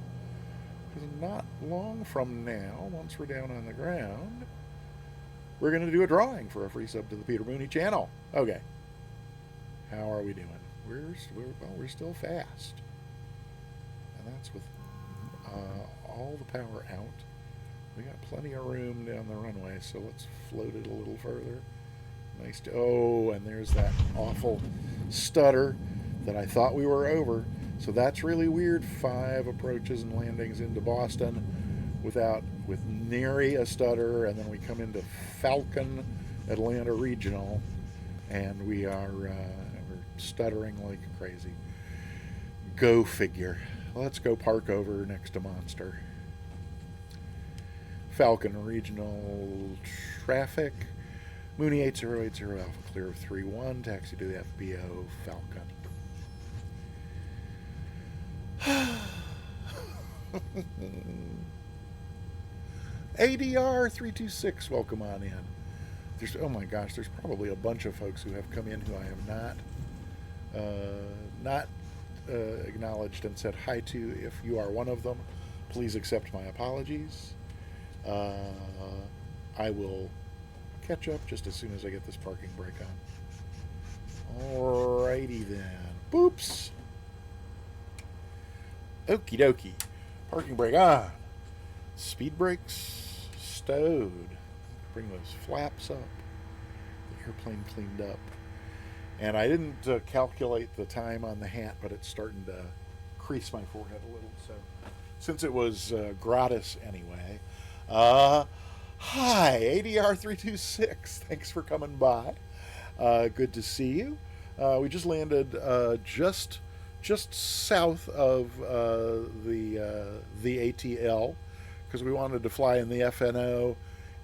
because not long from now, once we're down on the ground, we're going to do a drawing for a free sub to the Peter Mooney channel. Okay. How are we doing? We're still fast. And that's with all the power out. We got plenty of room down the runway, so let's float it a little further. Nice. Oh, and there's that awful stutter that I thought we were over. So that's really weird. 5 approaches and landings into Boston with nary a stutter, and then we come into Falcon Atlanta Regional, and we're stuttering like crazy. Go figure. Let's go park over next to Monster. Falcon Regional traffic. Mooney 8080 Alpha clear of 31. Taxi to the FBO Falcon. ADR 326, welcome on in. Oh my gosh, there's probably a bunch of folks who have come in who I have not acknowledged and said hi to. If you are one of them, please accept my apologies. I will catch up just as soon as I get this parking brake on. Alrighty then. Boops. Okie dokie. Parking brake on. Speed brakes stowed. Bring those flaps up. The airplane cleaned up. And I didn't calculate the time on the hat, but it's starting to crease my forehead a little. So, since it was gratis anyway. Hi, ADR 326. Thanks for coming by. Good to see you. We just landed just south of the ATL because we wanted to fly in the FNO,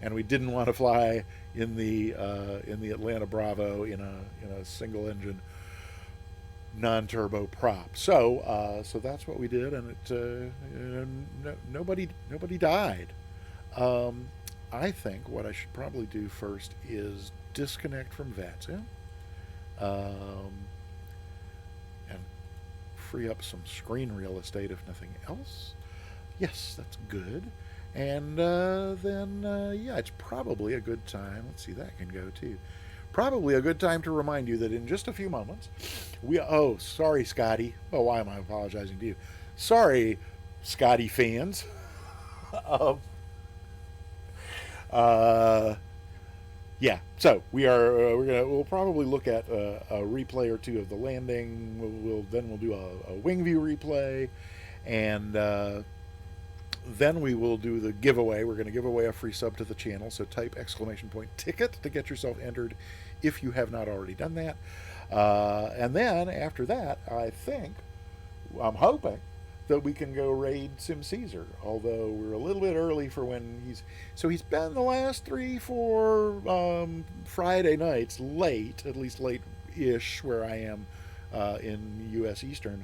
and we didn't want to fly in the Atlanta Bravo in a single engine non-turbo prop. So that's what we did, and nobody died. I think what I should probably do first is disconnect from VATSIN and free up some screen real estate, if nothing else. Yes, that's good. And then it's probably a good time. Let's see, that can go too. Probably a good time to remind you that in just a few moments, sorry, Scotty. Oh, why am I apologizing to you? Sorry, Scotty fans. So we'll probably look at a replay or two of the landing. We'll do a wing view replay, and then we will do the giveaway. We're going to give away a free sub to the channel, so type !ticket to get yourself entered if you have not already done that. And then after that, I'm hoping that we can go raid Sim Caesar, although we're a little bit early for when he's been the last 3-4 Friday nights late, at least late-ish where I am in U.S. Eastern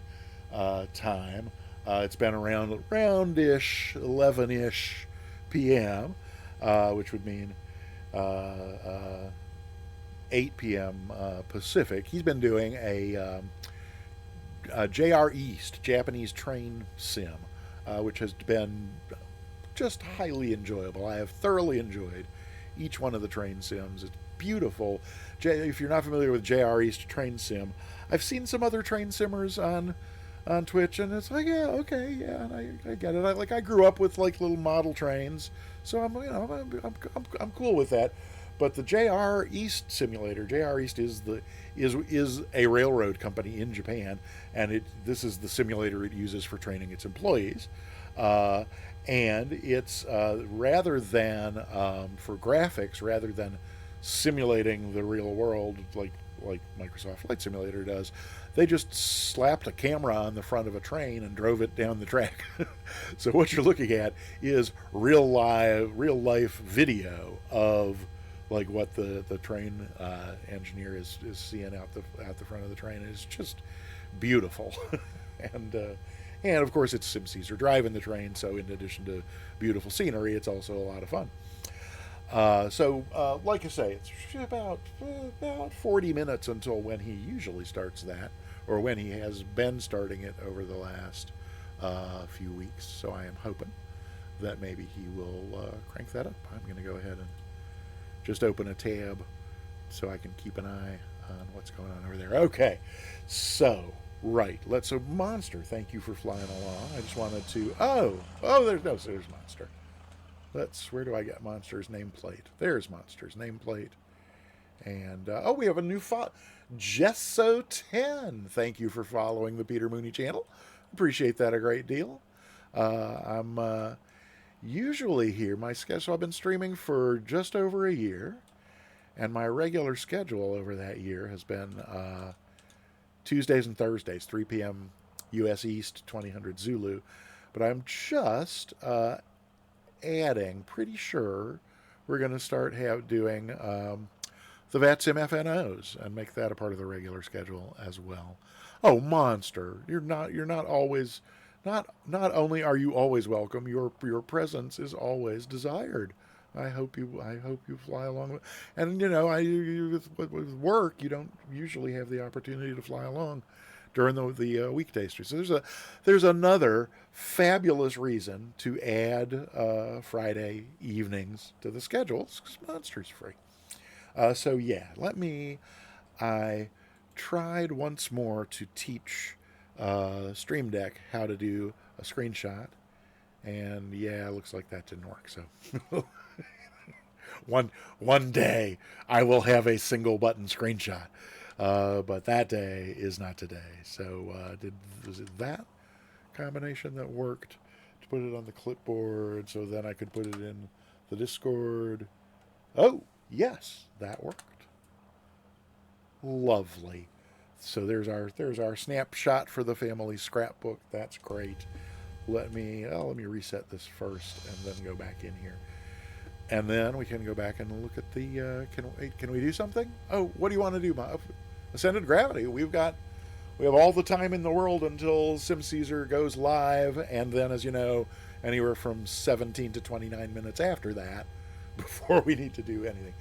time. It's been around-ish, 11-ish p.m., which would mean 8 p.m. Pacific. He's been doing a JR East, Japanese train sim, which has been just highly enjoyable. I have thoroughly enjoyed each one of the train sims. It's beautiful. If you're not familiar with JR East train sim, I've seen some other train simmers on Twitch, and it's like, yeah, okay, yeah, and I get it. I grew up with like little model trains, so I'm cool with that. But the JR East simulator, JR East is a railroad company in Japan, and this is the simulator it uses for training its employees. And it's rather than for graphics, rather than simulating the real world like Microsoft Flight Simulator does, they just slapped a camera on the front of a train and drove it down the track. So what you're looking at is real life video of like what the train engineer is seeing out the front of the train. It's just beautiful. And of course it's Sim Caesar driving the train, so in addition to beautiful scenery, it's also a lot of fun. Like I say, it's about 40 minutes until when he usually starts that, or when he has been starting it over the last few weeks. So I am hoping that maybe he will crank that up. I'm going to go ahead and just open a tab so I can keep an eye on what's going on over there. Okay, so Monster, thank you for flying along. I just wanted to, there's Monster. Where do I get Monster's nameplate? There's Monster's nameplate. And, we have a new Gesso10. Thank you for following the Peter Mooney channel. Appreciate that a great deal. I'm usually here. My schedule, I've been streaming for just over a year, and my regular schedule over that year has been Tuesdays and Thursdays, 3 p.m. U.S. East, 2000 Zulu. But I'm just adding, pretty sure we're going to start doing the VATSIM FNOs and make that a part of the regular schedule as well. Oh, Monster, you're not always, not only are you always welcome, your presence is always desired. I hope you fly along. And with work, you don't usually have the opportunity to fly along during the weekday stream. So there's another fabulous reason to add Friday evenings to the schedule because Monster's free. So yeah, I tried once more to teach Stream Deck how to do a screenshot, and yeah, it looks like that didn't work. So one day I will have a single button screenshot, but that day is not today. So was it that combination that worked to put it on the clipboard so then I could put it in the Discord? Oh yes, that worked. Lovely. So there's our snapshot for the family scrapbook. That's great. Let me reset this first and then go back in here. And then we can go back and look at the can we do something? Oh, what do you want to do, Bob? Ascended Gravity. We have all the time in the world until SimCaesar goes live, and then, as you know, anywhere from 17 to 29 minutes after that before we need to do anything.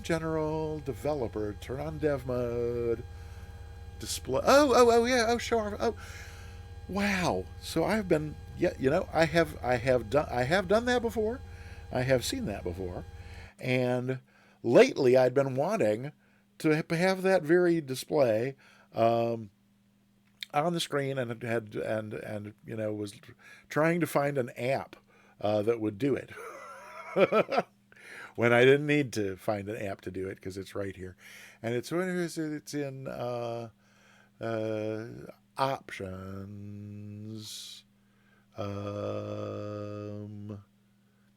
General developer, turn on dev mode, display. Oh yeah. Show our. Oh, wow. So I've been I have done that before. I have seen that before, and lately I'd been wanting to have that very display on the screen, and was trying to find an app that would do it. When I didn't need to find an app to do it because it's right here, and it's in options,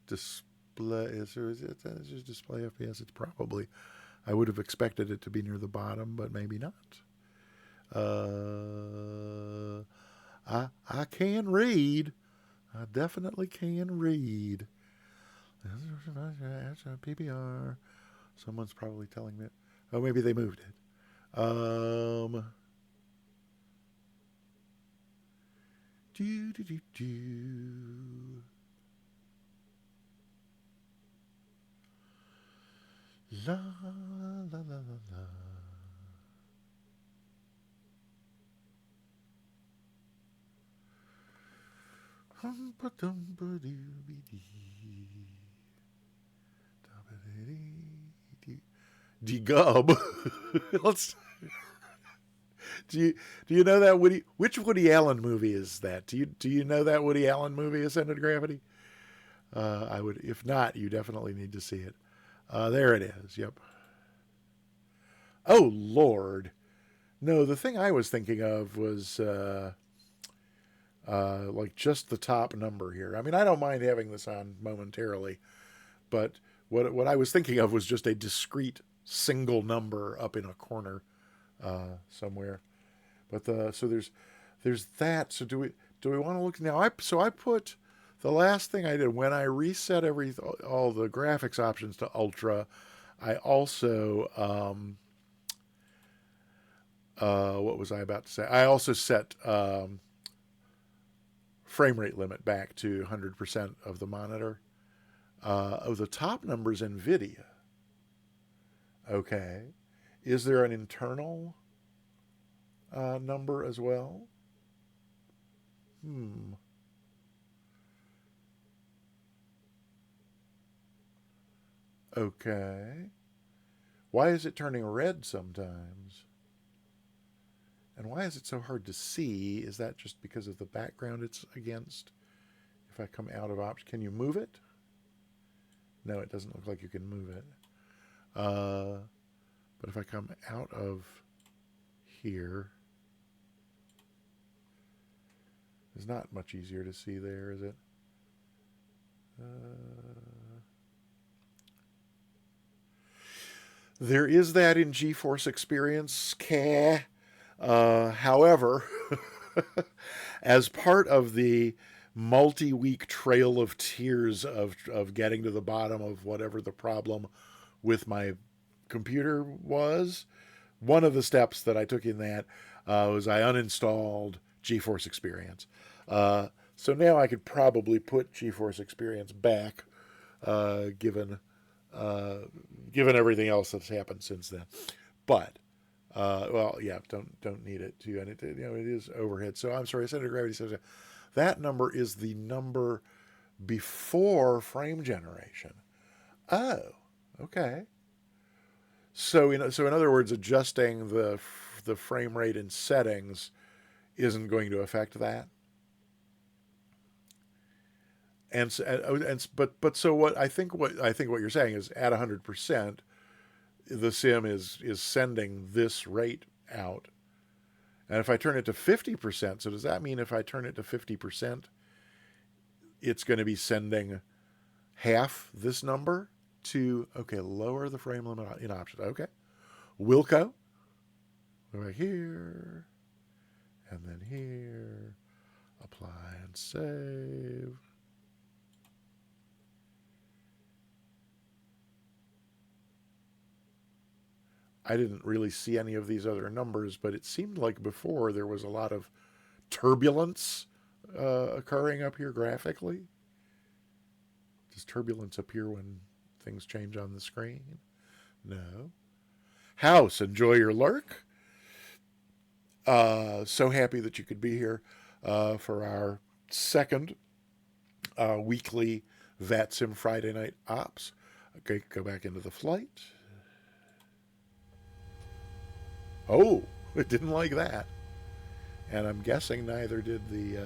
display. Is it just display FPS? It's probably. I would have expected it to be near the bottom, but maybe not. I can read. I definitely can read. PBR. Someone's probably telling me. Oh, maybe they moved it. La la la la la. Gub. Let's. Do you know that which Woody Allen movie is that? Do you know that Woody Allen movie, Ascended Gravity? I would, if not, you definitely need to see it. There it is. Yep. Oh Lord, no. The thing I was thinking of was like just the top number here. I mean, I don't mind having this on momentarily, but what I was thinking of was just a discrete single number up in a corner somewhere. But so there's that. So do we want to look now? I put the last thing I did when I reset all the graphics options to ultra. I also what was I about to say? I also set frame rate limit back to 100% of the monitor. Of the top numbers, NVIDIA. Okay. Is there an internal number as well? Okay. Why is it turning red sometimes? And why is it so hard to see? Is that just because of the background it's against? If I come out of options, can you move it? No, it doesn't look like you can move it. But if I come out of here, it's not much easier to see there, is it? There is that in GeForce Experience. However, as part of the multi-week trail of tears of getting to the bottom of whatever the problem with my computer was, one of the steps that I took in that was I uninstalled GeForce Experience. So now I could probably put GeForce Experience back, given everything else that's happened since then. But Well, yeah, don't need it too, and it it is overhead. So I'm sorry, center of gravity says that number is the number before frame generation. Oh, okay. So in other words, adjusting the frame rate in settings isn't going to affect that. But so what I think what you're saying is at 100%, the sim is sending this rate out, and if I turn it to 50%, so does that mean if I turn it to 50%, it's going to be sending half this number to, okay, lower the frame limit in options. Okay, Wilco, right here, and then here, apply and save. I didn't really see any of these other numbers, but it seemed like before there was a lot of turbulence occurring up here graphically. Does turbulence appear when things change on the screen? No. House, enjoy your lurk. So happy that you could be here for our second weekly VATSIM Friday night ops. Okay, go back into the flight. Oh, it didn't like that. And I'm guessing neither did the,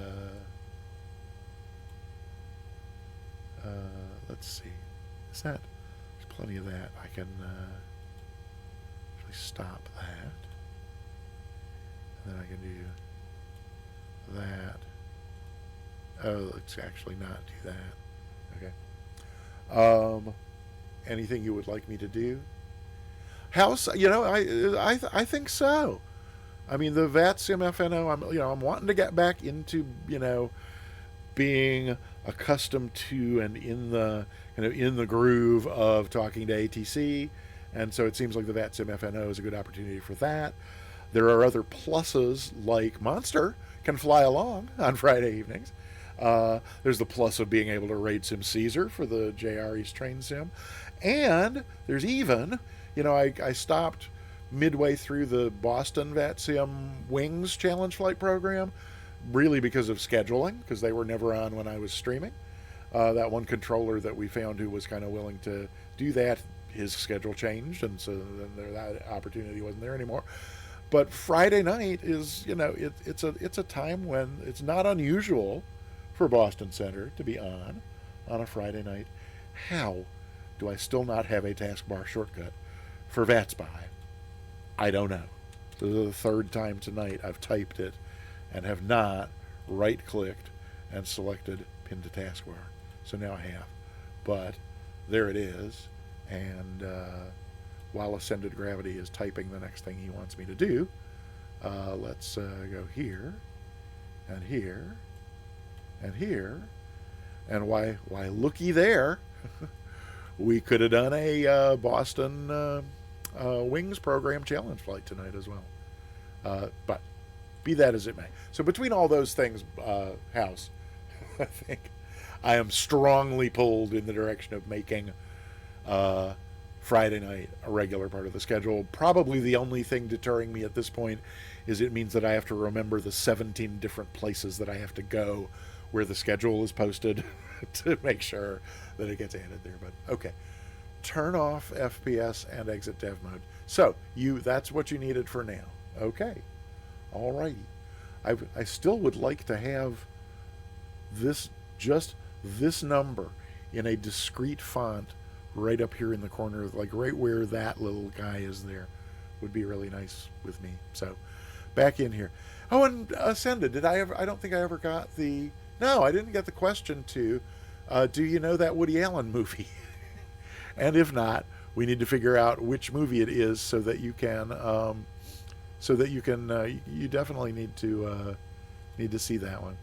let's see. Is that, there's plenty of that. I can actually stop that. And then I can do that. Oh, let's actually not do that. Okay. Anything you would like me to do? House, I think so. I mean, the VATSIM FNO, I'm wanting to get back into, being accustomed to and in the groove of talking to ATC, and so it seems like the VATSIM FNO is a good opportunity for that. There are other pluses, like Monster can fly along on Friday evenings. There's the plus of being able to raid Sim Caesar for the JR East Train Sim, and there's even, I stopped midway through the Boston VATSIM Wings Challenge Flight program, really because of scheduling, because they were never on when I was streaming. That one controller that we found who was kind of willing to do that, his schedule changed, and so then that opportunity wasn't there anymore. But Friday night is, it's a time when it's not unusual for Boston Center to be on a Friday night. How do I still not have a taskbar shortcut for VATSPY? I don't know. This is the third time tonight I've typed it and have not right-clicked and selected pin to taskbar. So now I have. But there it is. And while Ascended Gravity is typing the next thing he wants me to do, let's go here, and here, and here. And why looky there, we could have done a Boston Wings program challenge flight tonight as well. But be that as it may. So between all those things, House, I think I am strongly pulled in the direction of making Friday night a regular part of the schedule. Probably the only thing deterring me at this point is it means that I have to remember the 17 different places that I have to go where the schedule is posted to make sure that it gets added there. But okay, turn off FPS and exit dev mode. So that's what you needed for now. Okay, alrighty. I still would like to have just this number in a discrete font right up here in the corner, like right where that little guy is there, would be really nice with me. So back in here. Oh, and Ascended, I don't think I ever got no, I didn't get the question to, do you know that Woody Allen movie? And if not, we need to figure out which movie it is so that you can, you definitely need to see that one.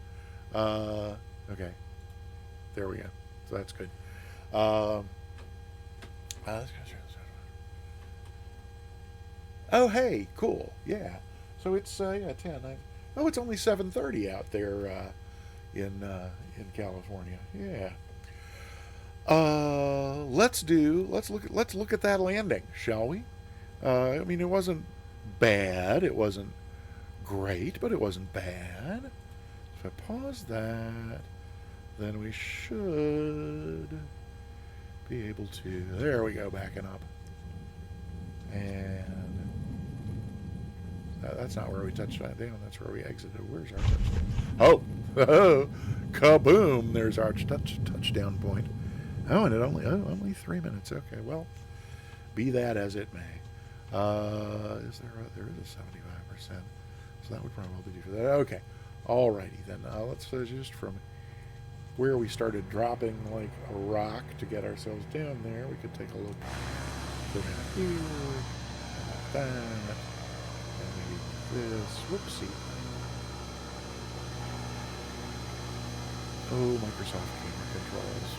Okay, there we go. So that's good. Oh, hey, cool. Yeah. So it's 10. It's only 7:30 out there in California. Yeah. Let's look at that landing, shall we? I mean, it wasn't bad. It wasn't great, but it wasn't bad. If I pause that, then we should be able to. There we go, backing up. And that's not where we touched that down. That's where we exited. Where's our touchdown? Oh, kaboom! There's our touchdown point. Oh, and it only 3 minutes. Okay, well, be that as it may. There is a 75%, so that would probably do for that. Okay, alrighty then. Let's just from where we started dropping like a rock to get ourselves down there, we could take a look. Go down here, and like that, and maybe this. Whoopsie. Oh, Microsoft camera controls.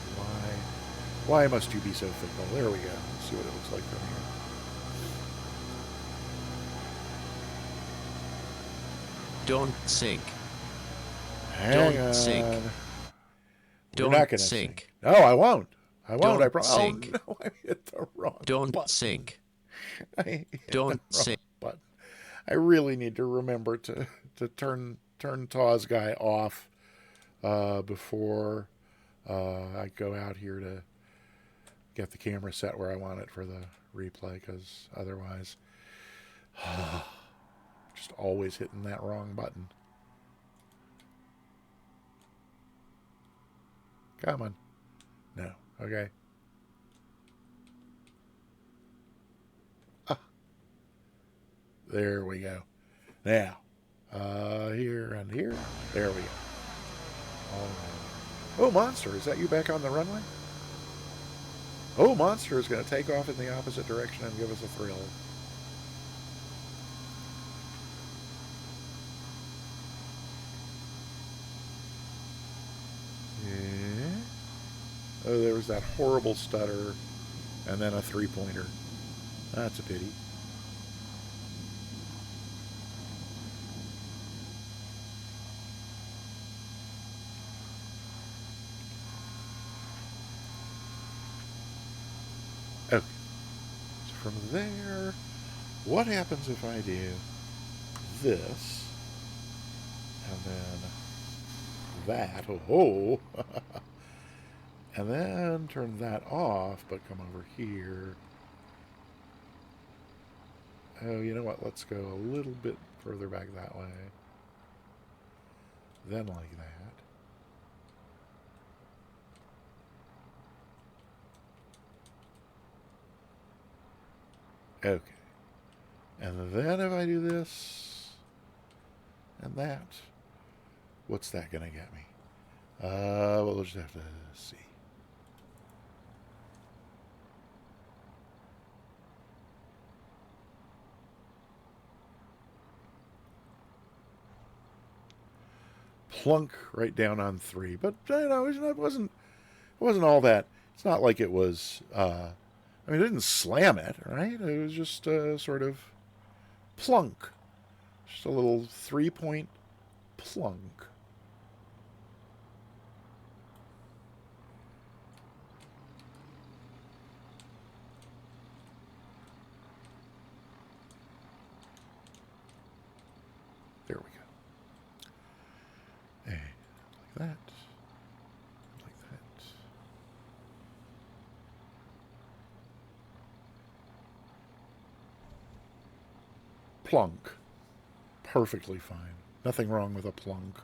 Why must you be so fickle? There we go. Let's see what it looks like from here. Don't sink. Don't sink. You're not gonna sink. No, I won't. I won't. I promise. Sink. Oh, no, I hit the wrong Don't button. sink. I hit Don't the wrong sink. button. I really need to remember to turn Taw's guy off before I go out here to get the camera set where I want it for the replay, because otherwise just always hitting that wrong button. Come on. No. Okay. There we go. Now, here and here. There we go. All right. Oh, Monster, is that you back on the runway? Oh, Monster is going to take off in the opposite direction and give us a thrill. Yeah. Oh, there was that horrible stutter and then a three-pointer. That's a pity. Okay. So from there, what happens if I do this and then that? Oh, and then turn that off, but come over here. Oh, you know what? Let's go a little bit further back that way. Then like that. Okay. And then if I do this and that, what's that going to get me? Well, we'll just have to see. Plunk right down on 3, but you know, it wasn't all that. It's not like it was. I mean, it didn't slam it, right? It was just sort of plunk, just a little 3-point plunk. There we go. And like that. Like that. Plunk. Perfectly fine. Nothing wrong with a plunk.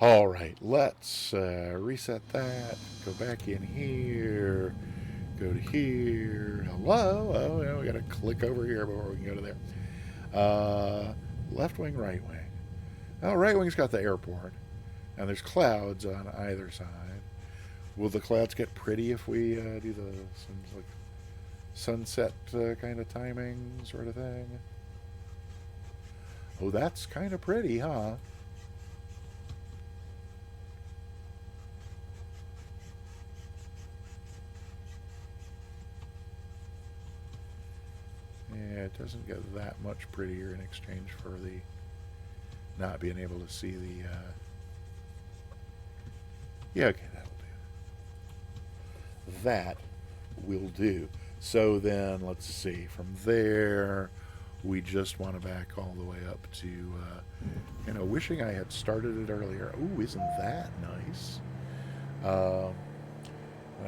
All right, let's reset that. Go back in here. Go to here. Hello. Oh, yeah, we got to click over here before we can go to there. Left wing, right wing. Oh, right wing's got the airport. And there's clouds on either side. Will the clouds get pretty if we do some like sunset kind of timing sort of thing? Oh, that's kind of pretty, huh? Yeah, it doesn't get that much prettier in exchange for the not being able to see the... Yeah, okay, that'll do. That will do. So then, let's see, from there, we just want to back all the way up to, wishing I had started it earlier. Ooh, isn't that nice? I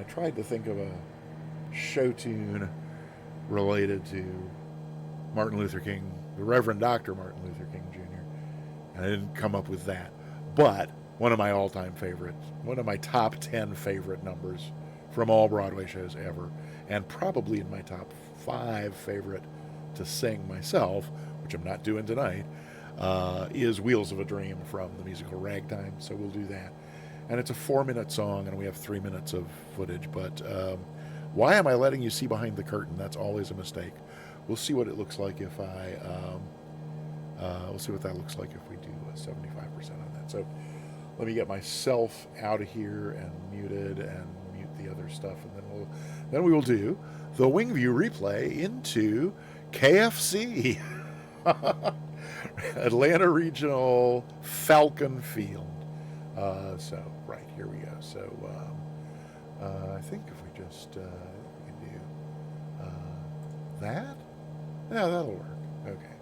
tried to think of a show tune related to Martin Luther King, the Reverend Dr. Martin Luther King Jr. And I didn't come up with that. But one of my all-time favorites, one of my top 10 favorite numbers from all Broadway shows ever, and probably in my top 5 favorite to sing myself, which I'm not doing tonight, is Wheels of a Dream from the musical Ragtime. So we'll do that. And it's a 4-minute song, and we have 3 minutes of footage. But why am I letting you see behind the curtain? That's always a mistake. We'll see what it looks like if we'll see what that looks like if we do 75% on that. So let me get myself out of here and muted and mute the other stuff, and then we will do the Wingview replay into KFC, Atlanta Regional Falcon Field. So right, here we go. So I think if we just we can do that. Yeah, that'll work. Okay.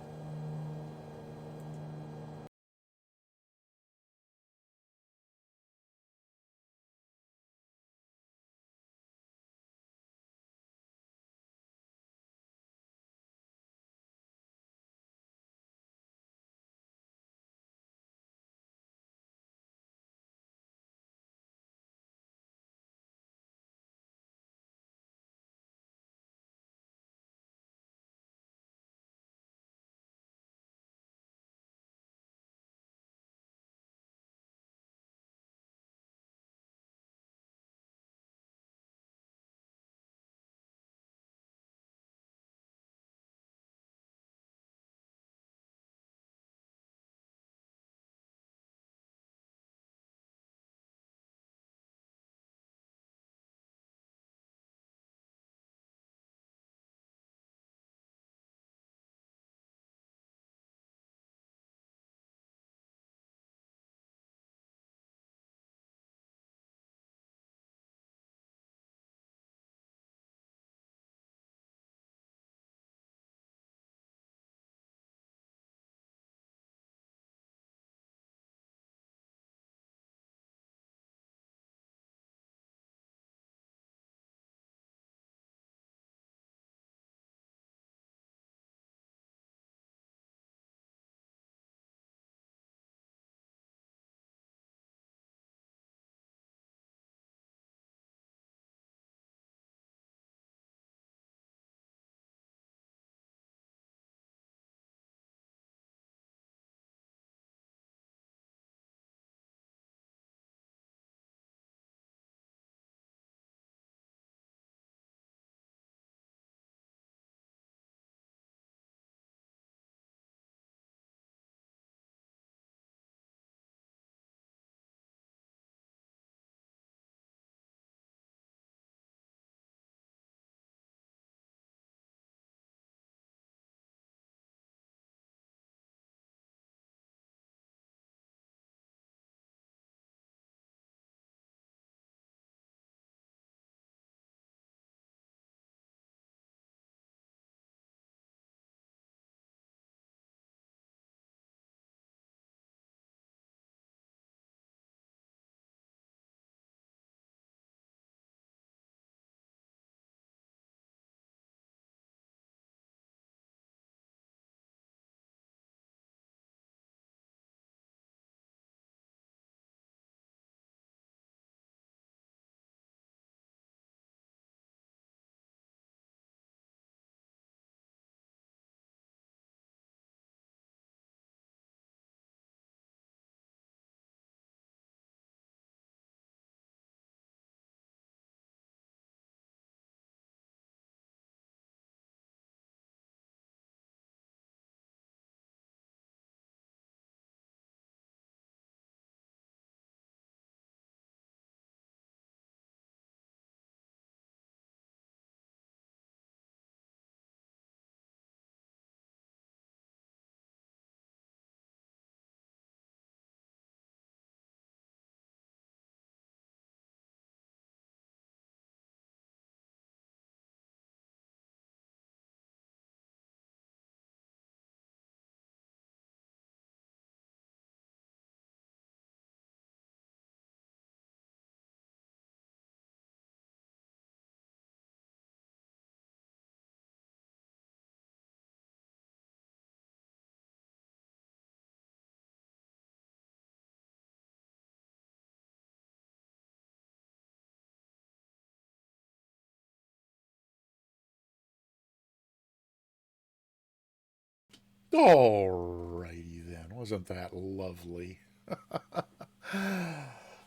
Alrighty then, wasn't that lovely?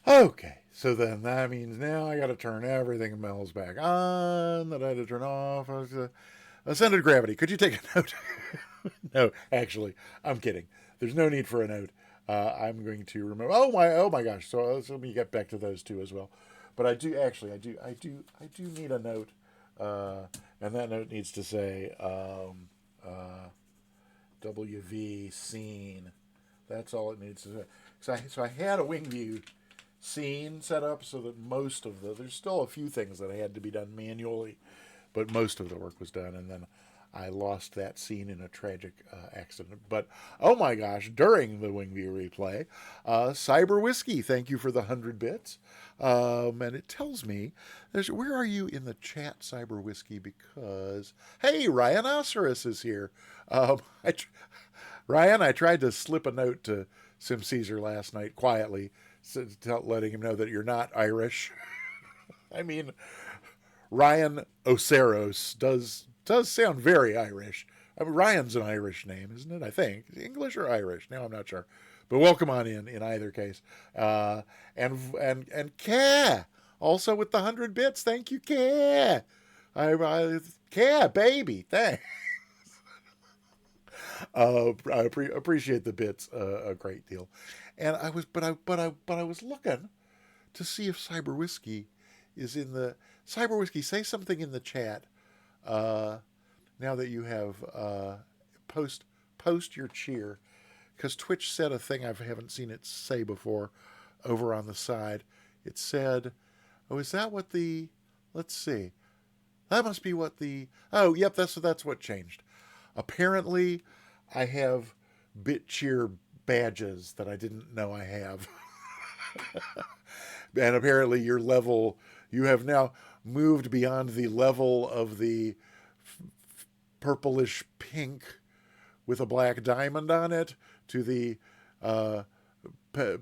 Okay, so then that means now I got to turn everything in Mel's back on that I had to turn off. Ascended gravity. Could you take a note? No, actually, I'm kidding. There's no need for a note. I'm going to remove. Oh my gosh! So let me get back to those two as well. But I do need a note, and that note needs to say WV scene. That's all it needs to say. So I had a wing view scene set up so that most of there's still a few things that had to be done manually, but most of the work was done, and then I lost that scene in a tragic accident. But oh my gosh, during the wing view replay, Cyber Whiskey, thank you for the 100 bits. And it tells me, where are you in the chat, Cyber Whiskey? Because, hey, Rhinoceros is here. Ryan, I tried to slip a note to Sim Caesar last night quietly, letting him know that you're not Irish. I mean, Ryan Oceros does sound very Irish. I mean, Ryan's an Irish name, isn't it? I think English or Irish. Now I'm not sure, but welcome on in either case. And Ka also with the 100 bits. Thank you, Ka. Ka baby, thanks. I appreciate the bits a great deal, and I was looking to see if Cyber Whiskey is in the Cyber Whiskey. Say something in the chat. Now that you have post your cheer, because Twitch said a thing I haven't seen it say before over on the side. It said, "Oh, is that what the? Let's see. That must be what the. Oh, yep, that's what changed. Apparently, I have BitCheer badges that I didn't know I have." And apparently you have now moved beyond the level of the purplish pink with a black diamond on it to the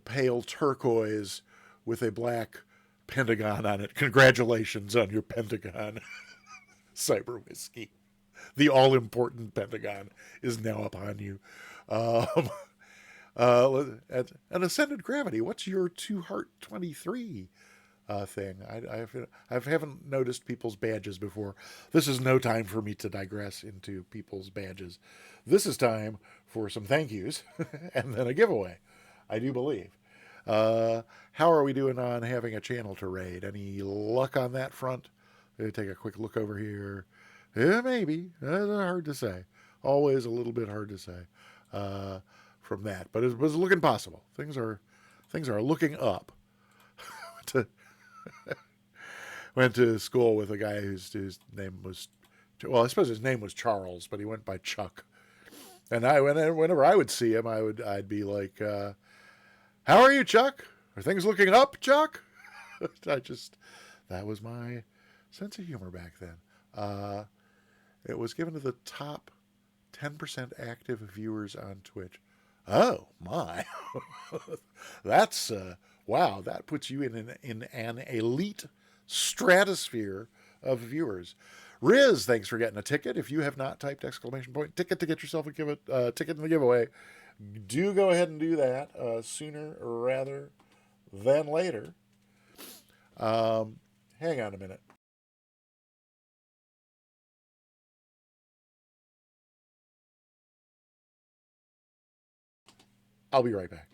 pale turquoise with a black pentagon on it. Congratulations on your pentagon, Cyber Whiskey. The all-important pentagon is now upon you. An ascended gravity. What's your 2 Heart 23 thing? I haven't noticed people's badges before. This is no time for me to digress into people's badges. This is time for some thank yous and then a giveaway, I do believe. How are we doing on having a channel to raid? Any luck on that front? Take a quick look over here. Yeah, maybe. That's hard to say. Always a little bit hard to say from that, but it was looking possible. Things are looking up. Went to school with a guy whose name was, well, I suppose his name was Charles, but he went by Chuck. And whenever I would see him, I'd be like, "How are you, Chuck? Are things looking up, Chuck?" That was my sense of humor back then. It was given to the top 10% active viewers on Twitch. Oh my, that's wow. That puts you in an elite stratosphere of viewers. Riz, thanks for getting a ticket. If you have not typed ! Ticket to get yourself a ticket in the giveaway, do go ahead and do that sooner rather than later. Hang on a minute. I'll be right back.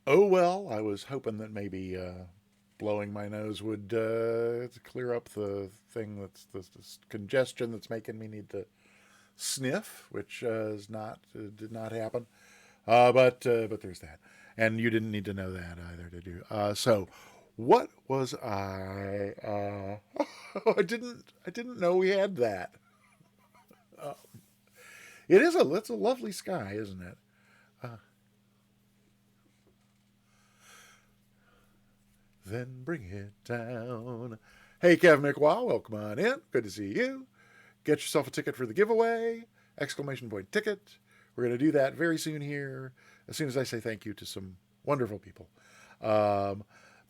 Oh well, I was hoping that maybe blowing my nose would clear up the thing that's this congestion that's making me need to sniff, which did not happen. But there's that, and you didn't need to know that either, did you? So, what was I? I didn't know we had that. It's a lovely sky, isn't it? Then bring it down. Hey, Kev McWaw, welcome on in. Good to see you. get yourself a ticket for the giveaway, ! Ticket. We're going to do that very soon here, as soon as I say thank you to some wonderful people.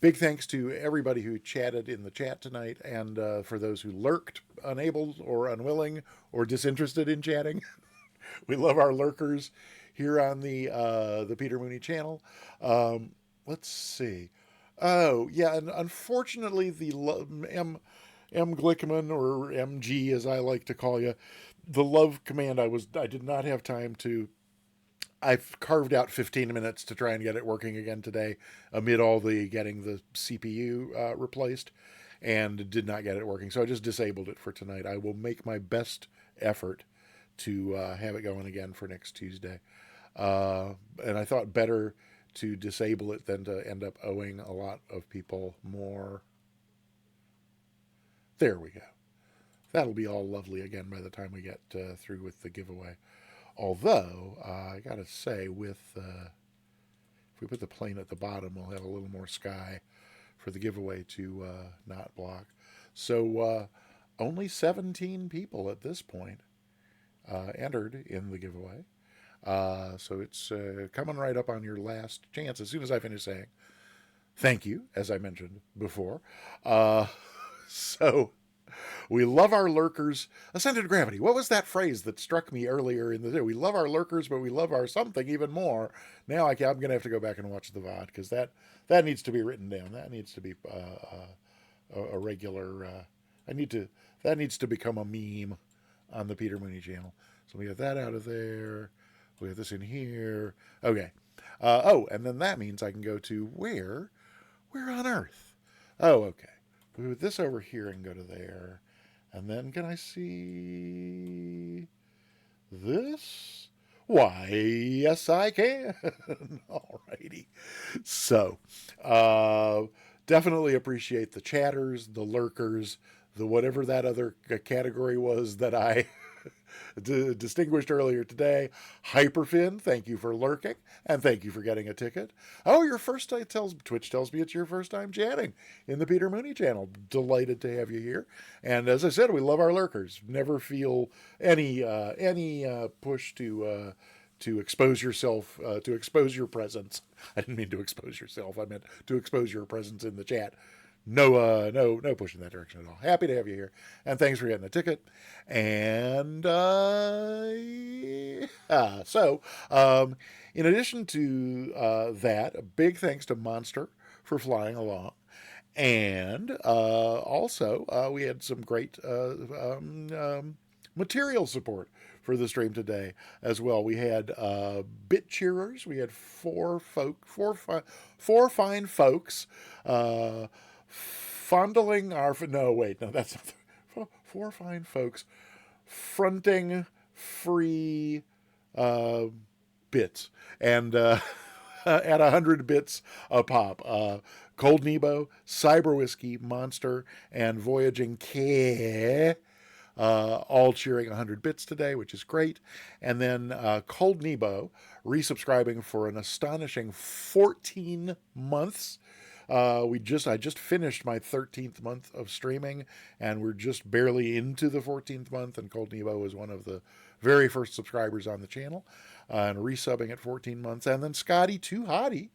Big thanks to everybody who chatted in the chat tonight, and for those who lurked, unable or unwilling or disinterested in chatting. We love our lurkers here on the Peter Mooney channel. Let's see. Oh, yeah, and unfortunately, the M. Glickman, or MG as I like to call you, the love command I did not have time to. I've carved out 15 minutes to try and get it working again today, amid all the getting the CPU replaced, and did not get it working. So I just disabled it for tonight. I will make my best effort to have it going again for next Tuesday. And I thought better to disable it than to end up owing a lot of people more. There we go. That'll be all lovely again by the time we get through with the giveaway. Although, I gotta say, if we put the plane at the bottom, we'll have a little more sky for the giveaway to not block. So, only 17 people at this point entered in the giveaway. So it's coming right up on your last chance as soon as I finish saying thank you, as I mentioned before. So we love our lurkers. Ascended gravity. What was that phrase that struck me earlier in the day? We love our lurkers, but we love our something even more. Now I'm going to have to go back and watch the VOD, because that needs to be written down. That needs to be a regular. That needs to become a meme on the Peter Mooney channel. So we got that out of there. We have this in here. Okay. And then that means I can go to where on earth? Oh, okay. We put this over here and go to there. And then can I see this? Why, yes, I can. Alrighty. So, definitely appreciate the chatters, the lurkers, the whatever that other category was that I distinguished earlier today. Hyperfin, thank you for lurking, and thank you for getting a ticket. Oh, Twitch tells me it's your first time chatting in the Peter Mooney channel. Delighted to have you here. And as I said, we love our lurkers. Never feel any push to expose yourself, to expose your presence. I didn't mean to expose yourself. I meant to expose your presence in the chat. No push in that direction at all. Happy to have you here, and thanks for getting a ticket. And so, in addition to that, a big thanks to Monster for flying along, and also we had some great material support for the stream today as well. We had bit cheerers. We had four fine folks. Fondling our... No, that's not... Four fine folks fronting free bits. And at 100 bits a pop. Cold Nebo, Cyber Whiskey, Monster, and Voyaging K, all cheering 100 bits today, which is great. And then Cold Nebo resubscribing for an astonishing 14 months. I just finished my 13th month of streaming, and we're just barely into the 14th month, and Cold Nebo was one of the very first subscribers on the channel, and resubbing at 14 months. And then Scotty Too Hottie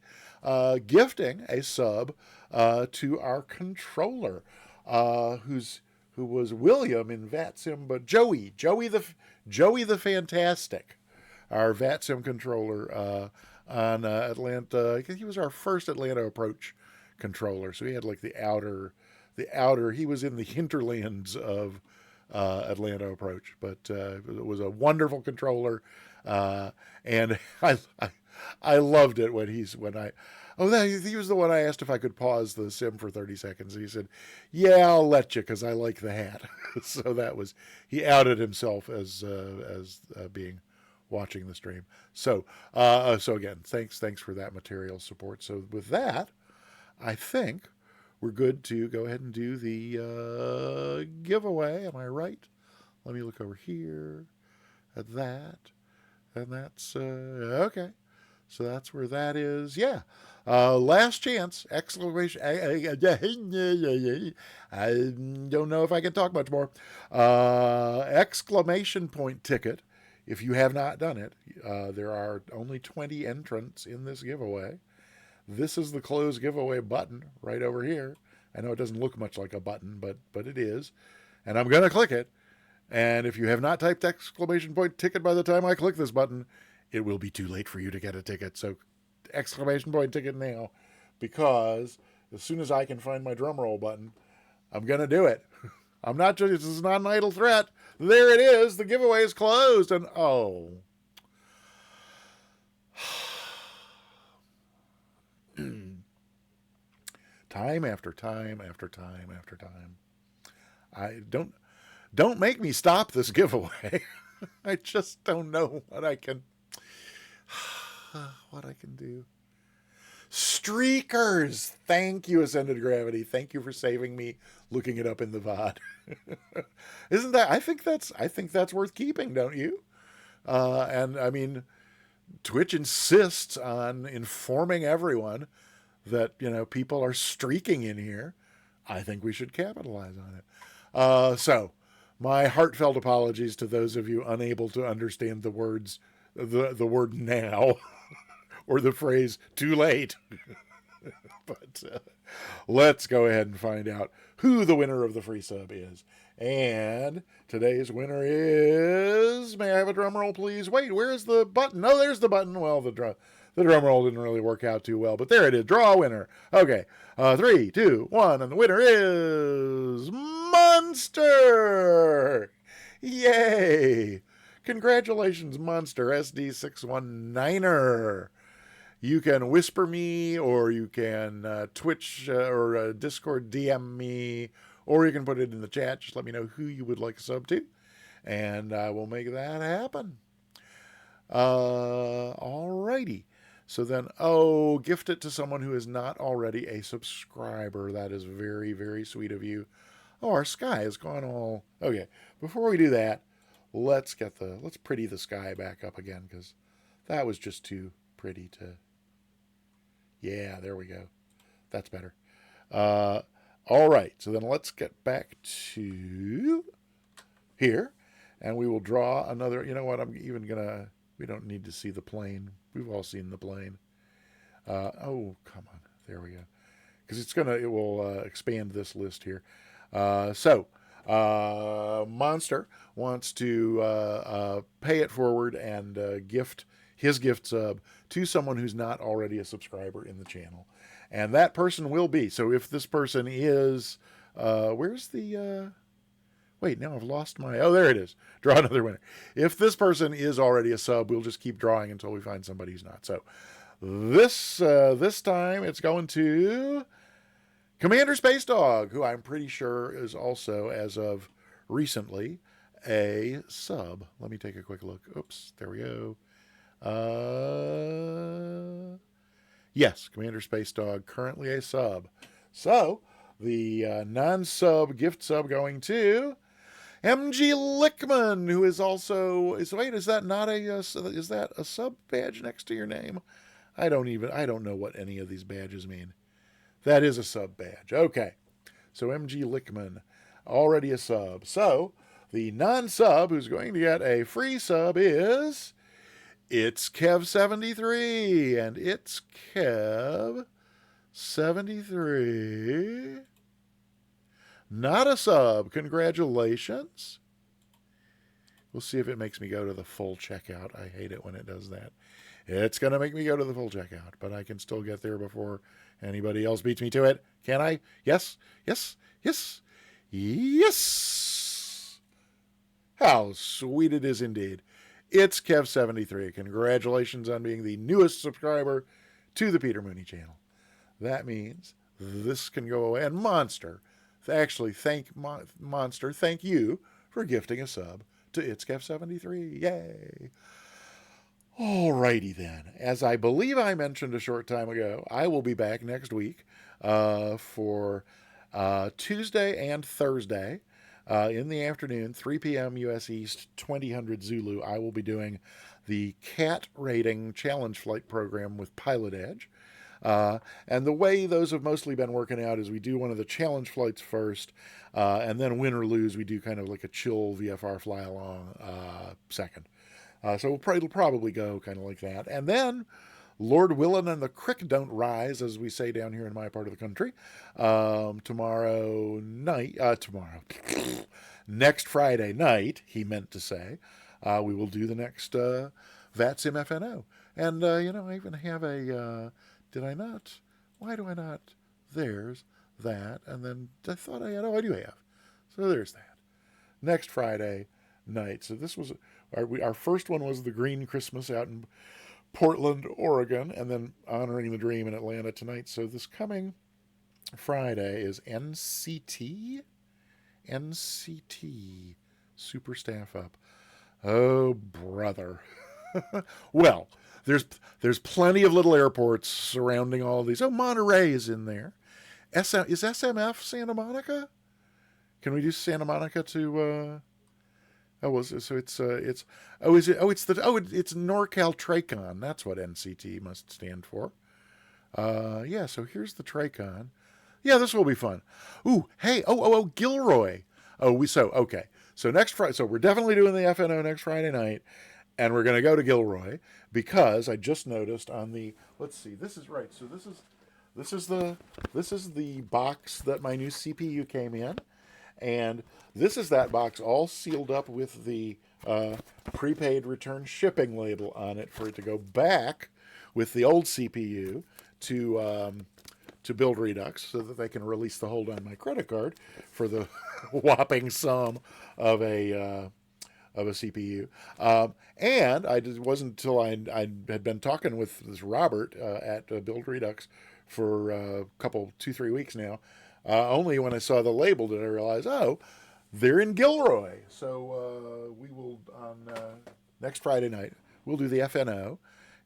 gifting a sub to our controller, who was William in VATSIM, but Joey the Fantastic, our VATSIM controller on Atlanta. He was our first Atlanta approach controller, so he had like the outer, he was in the hinterlands of Atlanta approach, but it was a wonderful controller, and I loved it when he was the one I asked if I could pause the sim for 30 seconds, and he said, yeah, I'll let you, because I like the hat. So he outed himself as being watching the stream. So again, thanks for that material support. So with that, I think we're good to go ahead and do the giveaway. Am I right? Let me look over here at that. And that's okay. So that's where that is. Yeah. Last chance! Exclamation! I don't know if I can talk much more. Exclamation point ticket. If you have not done it, there are only 20 entrants in this giveaway. This is the close giveaway button right over here. I know it doesn't look much like a button, but it is. And I'm going to click it. And if you have not typed exclamation point ticket by the time I click this button, it will be too late for you to get a ticket. So exclamation point ticket now, because as soon as I can find my drum roll button, I'm going to do it. I'm not just, this is not an idle threat. There it is. The giveaway is closed. And oh. Time after time after time after time. I don't make me stop this giveaway. I just don't know what I can do. Streakers! Thank you, Ascended Gravity. Thank you for saving me looking it up in the VOD. Isn't that, I think that's worth keeping, don't you? And I mean, Twitch insists on informing everyone that, people are streaking in here. I think we should capitalize on it. So my heartfelt apologies to those of you unable to understand the words, the word now or the phrase too late. But let's go ahead and find out who the winner of the free sub is. And today's winner is, may I have a drum roll, please? Wait, where's the button? Oh, there's the button. Well, the drum roll didn't really work out too well, but there it is. Draw a winner. Okay, 3, 2, 1, and the winner is Monster! Yay! Congratulations, Monster SD619er. You can whisper me, or you can Twitch or Discord DM me, or you can put it in the chat. Just let me know who you would like a sub to, and I will make that happen. Alrighty. So then, gift it to someone who is not already a subscriber. That is very, very sweet of you. Oh, our sky has gone all... Okay, before we do that, let's pretty the sky back up again, because that was just too pretty to... Yeah, there we go. That's better. All right, so then let's get back to here, and we will draw another... You know what, I'm even going to... We don't need to see the plane. We've all seen the plane. Oh, come on. There we go. Because it will expand this list here. So, Monster wants to pay it forward and gift his gift sub to someone who's not already a subscriber in the channel. And that person will be. So if this person is... where's the... Wait, now I've lost my... Oh, there it is. Draw another winner. If this person is already a sub, we'll just keep drawing until we find somebody who's not. So this time it's going to Commander Space Dog, who I'm pretty sure is also, as of recently, a sub. Let me take a quick look. Oops, there we go. Yes, Commander Space Dog, currently a sub. So the non-sub gift sub going to MG Lickman, who is also wait, is that not is that a sub badge next to your name? I don't know what any of these badges mean. That is a sub badge. Okay. So MG Lickman, already a sub. So the non-sub who's going to get a free sub is It's Kev73, and It's Kev73. Not a sub. Congratulations. We'll see if it makes me go to the full checkout. I hate it when it does that. It's going to make me go to the full checkout, but I can still get there before anybody else beats me to it. Can I? Yes, yes, yes, yes. How sweet it is indeed. It's Kev73. Congratulations on being the newest subscriber to the Peter Mooney channel. That means this can go away. And Monster, actually, Monster, thank you for gifting a sub to It's Kev73. Yay. Alrighty then. As I believe I mentioned a short time ago, I will be back next week for Tuesday and Thursday in the afternoon, 3 p.m. U.S. East, 2000 Zulu. I will be doing the CAT rating challenge flight program with Pilot Edge. And the way those have mostly been working out is we do one of the challenge flights first, and then win or lose, we do kind of like a chill VFR fly along second. So it'll probably go kind of like that. And then, Lord willing and the crick don't rise, as we say down here in my part of the country, next Friday night, he meant to say, we will do the next VATSIM FNO. And, I even have a... did I not? Why do I not? There's that. And then I thought I had. Oh, I do have. So there's that. Next Friday night. So this was our first one was the Green Christmas out in Portland, Oregon, and then Honoring the Dream in Atlanta tonight. So this coming Friday is NCT Super Staff Up. Oh, brother. Well, there's plenty of little airports surrounding all of these. Oh, Monterey is in there. Is SMF Santa Monica? Can we do Santa Monica to? It's NorCal Tracon. That's what NCT must stand for. Yeah. So here's the Tracon. Yeah, this will be fun. Ooh, hey, Gilroy. Okay. So next Friday. So we're definitely doing the FNO next Friday night. And we're going to go to Gilroy because I just noticed on the, let's see, this is right. So this is the box that my new CPU came in, and this is that box all sealed up with the prepaid return shipping label on it for it to go back with the old CPU to Build Redux so that they can release the hold on my credit card for the whopping sum of a CPU. And it wasn't until I had been talking with this Robert at Build Redux for a couple, 2-3 weeks now, only when I saw the label did I realize, they're in Gilroy. So we will, on next Friday night, we'll do the FNO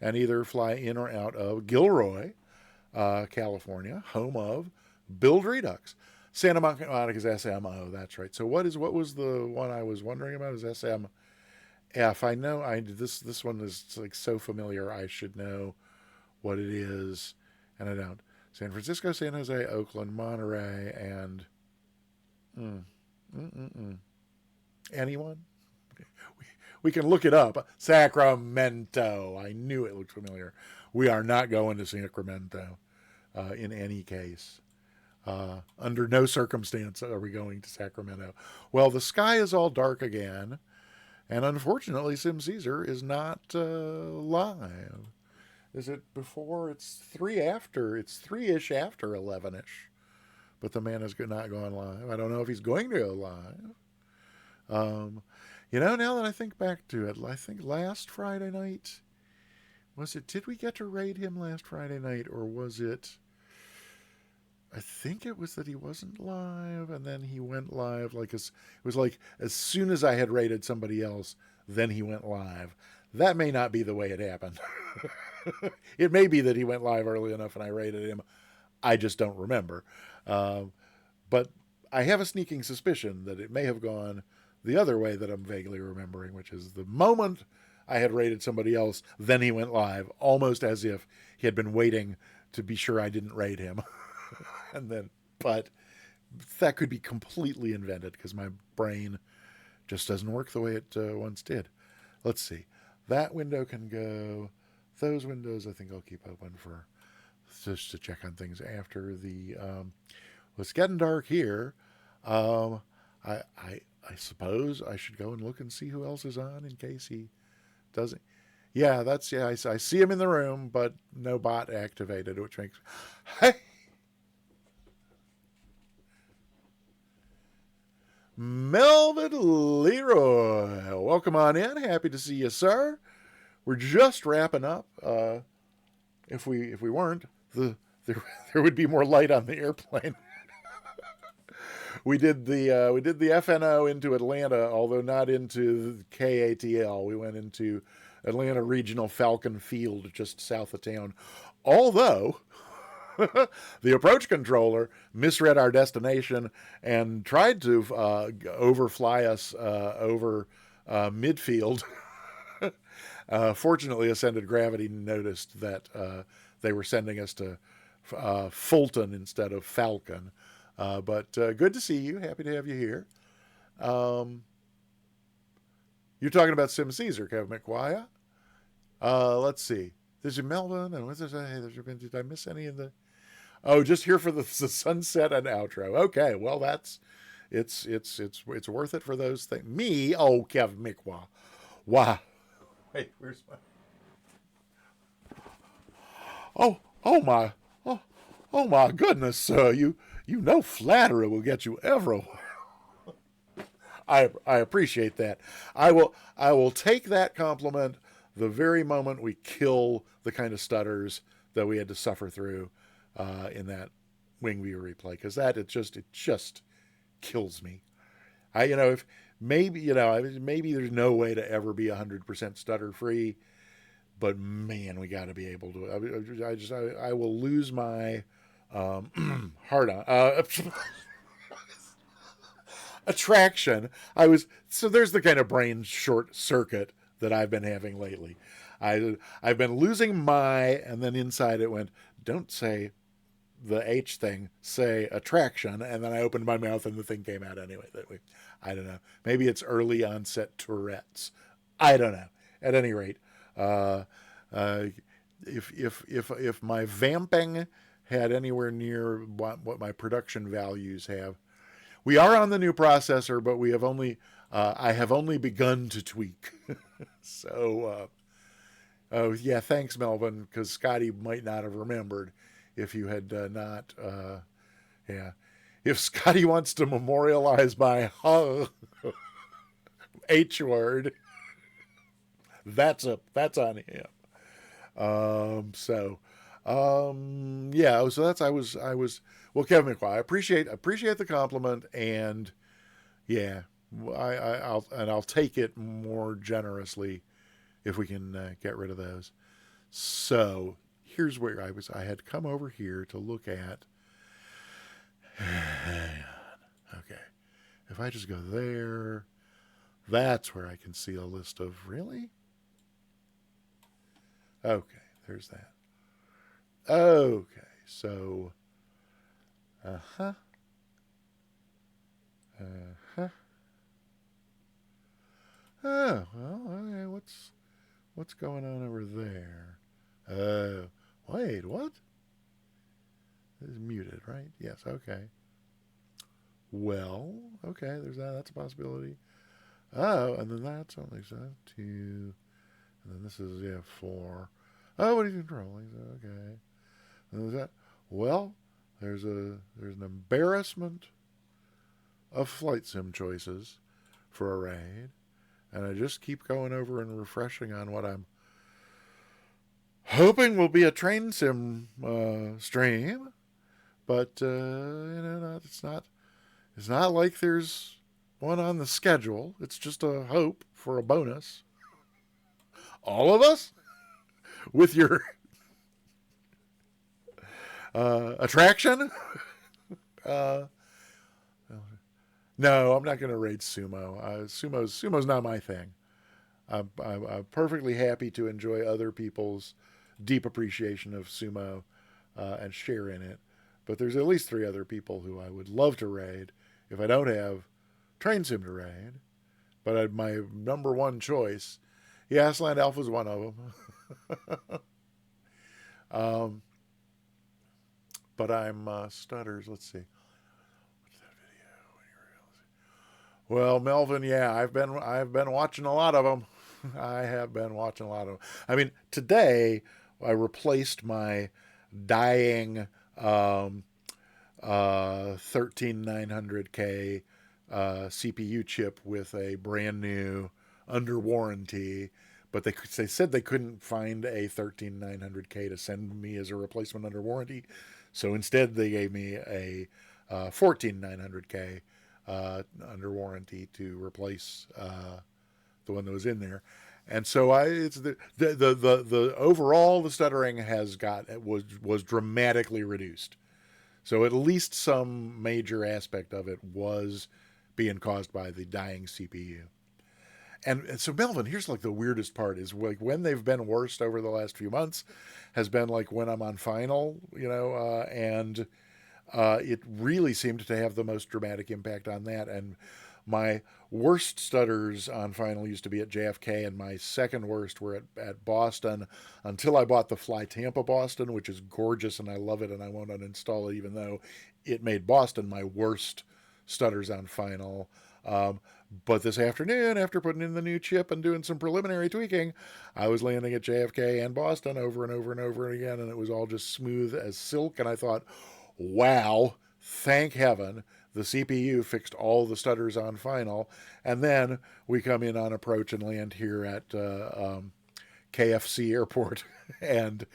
and either fly in or out of Gilroy, California, home of Build Redux. Santa Monica is SMO, that's right. So what was the one I was wondering about is SMF. I know this one is like so familiar I should know what it is, and I don't. San Francisco, San Jose, Oakland, Monterey, and anyone? We can look it up. Sacramento. I knew it looked familiar. We are not going to Sacramento in any case. Under no circumstance are we going to Sacramento. Well, the sky is all dark again, and unfortunately, Sim Caesar is not live. Is it before? It's 3 after. It's 3-ish after 11-ish. But the man is not going live. I don't know if he's going to go live. Now that I think back to it, I think last Friday night, did we get to raid him last Friday night, or was it... I think it was that he wasn't live, and then he went live it was like as soon as I had rated somebody else, then he went live. That may not be the way it happened. It may be that he went live early enough and I rated him. I just don't remember. But I have a sneaking suspicion that it may have gone the other way that I'm vaguely remembering, which is the moment I had rated somebody else, then he went live, almost as if he had been waiting to be sure I didn't raid him. But that could be completely invented because my brain just doesn't work the way it once did. Let's see. That window can go. Those windows I think I'll keep open for just to check on things after the. It's getting dark here. I suppose I should go and look and see who else is on in case he doesn't. Yeah, I see him in the room, but no bot activated, which makes. Hey. Melvin Leroy, welcome on in. Happy to see you, sir. We're just wrapping up. If we weren't, there would be more light on the airplane. We did the FNO into Atlanta, although not into KATL. We went into Atlanta Regional Falcon Field, just south of town. Although the approach controller misread our destination and tried to overfly us over midfield. Fortunately, Ascended Gravity noticed that they were sending us to Fulton instead of Falcon. But good to see you. Happy to have you here. You're talking about Sim Caesar, Kevin McQuire. Let's see. There's a Melvin, and what's this? Hey, did I miss any of the? Oh, just here for the sunset and outro. Okay, well it's worth it for those things. Me, oh, Kevin McQuire. Wow. Wait, where's my? Oh my goodness, sir! You know flattery will get you everywhere. I appreciate that. I will take that compliment the very moment we kill the kind of stutters that we had to suffer through in that wing view replay, because it just kills me. If maybe there's no way to ever be 100% stutter free, but man, we got to be able to. I will lose my heart on. Attraction. So there's the kind of brain short circuit that I've been having lately. I've been losing and then inside it went, don't say the H thing, say attraction, and then I opened my mouth and the thing came out anyway. I don't know. Maybe it's early onset Tourette's. I don't know. At any rate, if my vamping had anywhere near what my production values have. We are on the new processor, but I have only begun to tweak. So, oh yeah, thanks, Melvin, because Scotty might not have remembered if you had not. Yeah, if Scotty wants to memorialize my H word, that's on him. Yeah, so I was. Well, Kevin McQuire, I appreciate the compliment, and yeah, I'll take it more generously if we can get rid of those. So here's where I had come over here to look at. Okay, if I just go there, that's where I can see a list of really. Okay, there's that. Okay, so. Uh-huh. Oh, well, okay, what's going on over there? Wait, what? This is muted, right? Yes, okay. Well, okay, there's that. That's a possibility. Oh, and then that's only 2. And then this is, 4. Oh, what are you controlling? Okay. And there's that. Well, there's an embarrassment of flight sim choices for a raid, and I just keep going over and refreshing on what I'm hoping will be a train sim stream, but it's not like there's one on the schedule. It's just a hope for a bonus. All of us with your attraction. No, I'm not going to raid sumo. Sumo's not my thing. I'm perfectly happy to enjoy other people's deep appreciation of sumo and share in it. But there's at least 3 other people who I would love to raid if I don't have train sim to raid. But my number one choice, Aslan Alpha is one of them. But I'm stutters. Let's see. What's that video? Well, Melvin, yeah, I've been watching a lot of them. I have been watching a lot of them. I mean, today I replaced my dying 13900K CPU chip with a brand new under warranty. But they said they couldn't find a 13900K to send me as a replacement under warranty. So instead, they gave me a 14900K under warranty to replace the one that was in there, and so it's the overall the stuttering was dramatically reduced. So at least some major aspect of it was being caused by the dying CPU, And so Melvin, here's like the weirdest part is like when they've been worst over the last few months has been like when I'm on final, and it really seemed to have the most dramatic impact on that. And my worst stutters on final used to be at JFK, and my second worst were at Boston until I bought the Fly Tampa Boston, which is gorgeous and I love it and I won't uninstall it, even though it made Boston my worst stutters on final. But this afternoon, after putting in the new chip and doing some preliminary tweaking, I was landing at JFK and Boston over and over and over again, and it was all just smooth as silk. And I thought, wow, thank heaven, the CPU fixed all the stutters on final. And then we come in on approach and land here at KFC Airport, and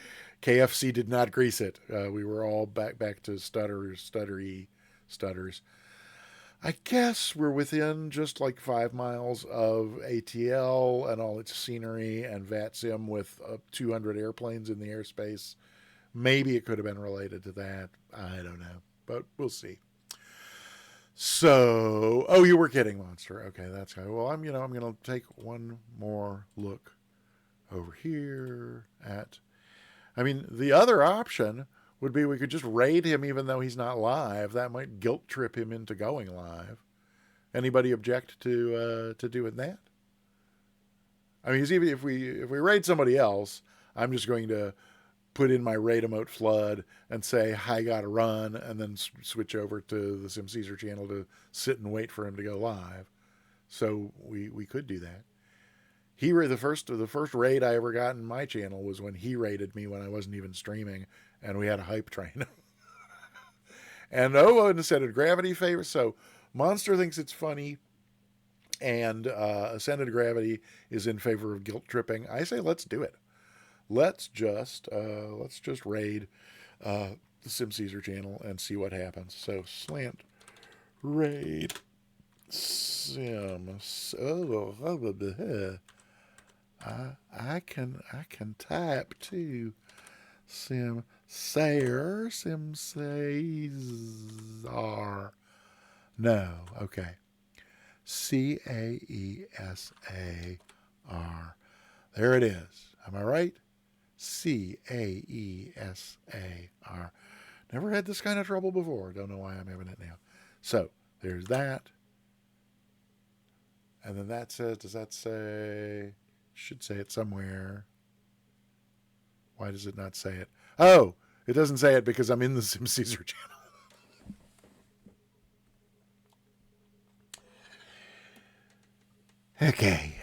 KFC did not grease it. We were all back to stutters. I guess we're within just like 5 miles of ATL and all its scenery and VATSIM with 200 airplanes in the airspace. Maybe it could have been related to that. I don't know, but we'll see. So, oh, you were kidding, Monster. Okay, that's how. Well, I'm going to take one more look over here at. I mean, the other option would be we could just raid him even though he's not live. That might guilt trip him into going live. Anybody object to doing that? I mean, even if we raid somebody else, I'm just going to put in my raid emote flood and say, I gotta run, and then switch over to the Sim Caesar channel to sit and wait for him to go live. So we could do that. The first raid I ever got in my channel was when he raided me when I wasn't even streaming, and we had a hype train. And Ascended Gravity favors. So Monster thinks it's funny, and Ascended Gravity is in favor of guilt tripping. I say let's do it. Let's just raid the Sim Caesar channel and see what happens. So slant raid sim. I can type too. Sim Sayer. No, okay. CAESAR. There it is. Am I right? CAESAR. Never had this kind of trouble before. Don't know why I'm having it now. So there's that. And then that says, does that say, should say it somewhere. Why does it not say it? Oh, it doesn't say it because I'm in the Sim Caesar channel. Okay,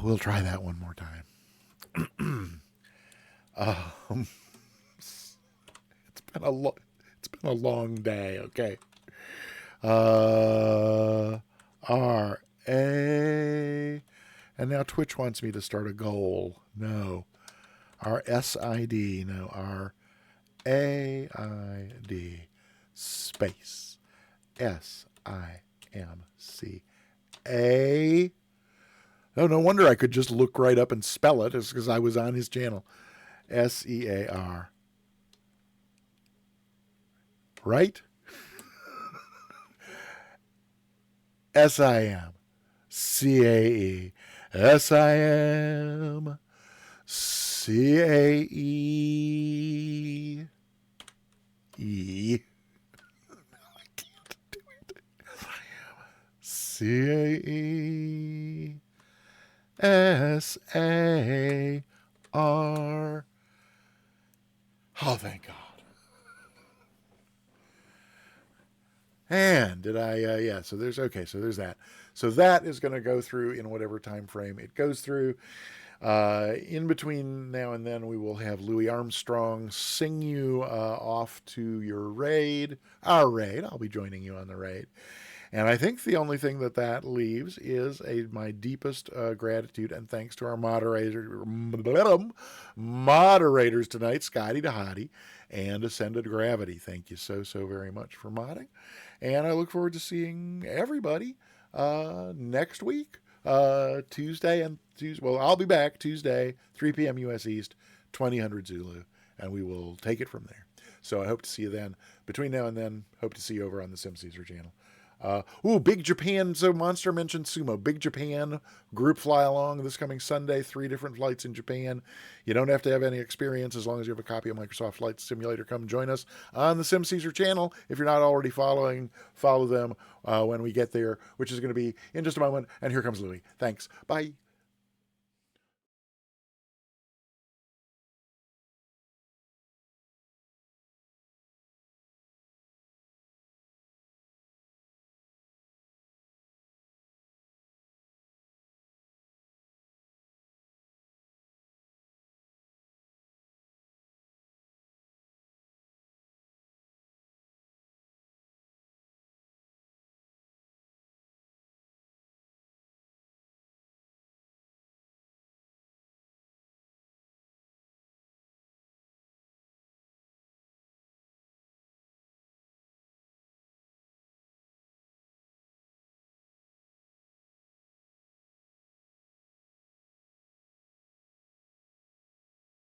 we'll try that one more time. It's been a long day. Okay. RA, and now Twitch wants me to start a goal. No. RSID. No. RAID space SIMCA. Oh, no wonder I could just look right up and spell it. It's because I was on his channel. SEAR. Right? SIM CAE SIM CAE E. I can't do it. CAE SAR. Oh, thank God. And did I, yeah, so there's that. So that is going to go through in whatever time frame it goes through. In between now and then, we will have Louis Armstrong sing you off to your raid, our raid. I'll be joining you on the raid. And I think the only thing that leaves is my deepest gratitude and thanks to our moderators tonight, Scotty DeHottie and Ascended Gravity. Thank you so very much for modding. And I look forward to seeing everybody next week, Tuesday. Well, I'll be back Tuesday, 3 p.m. U.S. East, 2000 Zulu, and we will take it from there. So I hope to see you then. Between now and then, hope to see you over on the Sim Caesar channel. Big Japan. So Monster mentioned Sumo. Big Japan group fly along this coming Sunday. 3 different flights in Japan. You don't have to have any experience as long as you have a copy of Microsoft Flight Simulator. Come join us on the SimCaesar channel. If you're not already following, follow them when we get there, which is going to be in just a moment. And here comes Louis. Thanks. Bye.